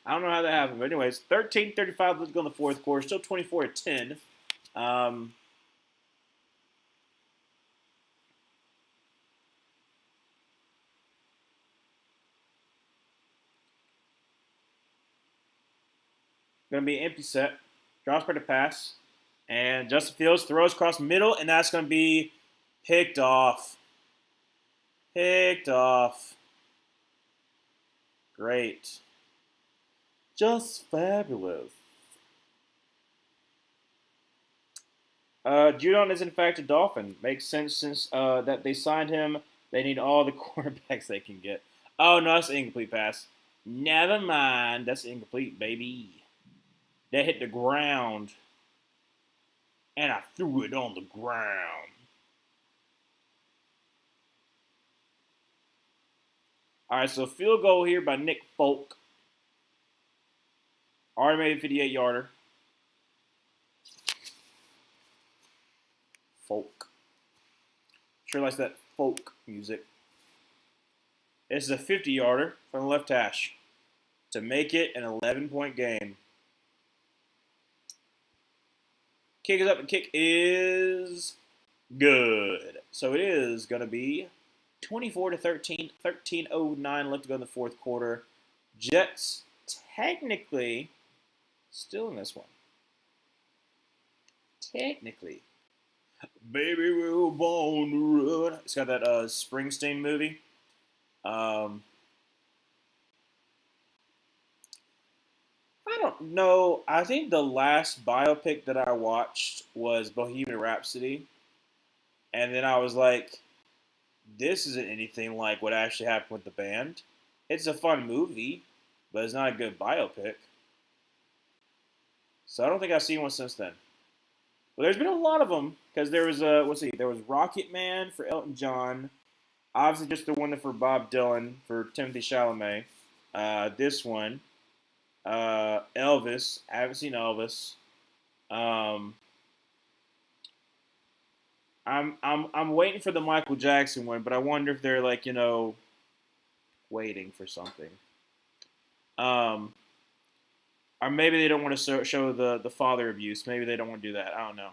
I don't know how that happened, but anyways, 13:35. Let's go in the fourth quarter. Still 24-10. Going to be an empty set. Drops for the pass. And Justin Fields throws across the middle, and that's going to be picked off. Picked off. Great. Just fabulous. Judon is in fact a Dolphin. Makes sense since that they signed him. They need all the cornerbacks they can get. Oh, no, that's an incomplete pass. Never mind. That's incomplete, baby. That hit the ground. And I threw it on the ground. All right, so field goal here by Nick Folk. Already made a 58-yarder. Folk. Sure likes that folk music. This is a 50-yarder from the left hash to make it an 11-point game. Kick is up, and kick is good. So it is going to be 24-13, 13:09 left to go in the fourth quarter. Jets technically still in this one. technically. Baby, we were born to run. It's got that Springsteen movie. Um, I don't know. I think the last biopic that I watched was Bohemian Rhapsody, and then I was like, this isn't anything like what actually happened with the band. It's a fun movie, but it's not a good biopic. So I don't think I've seen one since then. Well, there's been a lot of them because there was there was Rocket Man for Elton John, obviously just the one for Bob Dylan for Timothy Chalamet. This one, Elvis. I haven't seen Elvis. Um, I'm waiting for the Michael Jackson one, but I wonder if they're like waiting for something. Um, or maybe they don't want to show the father abuse. Maybe they don't want to do that. I don't know.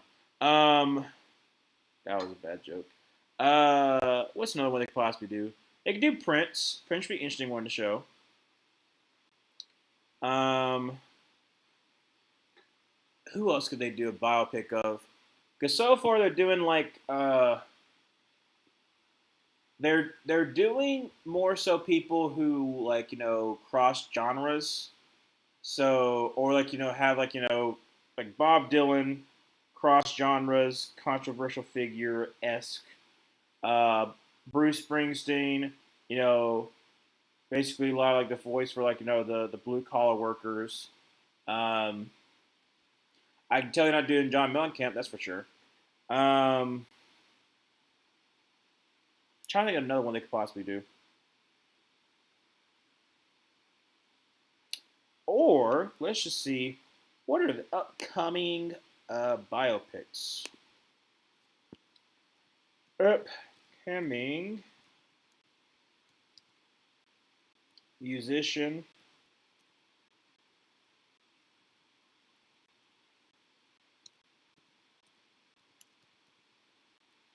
That was a bad joke. What's another one they could possibly do? They could do Prince. Prince would be an interesting one to show. Um, who else could they do a biopic of? Because so far they're doing like they're doing more so people who like cross genres. So or like have like like Bob Dylan cross genres, controversial figure esque. Uh, Bruce Springsteen, you know, basically a lot of like the voice for like the blue collar workers. Um, I can tell you're not doing John Mellencamp, that's for sure. Um, Trying to think of another one they could possibly do. Or let's just see what are the upcoming biopics. Upcoming musician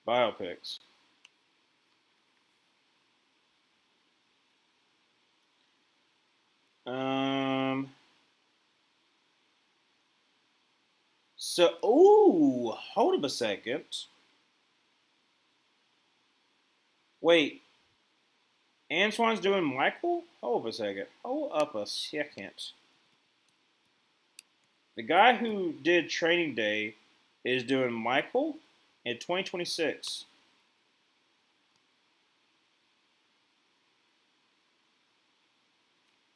biopics. Um. Hold up a second. Wait, Antoine's doing Michael? Hold up a second. Hold up a second. The guy who did Training Day is doing Michael in 2026.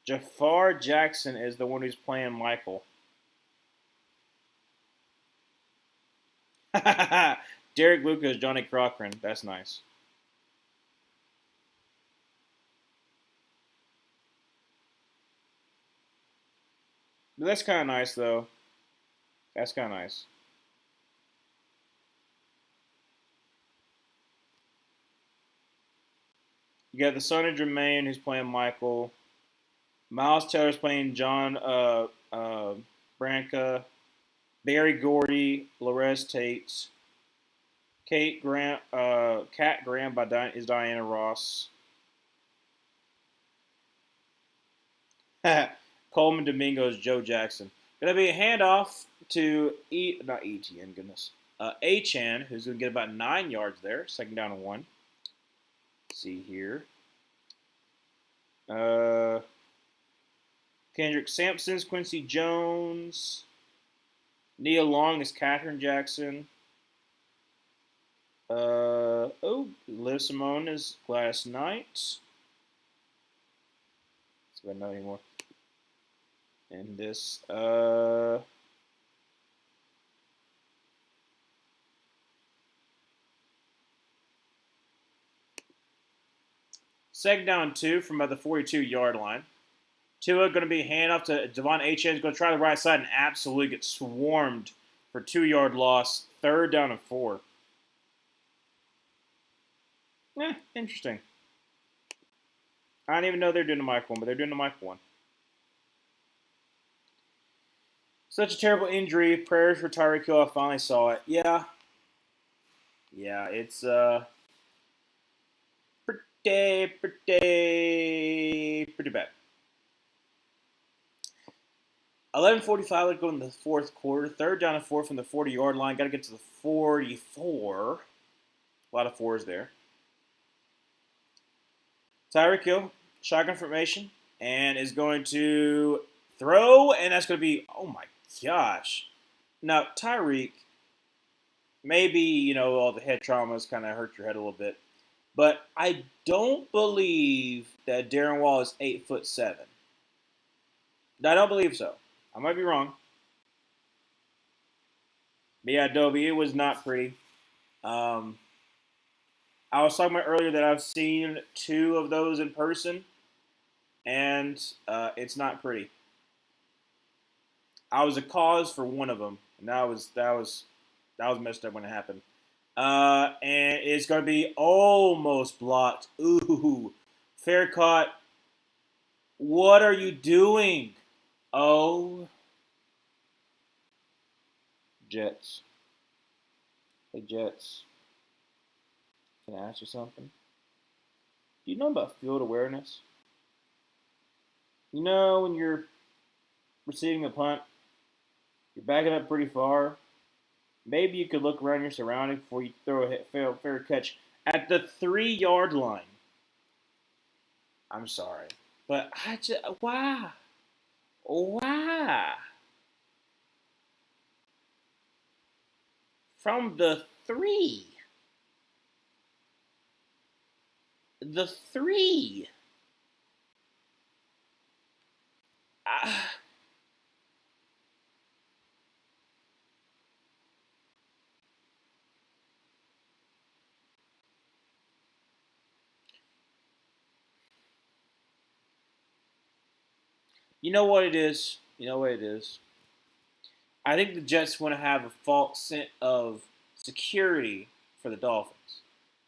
Jafar Jackson is the one who's playing Michael. Derek Lucas, Johnny Cochran. That's nice. But that's kind of nice, though. That's kind of nice. You got the son of Jermaine who's playing Michael. Miles Teller's playing John Branca. Barry Gordy, Lorez Tate. Cat Graham is Diana Ross. Coleman Domingo is Joe Jackson. Gonna be a handoff to not ETN, goodness. Achan, who's gonna get about 9 yards there, second down and one. Let's see here. Kendrick Sampson's Quincy Jones. Nia Long is Katherine Jackson. Liv Simone is Gladys Knight. Let's see if I know anymore. And this, second down two from about the 42-yard line. Tua going to be handoff to Devon Achane. He's going to try the right side and absolutely get swarmed for 2-yard loss. Third down and 4. Interesting. I didn't even know they're doing the Mike one, but they're doing the Mike one. Such a terrible injury. Prayers for Tyreek Hill. I finally saw it. Yeah. Yeah, it's pretty bad. 11:45 would go in the fourth quarter. Third down and 4 from the 40-yard line. Got to get to the 44. A lot of fours there. Tyreek Hill, shotgun formation, and is going to throw, and that's going to be, oh my gosh. Now, Tyreek, maybe, all the head traumas kind of hurt your head a little bit, but I don't believe that Darren Wall is 8'7". I don't believe so. I might be wrong. But yeah, Dobie, it was not pretty. I was talking about earlier that I've seen 2 of those in person, and it's not pretty. I was a cause for one of them, and that was messed up when it happened. And it's going to be almost blocked. Ooh, fair caught. What are you doing? Oh, Jets. Hey, Jets. Can I ask you something? Do you know about field awareness? When you're receiving a punt, you're backing up pretty far. Maybe you could look around your surroundings before you throw a fair catch at the 3-yard line. I'm sorry, but why? From the 3. The 3. You know what it is? I think the Jets want to have a false sense of security for the Dolphins.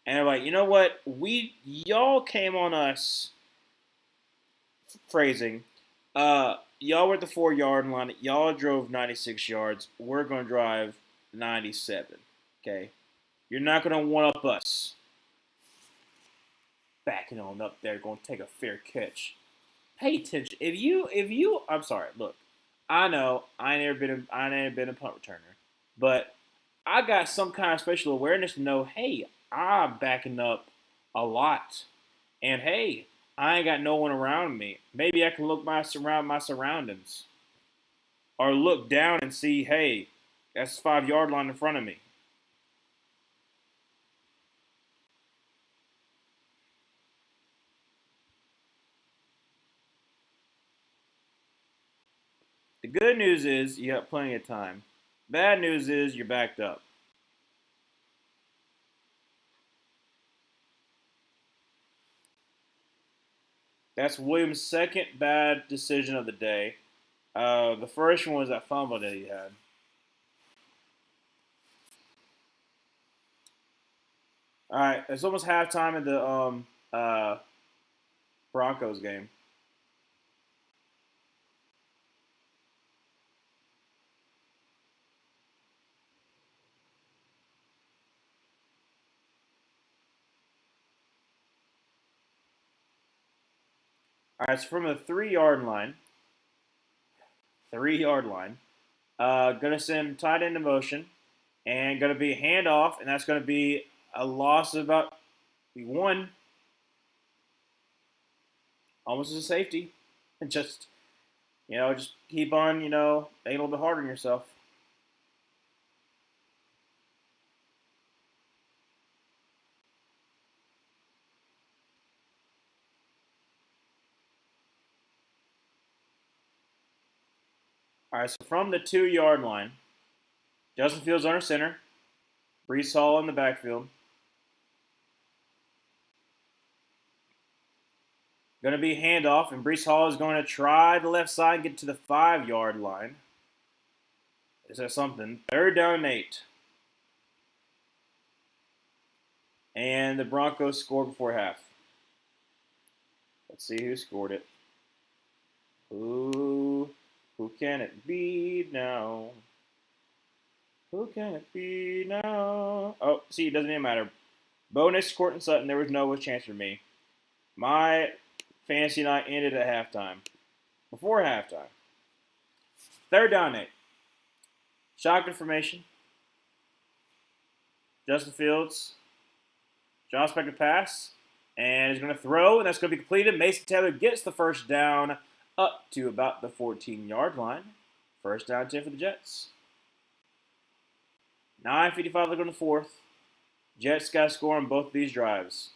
And they're like, you know what? Y'all came on us, phrasing. Y'all were at the 4-yard line. Y'all drove 96 yards. We're going to drive 97. Okay? You're not going to one-up us. Backing on up there, going to take a fair catch. Pay attention. If you, I'm sorry. Look, I know I ain't never been a punt returner, but I got some kind of special awareness to know, hey, I'm backing up a lot, and hey, I ain't got no one around me. Maybe I can look my surroundings, or look down and see, hey, that's 5-yard line in front of me. The good news is you have plenty of time. Bad news is you're backed up. That's Williams' second bad decision of the day. The first one was that fumble that he had. All right, it's almost halftime in the Broncos game. All right, so from the 3-yard line, gonna send tight end in motion, and gonna be a handoff, and that's gonna be a loss of about 1, almost as a safety, and just keep on being a little bit harder on yourself. All right, so from the 2-yard line, Justin Fields under center, Brees Hall in the backfield. Going to be handoff, and Brees Hall is going to try the left side and get to the 5-yard line. Is that something? 3rd down and 8. And the Broncos scored before half. Let's see who scored it. Who can it be now? Who can it be now? Oh, see, it doesn't even matter. Bonus, Courtland Sutton, there was no chance for me. My fantasy night ended at halftime. Before halftime. Third down, 8. Shotgun formation. Justin Fields. Josh back to pass. And he's going to throw, and that's going to be completed. Mason Taylor gets the first down up to about the 14-yard line. First down 10 for the Jets. 9:55 to go in the fourth. Jets got to score on both of these drives.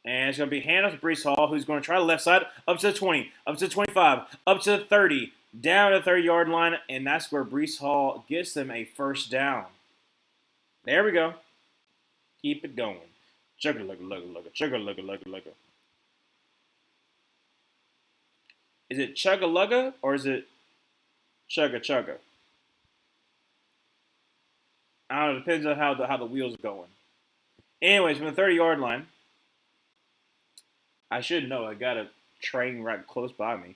And it's going to be handoff to Breece Hall, who's going to try the left side, up to the 20, up to the 25, up to the 30, down to the 30-yard line, and that's where Breece Hall gets them a first down. There we go. Keep it going. Chugga-lugga-lugga-lugga. Chugga-lugga-lugga-lugga. Is it chugga-lugga or is it chugga-chugga? I don't know. It depends on how the wheels are going. Anyways, from the 30-yard line, I should know. I got a train right close by me.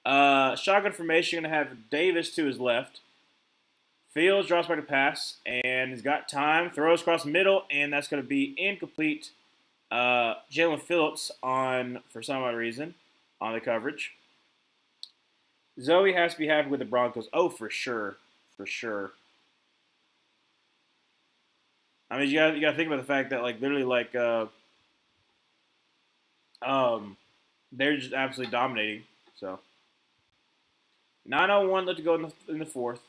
Shotgun formation, going to have Davis to his left. Fields drops back to pass, and he's got time. Throws across the middle, and that's going to be incomplete. Jalen Phillips for some odd reason, on the coverage. Zoe has to be happy with the Broncos. Oh, for sure. For sure. I mean, you got to think about the fact that, literally, they're just absolutely dominating. So, 9:01 left to go in the fourth.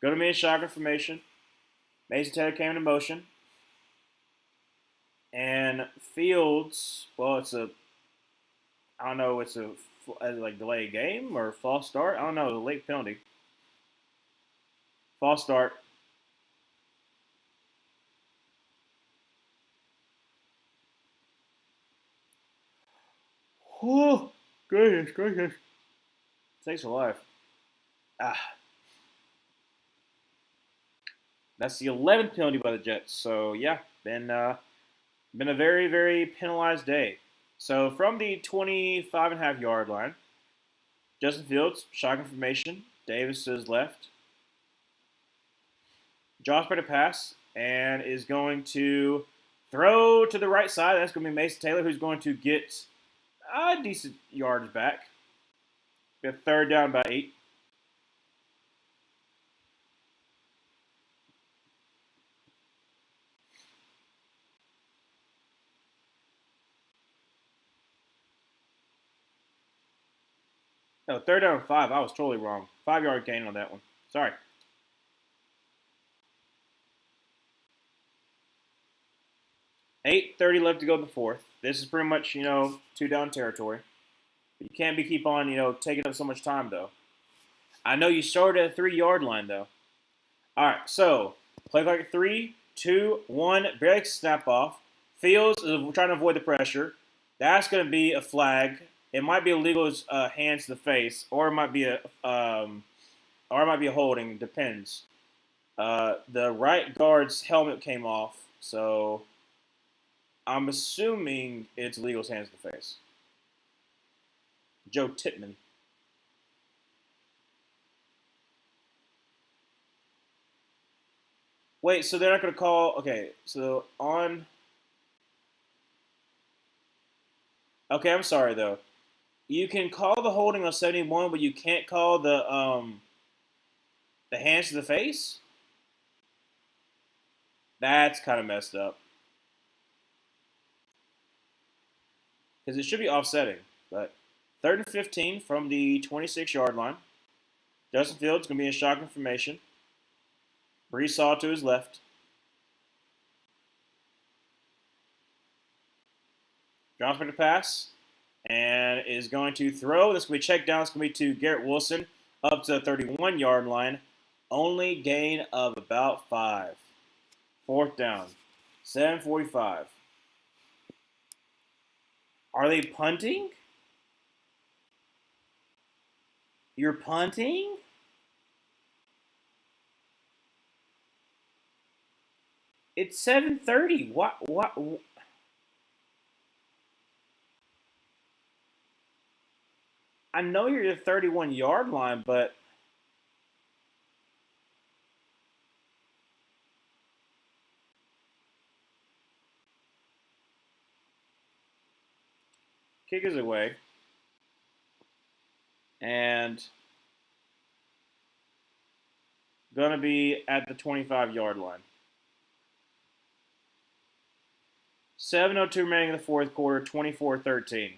Go to me in shotgun formation. Mason Taylor came into motion. And Fields, well, it's a delay game or false start. I don't know, late penalty. False start. Oh, goodness. Takes a life. That's the 11th penalty by the Jets. So, yeah, been a very, very penalized day. So, from the 25.5-yard line, Justin Fields, shotgun formation. Davis to his left. Josh better pass and is going to throw to the right side. That's going to be Mason Taylor, who's going to get decent yards back. Get third down by 8. No, third down 5. I was totally wrong. 5-yard gain on that one. Sorry. $8:30 left to go in the fourth. This is pretty much, 2-down territory. You can't keep on, taking up so much time, though. I know you started at the 3-yard line, though. All right, so play clock at 3, 2, 1. Barely snap off. Fields is trying to avoid the pressure. That's going to be a flag. It might be illegal as hands to the face, or it might be a holding. Depends. The right guard's helmet came off, so I'm assuming it's illegal as hands to the face. Joe Tippmann. Wait, so they're not going to call... Okay, so on... Okay, I'm sorry, though. You can call the holding on 71, but you can't call the hands to the face? That's kind of messed up. Because it should be offsetting, but... 3rd and 15 from the 26-yard line. Justin Fields going to be in shotgun formation. Breece Hall to his left. Drops back to pass. And is going to throw. This will be checked down. It's going to be to Garrett Wilson up to the 31-yard line. Only gain of about 5. 4th down. 7:45. Are they punting? You're punting? It's 7:30. What? I know you're at the 31-yard line, but Kick is away. And going to be at the 25-yard line. 7:02 remaining in the fourth quarter, 24-13.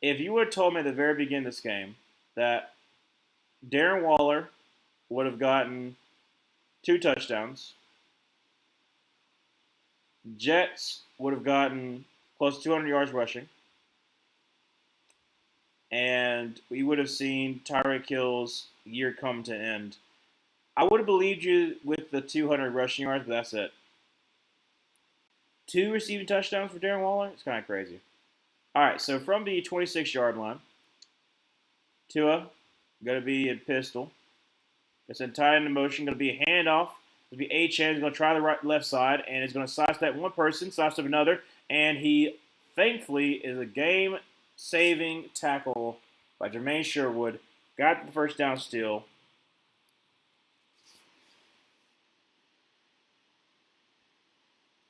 If you would have told me at the very beginning of this game that Darren Waller would have gotten 2 touchdowns, Jets would have gotten close to 200 yards rushing, and we would have seen Tyreek Hill's year come to end, I would have believed you with the 200 rushing yards, but that's it. 2 receiving touchdowns for Darren Waller? It's kind of crazy. All right, so from the 26-yard line, Tua going to be in pistol. It's in tight end motion, going to be a handoff. It's going to be Achane. He's going to try the left side, and he's going to sidestep one person, sidestep another, and he, thankfully, is a game-saving tackle by Jermaine Sherwood. Got the first down steal.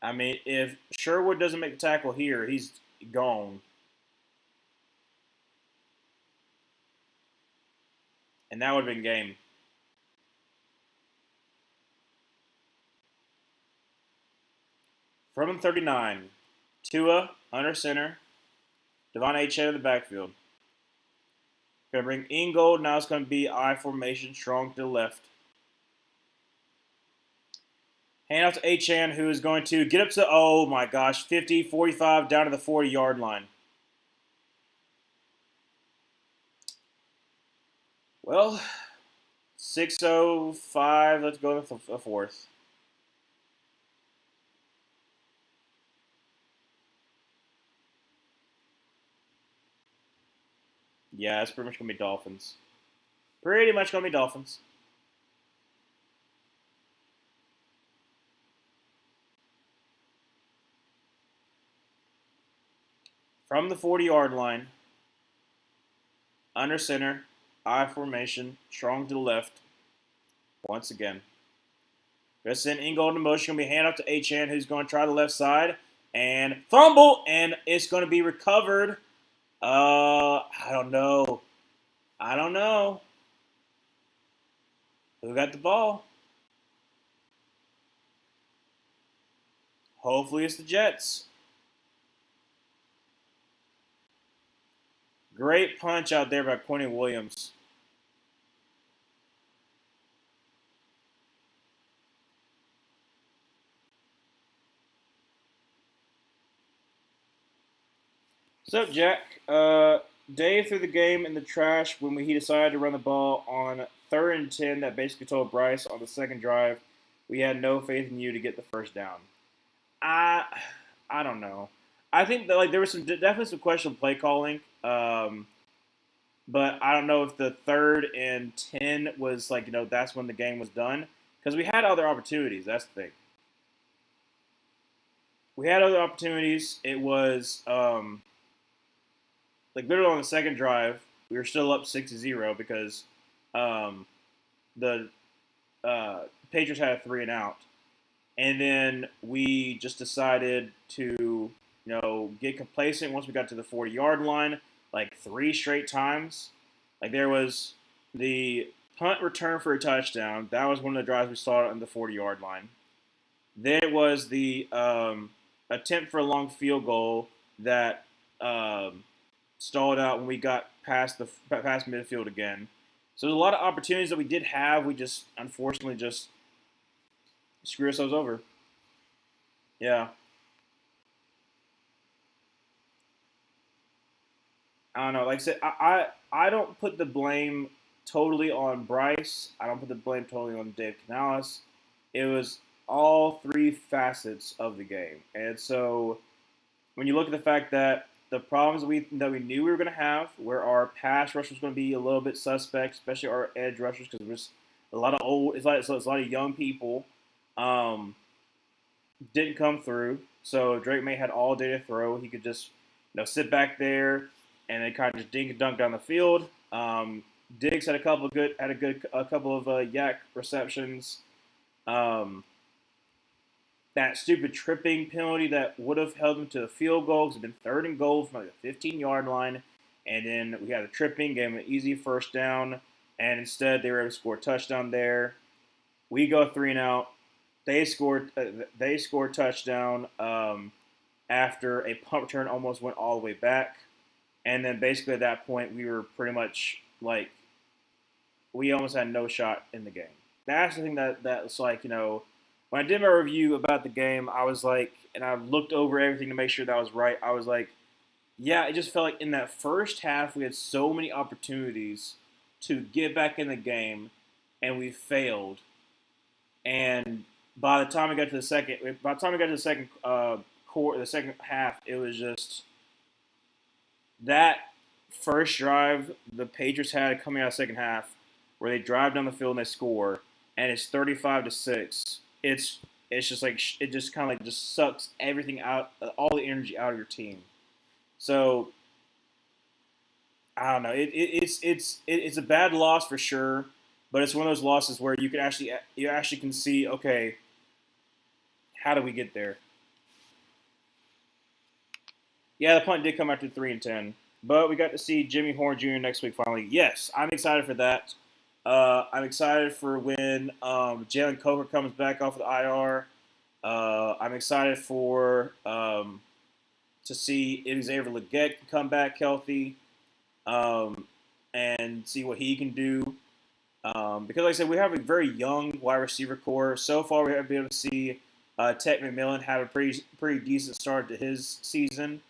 I mean, if Sherwood doesn't make the tackle here, he's gone. And that would have been game. From 39, Tua under center, Devon Achane in the backfield. Going to bring Ingold. Now it's going to be I formation, strong to the left. Hand out to Achane, who is going to get up to, oh my gosh, 50, 45, down to the 40-yard line. Well, 6:05, let's go to the fourth. Yeah, it's pretty much going to be Dolphins. Pretty much going to be Dolphins. From the 40-yard line, under center, I formation, strong to the left. Once again. Going to send Ingold in motion. Going to be hand off to Achane, who's going to try the left side. And fumble, and it's going to be recovered. I don't know. Who got the ball? Hopefully it's the Jets. Great punch out there by Quentin Williams. What's up, Jack? Dave threw the game in the trash when he decided to run the ball on 3rd and 10 that basically told Bryce on the second drive we had no faith in you to get the first down. I don't know. I think that there was definitely some questionable play calling, but I don't know if the 3rd and 10 was that's when the game was done because we had other opportunities. That's the thing. We had other opportunities. It was literally on the second drive, we were still up 6-0 because the Patriots had a 3 and out. And then we just decided to, get complacent once we got to the 40-yard line, 3 straight times. There was the punt return for a touchdown. That was one of the drives we saw on the 40-yard line. Then it was the attempt for a long field goal that stalled out when we got past midfield again. So there's a lot of opportunities that we did have. We just unfortunately just screw ourselves over. Yeah. I don't know. Like I said, I don't put the blame totally on Bryce. I don't put the blame totally on Dave Canales. It was all 3 facets of the game. And so when you look at the fact that the problems that we knew we were going to have, where our pass rush was going to be a little bit suspect, especially our edge rushers, because there's a lot of it's a lot of young people, didn't come through. So Drake May had all day to throw. He could just sit back there and then kind of just dink and dunk down the field. Diggs had a couple of yak receptions. that stupid tripping penalty that would have held them to a field goal. It's been 3rd and goal from like the 15-yard line. And then we had a tripping, gave them an easy first down. And instead, they were able to score a touchdown there. We go 3 and out. They scored. They scored touchdown after a punt return almost went all the way back. And then basically at that point, we were pretty much like we almost had no shot in the game. That's the thing that's like, when I did my review about the game, I was like, and I looked over everything to make sure that I was right. I was like, yeah, it just felt like in that first half we had so many opportunities to get back in the game, and we failed. And by the time we got to the second quarter, the second half, it was just that first drive the Patriots had coming out of the second half, where they drive down the field and they score, and it's 35-6. It's just like it just kind of like just sucks everything out, all the energy out of your team. So I don't know. It's a bad loss for sure, but it's one of those losses where you actually can see, okay, how do we get there? Yeah, the punt did come after 3-10, but we got to see Jimmy Horn Jr. next week finally. Yes, I'm excited for that. I'm excited for when Jalen Coker comes back off the IR. I'm excited for to see if Xavier Legette can come back healthy and see what he can do. Because, like I said, we have a very young wide receiver core. So far, we have been able to see Ted McMillan have a pretty decent start to his season.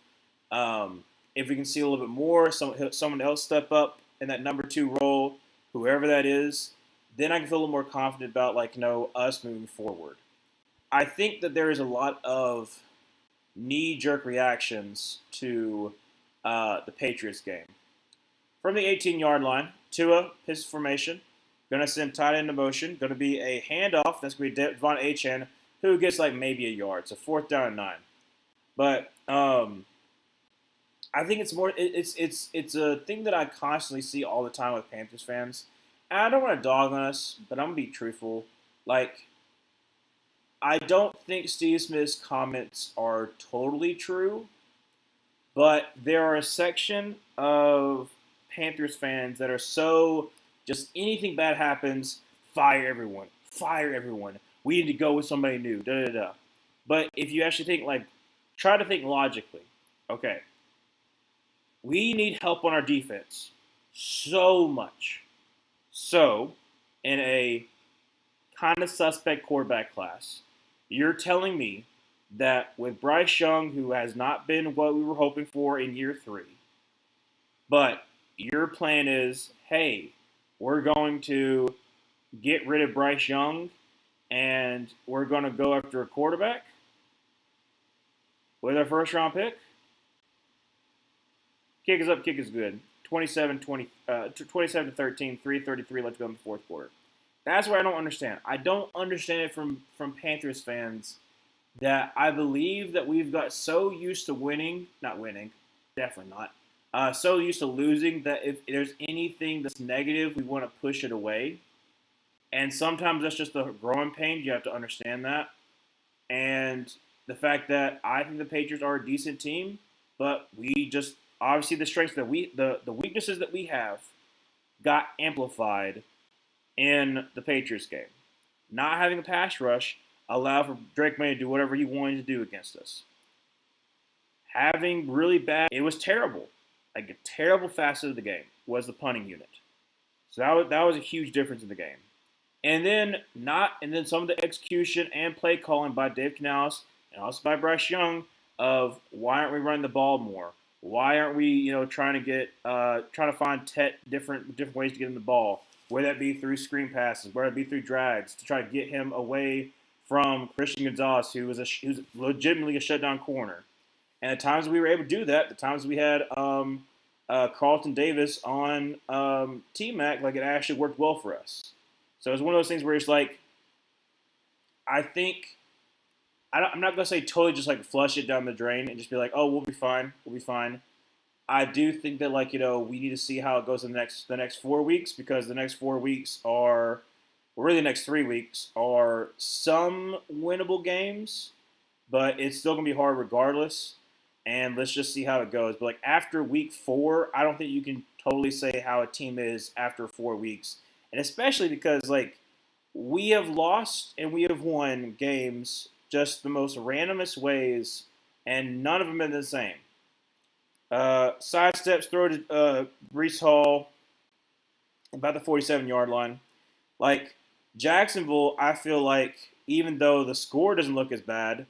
If we can see a little bit more, someone else step up in that number 2 role, whoever that is, then I can feel a little more confident about us moving forward. I think that there is a lot of knee-jerk reactions to the Patriots game. From the 18-yard line, Tua, pistol formation, going to send tight end in motion, going to be a handoff. That's going to be Devon Achane, who gets maybe a yard. So 4th down and 9. But I think it's more. It's a thing that I constantly see all the time with Panthers fans. And I don't want to dog on us, but I'm gonna be truthful. I don't think Steve Smith's comments are totally true, but there are a section of Panthers fans that are so just anything bad happens, fire everyone, fire everyone. We need to go with somebody new. Da da da. But if you actually think try to think logically. Okay. We need help on our defense so much. So, in a kind of suspect quarterback class, you're telling me that with Bryce Young, who has not been what we were hoping for in year 3, but your plan is, hey, we're going to get rid of Bryce Young and we're going to go after a quarterback with our first-round pick? Kick is up, kick is good. 27-13, 3:33 left to go in the 4th quarter. That's what I don't understand. I don't understand it from Panthers fans that I believe that we've got so used to not winning, definitely not, so used to losing that if there's anything that's negative, we want to push it away. And sometimes that's just a growing pain. You have to understand that. And the fact that I think the Patriots are a decent team, but we just obviously the strengths that the weaknesses that we have got amplified in the Patriots game. Not having a pass rush allowed for Drake May to do whatever he wanted to do against us. Having really bad, it was terrible. A terrible facet of the game was the punting unit. So that was a huge difference in the game. And then some of the execution and play calling by Dave Canales and also by Bryce Young of why aren't we running the ball more? Why aren't we, trying to find different ways to get him the ball? Whether that be through screen passes, whether it be through drags, to try to get him away from Christian Gonzalez, who's legitimately a shutdown corner. And at times we were able to do that. The times we had Carlton Davis on T-Mac, it actually worked well for us. So it's one of those things where it's I think I'm not going to say totally just flush it down the drain and just be oh, we'll be fine. I do think that we need to see how it goes in the next 4 weeks, because the next 4 weeks are, really the next 3 weeks are some winnable games, but it's still gonna be hard regardless. And let's just see how it goes. But like after week 4, I don't think you can totally say how a team is after 4 weeks, and especially because like we have lost and we have won games just the most randomest ways, and none of them have been the same. Sidesteps, throw to Brees Hall about the 47-yard line. Like Jacksonville, I feel like even though the score doesn't look as bad,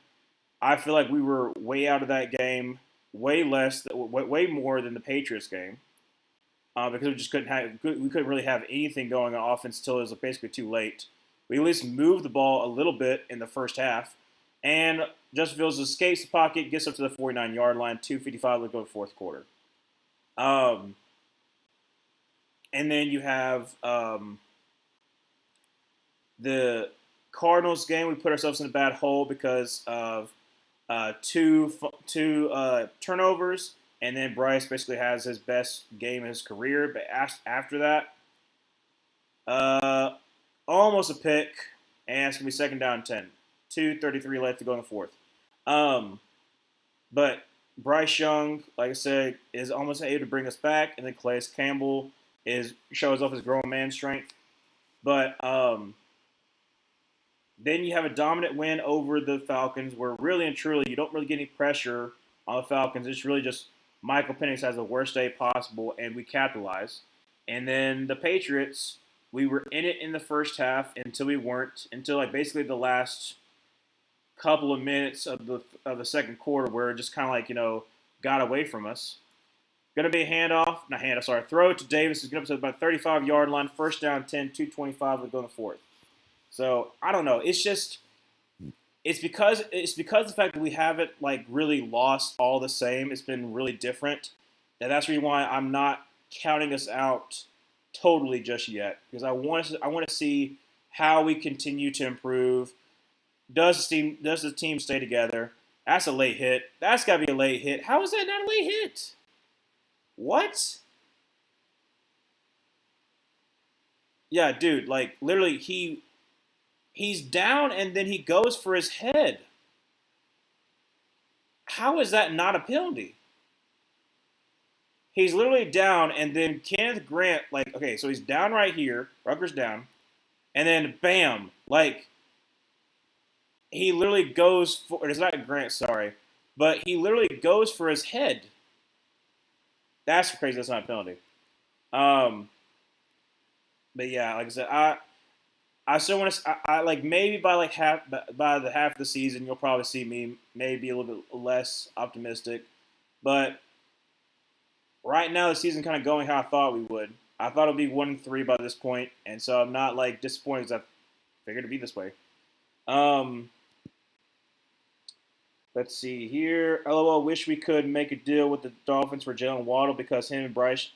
I feel like we were way out of that game, way more than the Patriots game, because we just couldn't really have anything going on offense until it was basically too late. We at least moved the ball a little bit in the first half, and Justin Fields escapes the pocket, gets up to the 49-yard line, 2:55 to go fourth quarter. Um, and then you have the Cardinals game. We put ourselves in a bad hole because of two turnovers, and then Bryce basically has his best game in his career. But after that, almost a pick, and it's gonna be second down 10. 2:33 left to go in the fourth. But Bryce Young, like I said, is almost able to bring us back, and then Calais Campbell shows off his grown man strength. But then you have a dominant win over the Falcons, where really and truly you don't really get any pressure on the Falcons. It's really just Michael Penix has the worst day possible, and we capitalize. And then the Patriots, we were in it in the first half until we weren't, until like basically the last couple of minutes of the second quarter, where it just kind of like got away from us. Going to be a handoff, not handoff, sorry, throw it to Davis. Is going to be about 35-yard line, first down 10, 2:25 to go in the fourth. So I don't know. It's because the fact that we haven't like really lost all the same. It's been really different, and that's the reason why I'm not counting us out totally just yet, because I want to see how we continue to improve. Does the team stay together? That's a late hit. That's got to be a late hit. How is that not a late hit? What? Yeah, dude. Like literally, he's down and then he goes for his head. How is that not a penalty? He's literally down, and then Kenneth Grant, like, okay, so he's down right here. Rutgers down. And then, bam, like, he literally goes for, it's not Grant, sorry, but he literally goes for his head. That's crazy. That's not a penalty. But yeah, like I said, I still want to. I like maybe by the half of the season, you'll probably see me maybe a little bit less optimistic. But right now, the season kind of going how I thought we would. I thought it'd be 1-3 by this point, and so I'm not like disappointed because I figured it'd be this way. Let's see here. LOL, wish we could make a deal with the Dolphins for Jalen Waddle because him and Bryce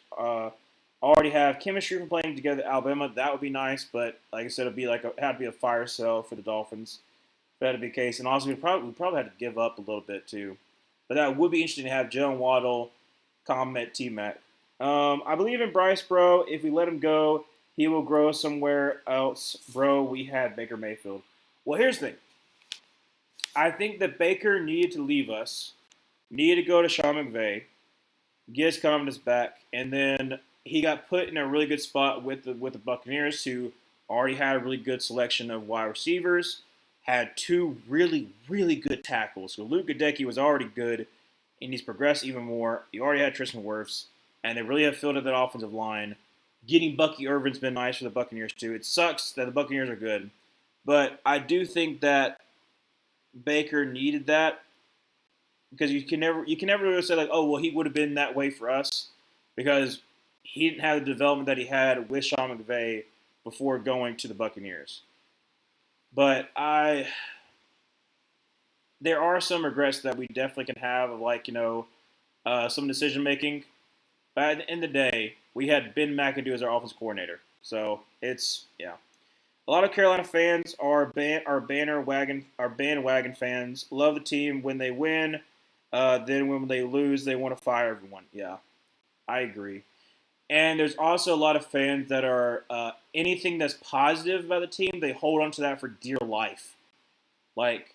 already have chemistry from playing together at Alabama. That would be nice, but like I said, it'd be like it had to be a fire sale for the Dolphins. If that would be the case, and also we probably had to give up a little bit too. But that would be interesting to have Jalen Waddle comment T-Mac. I believe in Bryce, bro. If we let him go, he will grow somewhere else, bro. We had Baker Mayfield. Well, here's the thing. I think that Baker needed to leave us, needed to go to Sean McVay, get his confidence back, and then he got put in a really good spot with the Buccaneers, who already had a really good selection of wide receivers, had two really, really good tackles. So Luke Gadecki was already good, and he's progressed even more. He already had Tristan Wirfs, and they really have filled in that offensive line. Getting Bucky Irvin's been nice for the Buccaneers, too. It sucks that the Buccaneers are good, but I do think that Baker needed that, because you can never really say like, oh well, he would have been that way for us, because he didn't have the development that he had with Sean McVay before going to the Buccaneers. But there are some regrets that we definitely can have of like some decision making. But at the end of the day, we had Ben McAdoo as our offensive coordinator, so it's yeah. A lot of Carolina fans are bandwagon fans. Love the team when they win. Then when they lose, they want to fire everyone. Yeah, I agree. And there's also a lot of fans that are anything that's positive about the team, they hold on to that for dear life. Like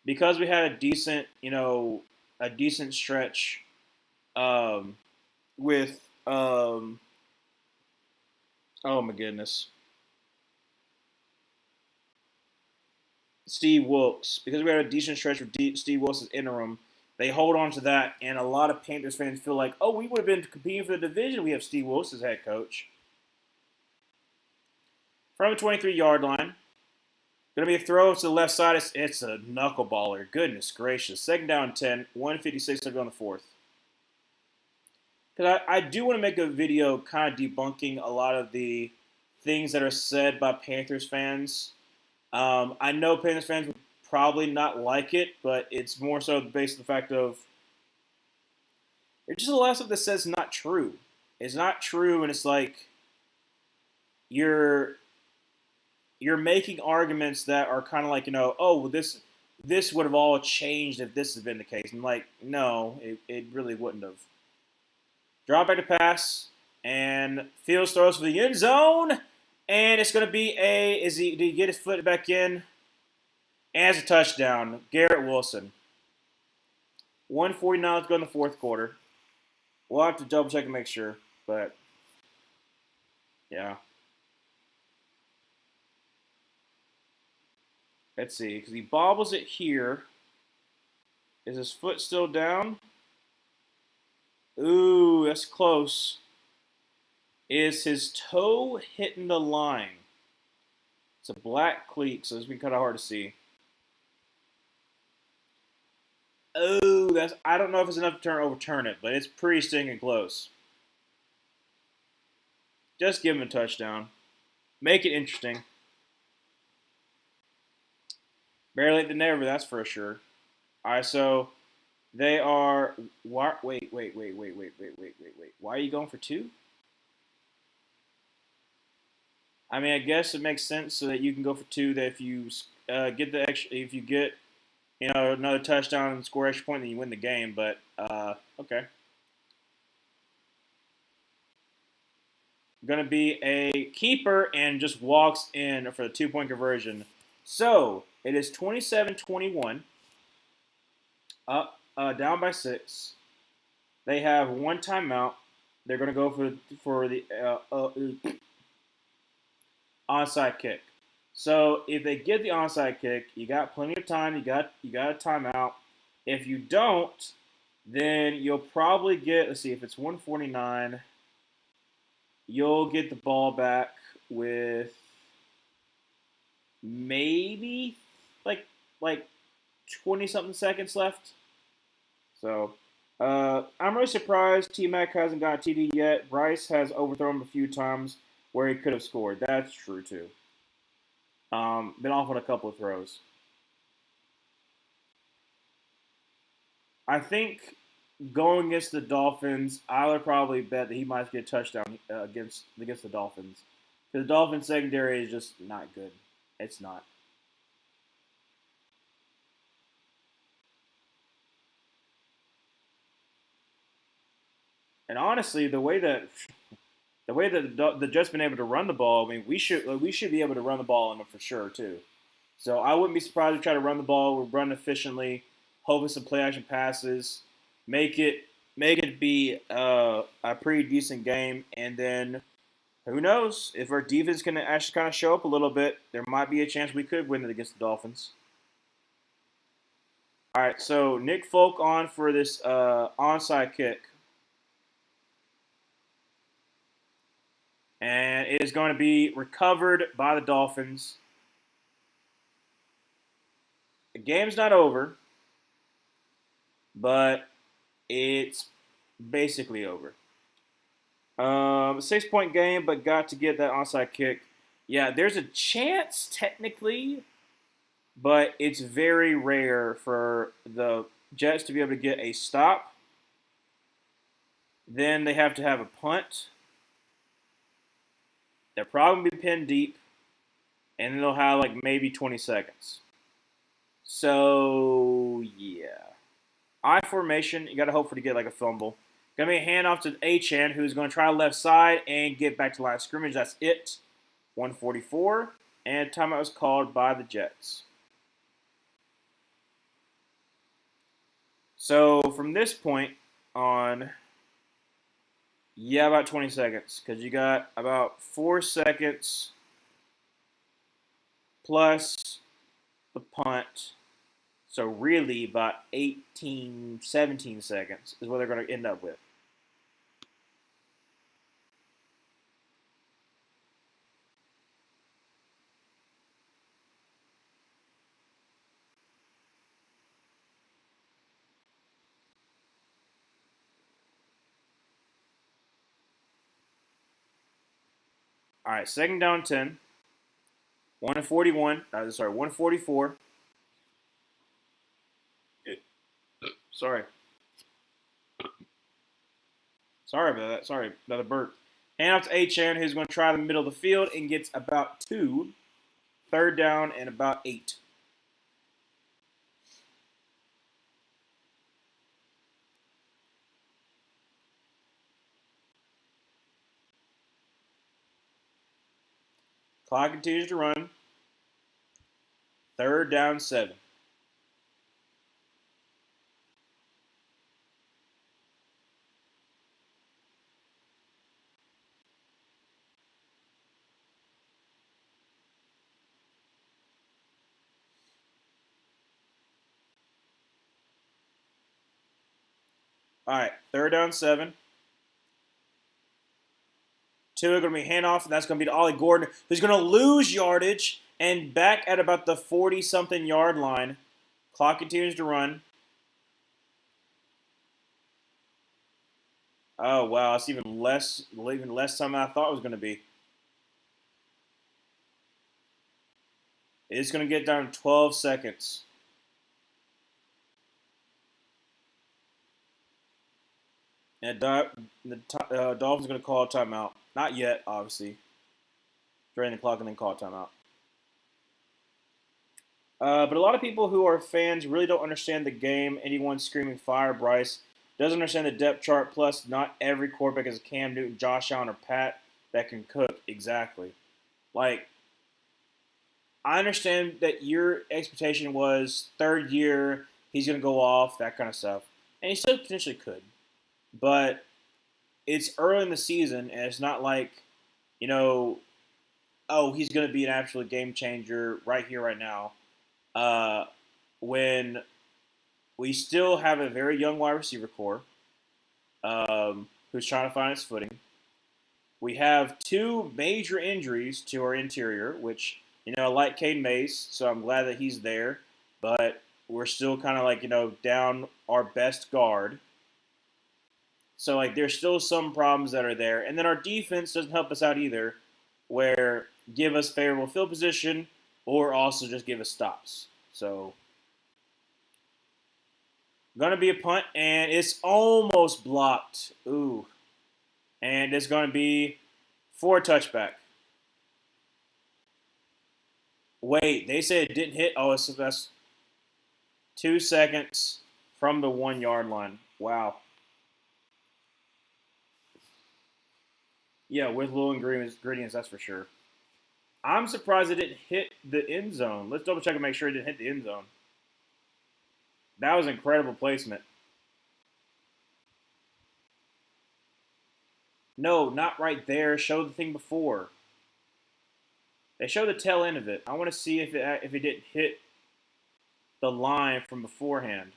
because we had a decent, a decent stretch with oh my goodness, Steve Wilkes. Because we had a decent stretch with Steve Wilkes' interim, they hold on to that, and a lot of Panthers fans feel like, oh, we would have been competing for the division. We have Steve Wilkes as head coach. From the 23-yard line, going to be a throw to the left side. It's a knuckleballer. Goodness gracious. Second down 10, 156 to go in the fourth. Because I do want to make a video kind of debunking a lot of the things that are said by Panthers fans. I know Panthers fans would probably not like it, but it's more so based on the fact of there's just a lot of stuff that says it's not true. It's not true, and it's like you're making arguments that are kind of like, oh, well, this would have all changed if this had been the case. And like, no, it really wouldn't have. Drop back to pass, and Fields throws for the end zone, and it's going to be did he get his foot back in? And it's a touchdown. Garrett Wilson. 1:49 to go in the fourth quarter. We'll have to double check and make sure, but yeah. Let's see, because he bobbles it here. Is his foot still down? Ooh, that's close. Is his toe hitting the line? It's a black cleat, so it's been kind of hard to see. Oh, I don't know if it's enough to overturn it, but it's pretty stinking close. Just give him a touchdown. Make it interesting. Better late than never, that's for sure. All right, so they are. Wait. Why are you going for two? I mean, I guess it makes sense so that you can go for two. That if you get the extra, if you get another touchdown and score extra point, then you win the game. But okay. Going to be a keeper and just walks in for the 2-point conversion. So it is 27-21. Up, down by 6. They have one timeout. They're going to go for the onside kick. So if they get the onside kick, you got plenty of time. You got a timeout. If you don't, then you'll probably get. Let's see if it's 1:49. You'll get the ball back with maybe like 20-something seconds left. So I'm really surprised T-Mac hasn't got a TD yet. Bryce has overthrown him a few times where he could have scored. That's true too. Been off on a couple of throws. I think going against the Dolphins, I would probably bet that he might get a touchdown against the Dolphins. Because the Dolphins secondary is just not good. It's not. And honestly, the way that the Jets been able to run the ball, I mean, we should be able to run the ball on them for sure too. So I wouldn't be surprised to try to run the ball. We're running efficiently, hoping some play action passes, make it be a pretty decent game, and then who knows if our defense can actually kind of show up a little bit, there might be a chance we could win it against the Dolphins. All right, so Nick Folk on for this onside kick. And it is going to be recovered by the Dolphins. The game's not over, but it's basically over. 6-point game, but got to get that onside kick. Yeah, there's a chance technically, but it's very rare for the Jets to be able to get a stop. Then they have to have a punt. They'll probably be pinned deep, and then they'll have like maybe 20 seconds. So, yeah. I formation, you got to hope for to get like a fumble. Going to be a handoff to Achane, who's going to try left side and get back to line of scrimmage. That's it. 1:44, and timeout was called by the Jets. So from this point on, yeah, about 20 seconds because you got about 4 seconds plus the punt. So really about 18, 17 seconds is what they're going to end up with. All right, second down 10. 141. Sorry, 144. Sorry. Sorry about that. Sorry, another burp. Hand off to Achan, who's going to try the middle of the field and gets about 2. Third down and about 8. Clock continues to run. Third down 7. All right, third down 7. 2 are going to be handoff, and that's going to be to Ollie Gordon, who's going to lose yardage and back at about the 40-something yard line. Clock continues to run. Oh wow, it's even less time than I thought it was going to be. It's going to get down to 12 seconds. And the Dolphins are going to call a timeout. Not yet, obviously. Drain the clock and then call a timeout. But a lot of people who are fans really don't understand the game. Anyone screaming fire Bryce doesn't understand the depth chart. Plus, not every quarterback is Cam Newton, Josh Allen, or Pat that can cook exactly. Like, I understand that your expectation was third year, he's going to go off, that kind of stuff. And he still potentially could. But it's early in the season, and it's not like, you know, oh, he's going to be an absolute game changer right here, right now. When we still have a very young wide receiver core who's trying to find his footing. We have 2 major injuries to our interior, which, I like Caden Mays, so I'm glad that he's there. But we're still kind of like, down our best guard. So, like, there's still some problems that are there. And then our defense doesn't help us out either, where give us favorable field position or also just give us stops. So, going to be a punt, and it's almost blocked. Ooh. And it's going to be for a touchback. Wait, they said it didn't hit. Oh, that's 2 seconds from the 1 yard line. Wow. Yeah, with little ingredients, that's for sure. I'm surprised it didn't hit the end zone. Let's double check and make sure it didn't hit the end zone. That was incredible placement. No, not right there. Show the thing before. They show the tail end of it. I want to see if it didn't hit the line from beforehand.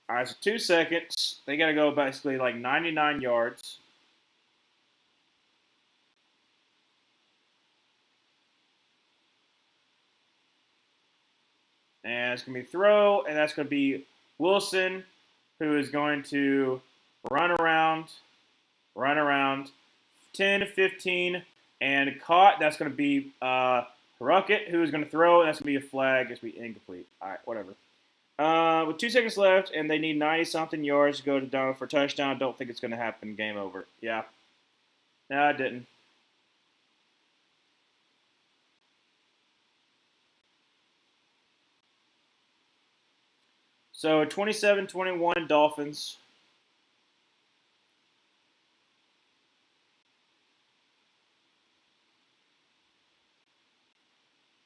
All right, so 2 seconds. They got to go basically like 99 yards. And it's going to be throw, and that's going to be Wilson, who is going to run around, 10 to 15, and caught. That's going to be Ruckett, who is going to throw, and that's going to be a flag. It's going to be incomplete. All right, whatever. With 2 seconds left, and they need 90-something yards to go down for a touchdown. Don't think it's going to happen. Game over. Yeah. No, I didn't. So 27-21 Dolphins.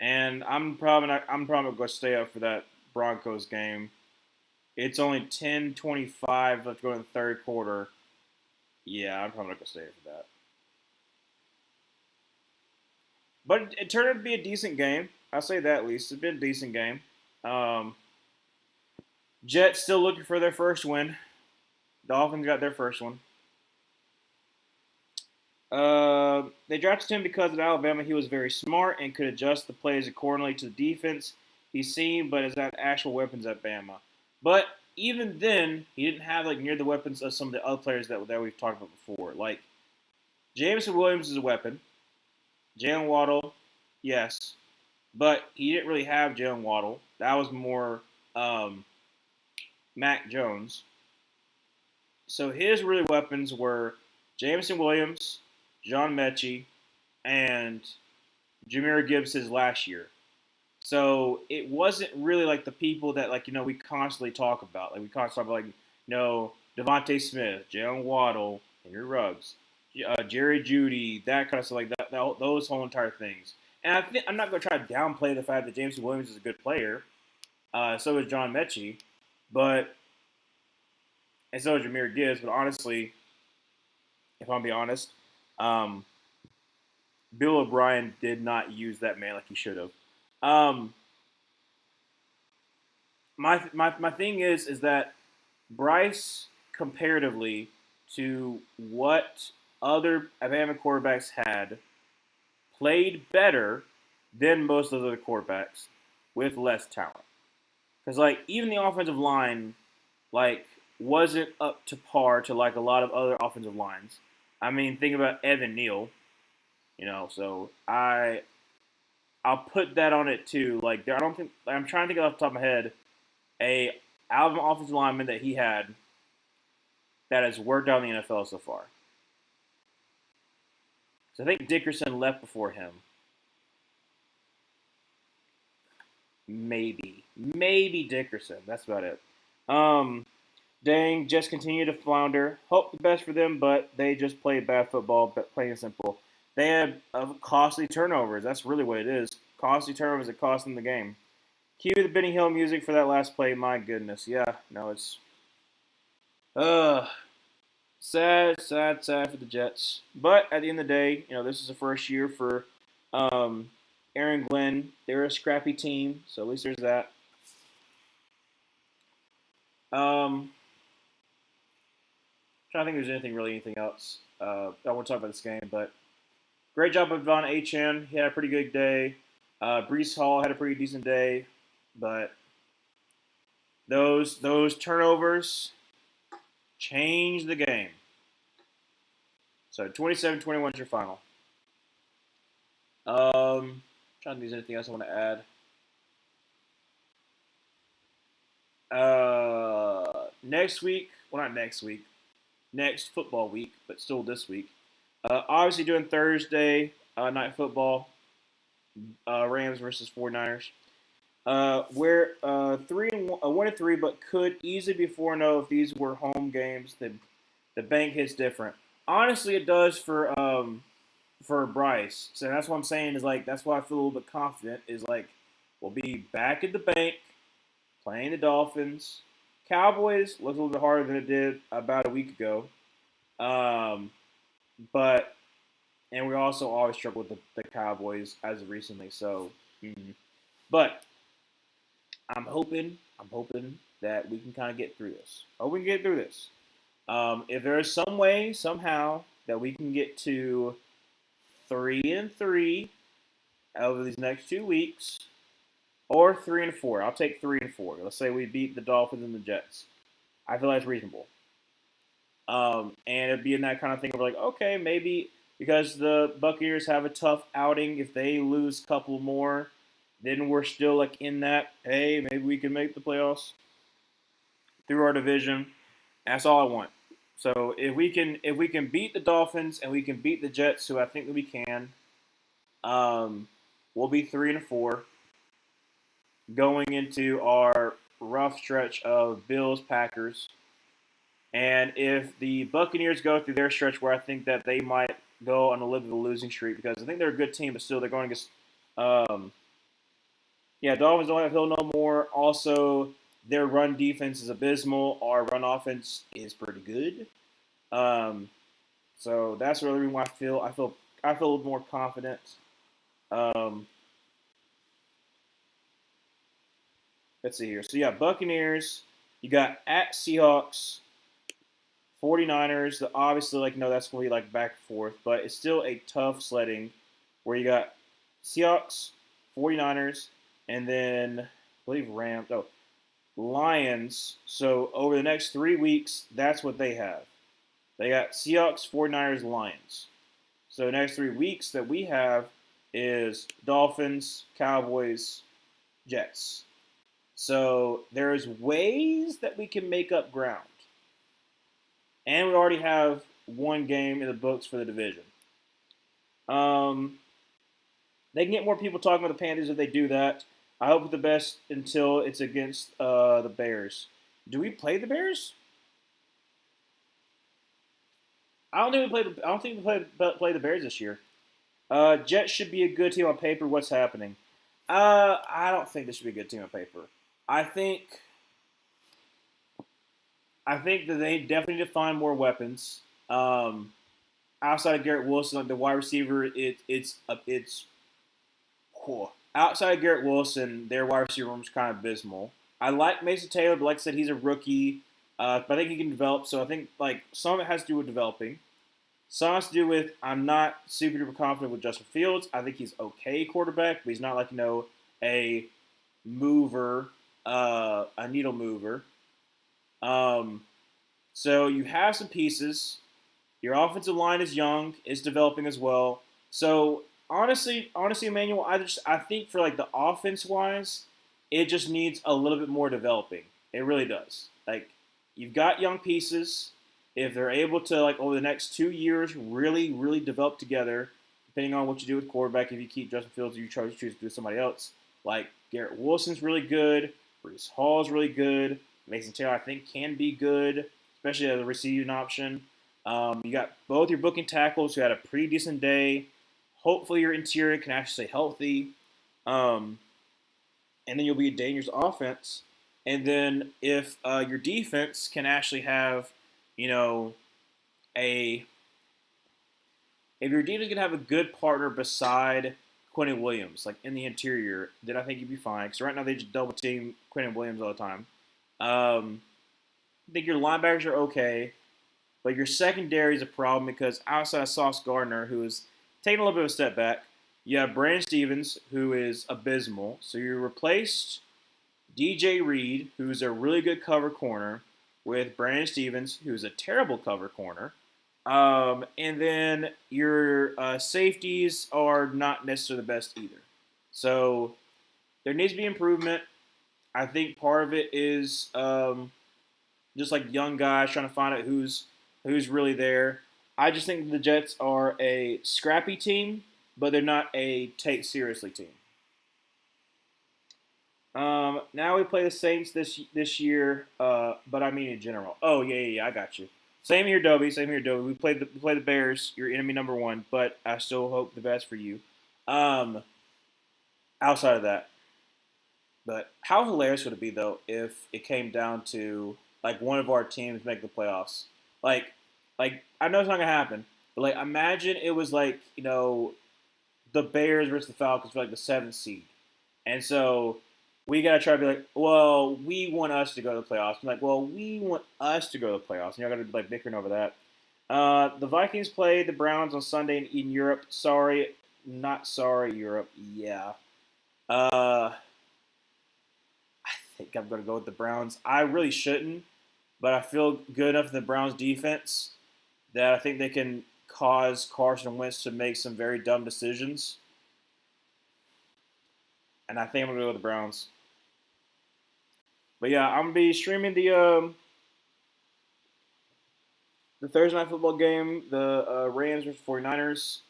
And I'm probably not. I'm probably going to stay up for that Broncos game. It's only 10:25 left to go in the third quarter. Yeah, I'm probably not going to stay for that. But it turned out to be a decent game. I'll say that at least. It's been a decent game. Um, Jets still looking for their first win. Dolphins got their first one. They drafted him because at Alabama he was very smart and could adjust the plays accordingly to the defense he's seen, but has had actual weapons at Bama. But even then, he didn't have like near the weapons of some of the other players that we've talked about before. Like Jameson Williams is a weapon. Jalen Waddle, yes, but he didn't really have Jalen Waddle. That was more um, Mac Jones. So his really weapons were Jameson Williams, John Mechie, and Jameer Gibbs his last year. So it wasn't really like the people that we constantly talk about. Like we constantly talk about Devontae Smith, Jalen Waddle, Henry Ruggs, Jerry Judy, that kind of stuff like that. Those whole entire things. And I'm not going to try to downplay the fact that Jameson Williams is a good player. So is John Mechie, and so is Jameer Gibbs. But honestly, if I'm being honest, um, Bill O'Brien did not use that man like he should have. Um, my thing is that Bryce, comparatively to what other Alabama quarterbacks had, played better than most of the other quarterbacks with less talent. Because like even the offensive line, like wasn't up to par to like a lot of other offensive lines. I mean, think about Evan Neal. So I'll put that on it too. Like I don't think I'm trying to think off the top of my head a Alabama offensive lineman that he had that has worked out in the NFL so far. So I think Dickerson left before him. Maybe Dickerson. That's about it. Um, Dang, just continue to flounder. Hope the best for them, but they just play bad football, plain and simple. They had costly turnovers. That's really what it is. Costly turnovers that cost them the game. Cue the Benny Hill music for that last play. My goodness. Yeah, no, it's uh sad for the Jets. But at the end of the day, this is the first year for um, Aaron Glenn. They're a scrappy team, so at least there's that. Um, Trying to think if there's anything else. I want to talk about this game, but great job of Von Achan. He had a pretty good day. Brees Hall had a pretty decent day, but those turnovers changed the game. So 27-21 is your final. Trying to think if there's anything else I want to add. Next week, well not next week, next football week, but still this week. Obviously doing Thursday night football, Rams versus 49ers. We're 1-3, but could easily be 4-0 if these were home games. The bank hits different. Honestly, it does for Bryce. So that's what I'm saying is like that's why I feel a little bit confident. Is like we'll be back at the bank, playing the Dolphins. Cowboys looked a little bit harder than it did about a week ago. But and we also always struggle with the Cowboys as of recently. So, but I'm hoping that we can kind of get through this. Hope we can get through this. If there is some way, somehow, that we can get to 3-3 over these next 2 weeks, or 3-4. I'll take 3-4. Let's say we beat the Dolphins and the Jets. I feel that's reasonable. And it'd be in that kind of thing of like, okay, maybe because the Buccaneers have a tough outing, if they lose a couple more, then we're still like in that, hey, maybe we can make the playoffs through our division. That's all I want. So if we can beat the Dolphins and we can beat the Jets, who I think that we can, we'll be 3-4 going into our rough stretch of Bills Packers. And if the Buccaneers go through their stretch where I think that they might go on a little bit of a losing streak because I think they're a good team, but still they're going against Yeah, Dolphins don't have Hill no more. Also, their run defense is abysmal. Our run offense is pretty good. Um, so that's really the reason why I feel a little more confident. Um, let's see here. So yeah, Buccaneers. You got at Seahawks, 49ers. Obviously, like no, that's going to be like back and forth, but it's still a tough sledding where you got Seahawks, 49ers, and then I believe Rams. Oh, Lions. So over the next 3 weeks, that's what they have. They got Seahawks, 49ers, Lions. So the next 3 weeks that we have is Dolphins, Cowboys, Jets. So there's ways that we can make up ground. And we already have one game in the books for the division. Um, they can get more people talking about the Panthers if they do that. I hope for the best until it's against the Bears. Do we play the Bears? I don't think we played. I don't think we play the Bears this year. Jets should be a good team on paper. What's happening? I don't think this should be a good team on paper. I think I think that they definitely need to find more weapons. Outside of Garrett Wilson, like the wide receiver, it's cool. Outside of Garrett Wilson, their wide receiver room is kind of abysmal. I like Mason Taylor, but like I said, he's a rookie. But I think he can develop. So I think like some of it has to do with developing. Some has to do with I'm not super duper confident with Justin Fields. I think he's okay quarterback, but he's not like a mover, a needle mover. Um, so you have some pieces. Your offensive line is young, is developing as well. So honestly, Emmanuel, I think for like the offense wise, it just needs a little bit more developing. It really does. Like you've got young pieces. If they're able to like over the next 2 years really really develop together, depending on what you do with quarterback, if you keep Justin Fields or you choose to do somebody else, like Garrett Wilson's really good, Brees Hall's really good, Mason Taylor I think can be good, especially as a receiving option. You got both your booking tackles who had a pretty decent day. Hopefully your interior can actually stay healthy. Um, and then you'll be a dangerous offense. And then if your defense can actually have, you know, a if your defense can have a good partner beside Quentin Williams, like in the interior, then I think you'd be fine. Because right now they just double team Quentin Williams all the time. I think your linebackers are okay. But your secondary is a problem because outside of Sauce Gardner, who is taking a little bit of a step back, you have Brandon Stevens, who is abysmal. So you replaced DJ Reed, who's a really good cover corner, with Brandon Stevens, who's a terrible cover corner. And then your safeties are not necessarily the best either. So there needs to be improvement. I think part of it is just like young guys trying to find out who's really there. I just think the Jets are a scrappy team, but they're not a take seriously team. Now we play the Saints this year, but I mean in general. Oh yeah, I got you. Same here, Dobie. Same here, Dobie. We play the Bears, your enemy number one, but I still hope the best for you. Um, outside of that, but how hilarious would it be though if it came down to like one of our teams make the playoffs? Like, like I know it's not gonna happen, but like imagine it was like the Bears versus the Falcons for like the seventh seed, and so we gotta try to be like, well, we want us to go to the playoffs. I'm like, well, we want us to go to the playoffs, and you're gonna be like bickering over that. The Vikings played the Browns on Sunday in Europe. Sorry, not sorry, Europe. Yeah. I think I'm gonna go with the Browns. I really shouldn't, but I feel good enough in the Browns defense that I think they can cause Carson Wentz to make some very dumb decisions. And I think I'm gonna go with the Browns. But yeah, I'm gonna be streaming the Thursday night football game, the Rams versus 49ers.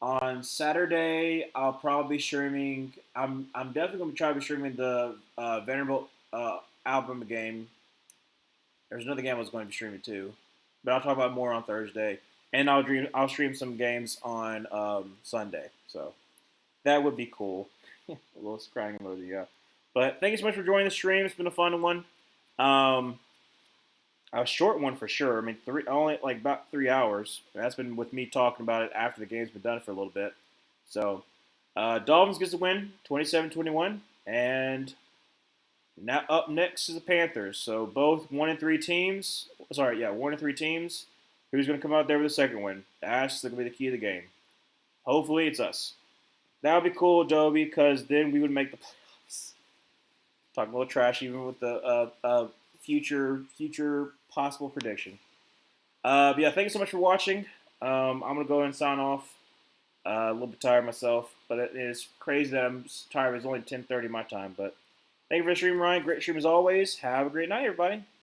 On Saturday, I'll probably be streaming. I'm definitely gonna try to be streaming the Vanderbilt Alabama game. There's another game I was going to be streaming too, but I'll talk about more on Thursday. And I'll stream some games on Sunday. So that would be cool. A little crying emoji, yeah. But thank you so much for joining the stream. It's been a fun one. Um, a short one for sure. I mean, only like about 3 hours. That's been with me talking about it after the game's been done for a little bit. So, Dolphins gets the win, 27-21, and now up next is the Panthers. So both 1-3 teams. Sorry, yeah, 1-3 teams. Who's going to come out there with the second win? That's going to be the key of the game. Hopefully, it's us. That would be cool, Adobe, because then we would make the playoffs. Talking a little trash, even with the future possible prediction. But yeah, thank you so much for watching. I'm gonna go ahead and sign off. A little bit tired myself, but it is crazy that I'm tired. It's only 10:30 my time, but thank you for the stream, Ryan. Great stream as always. Have a great night, everybody.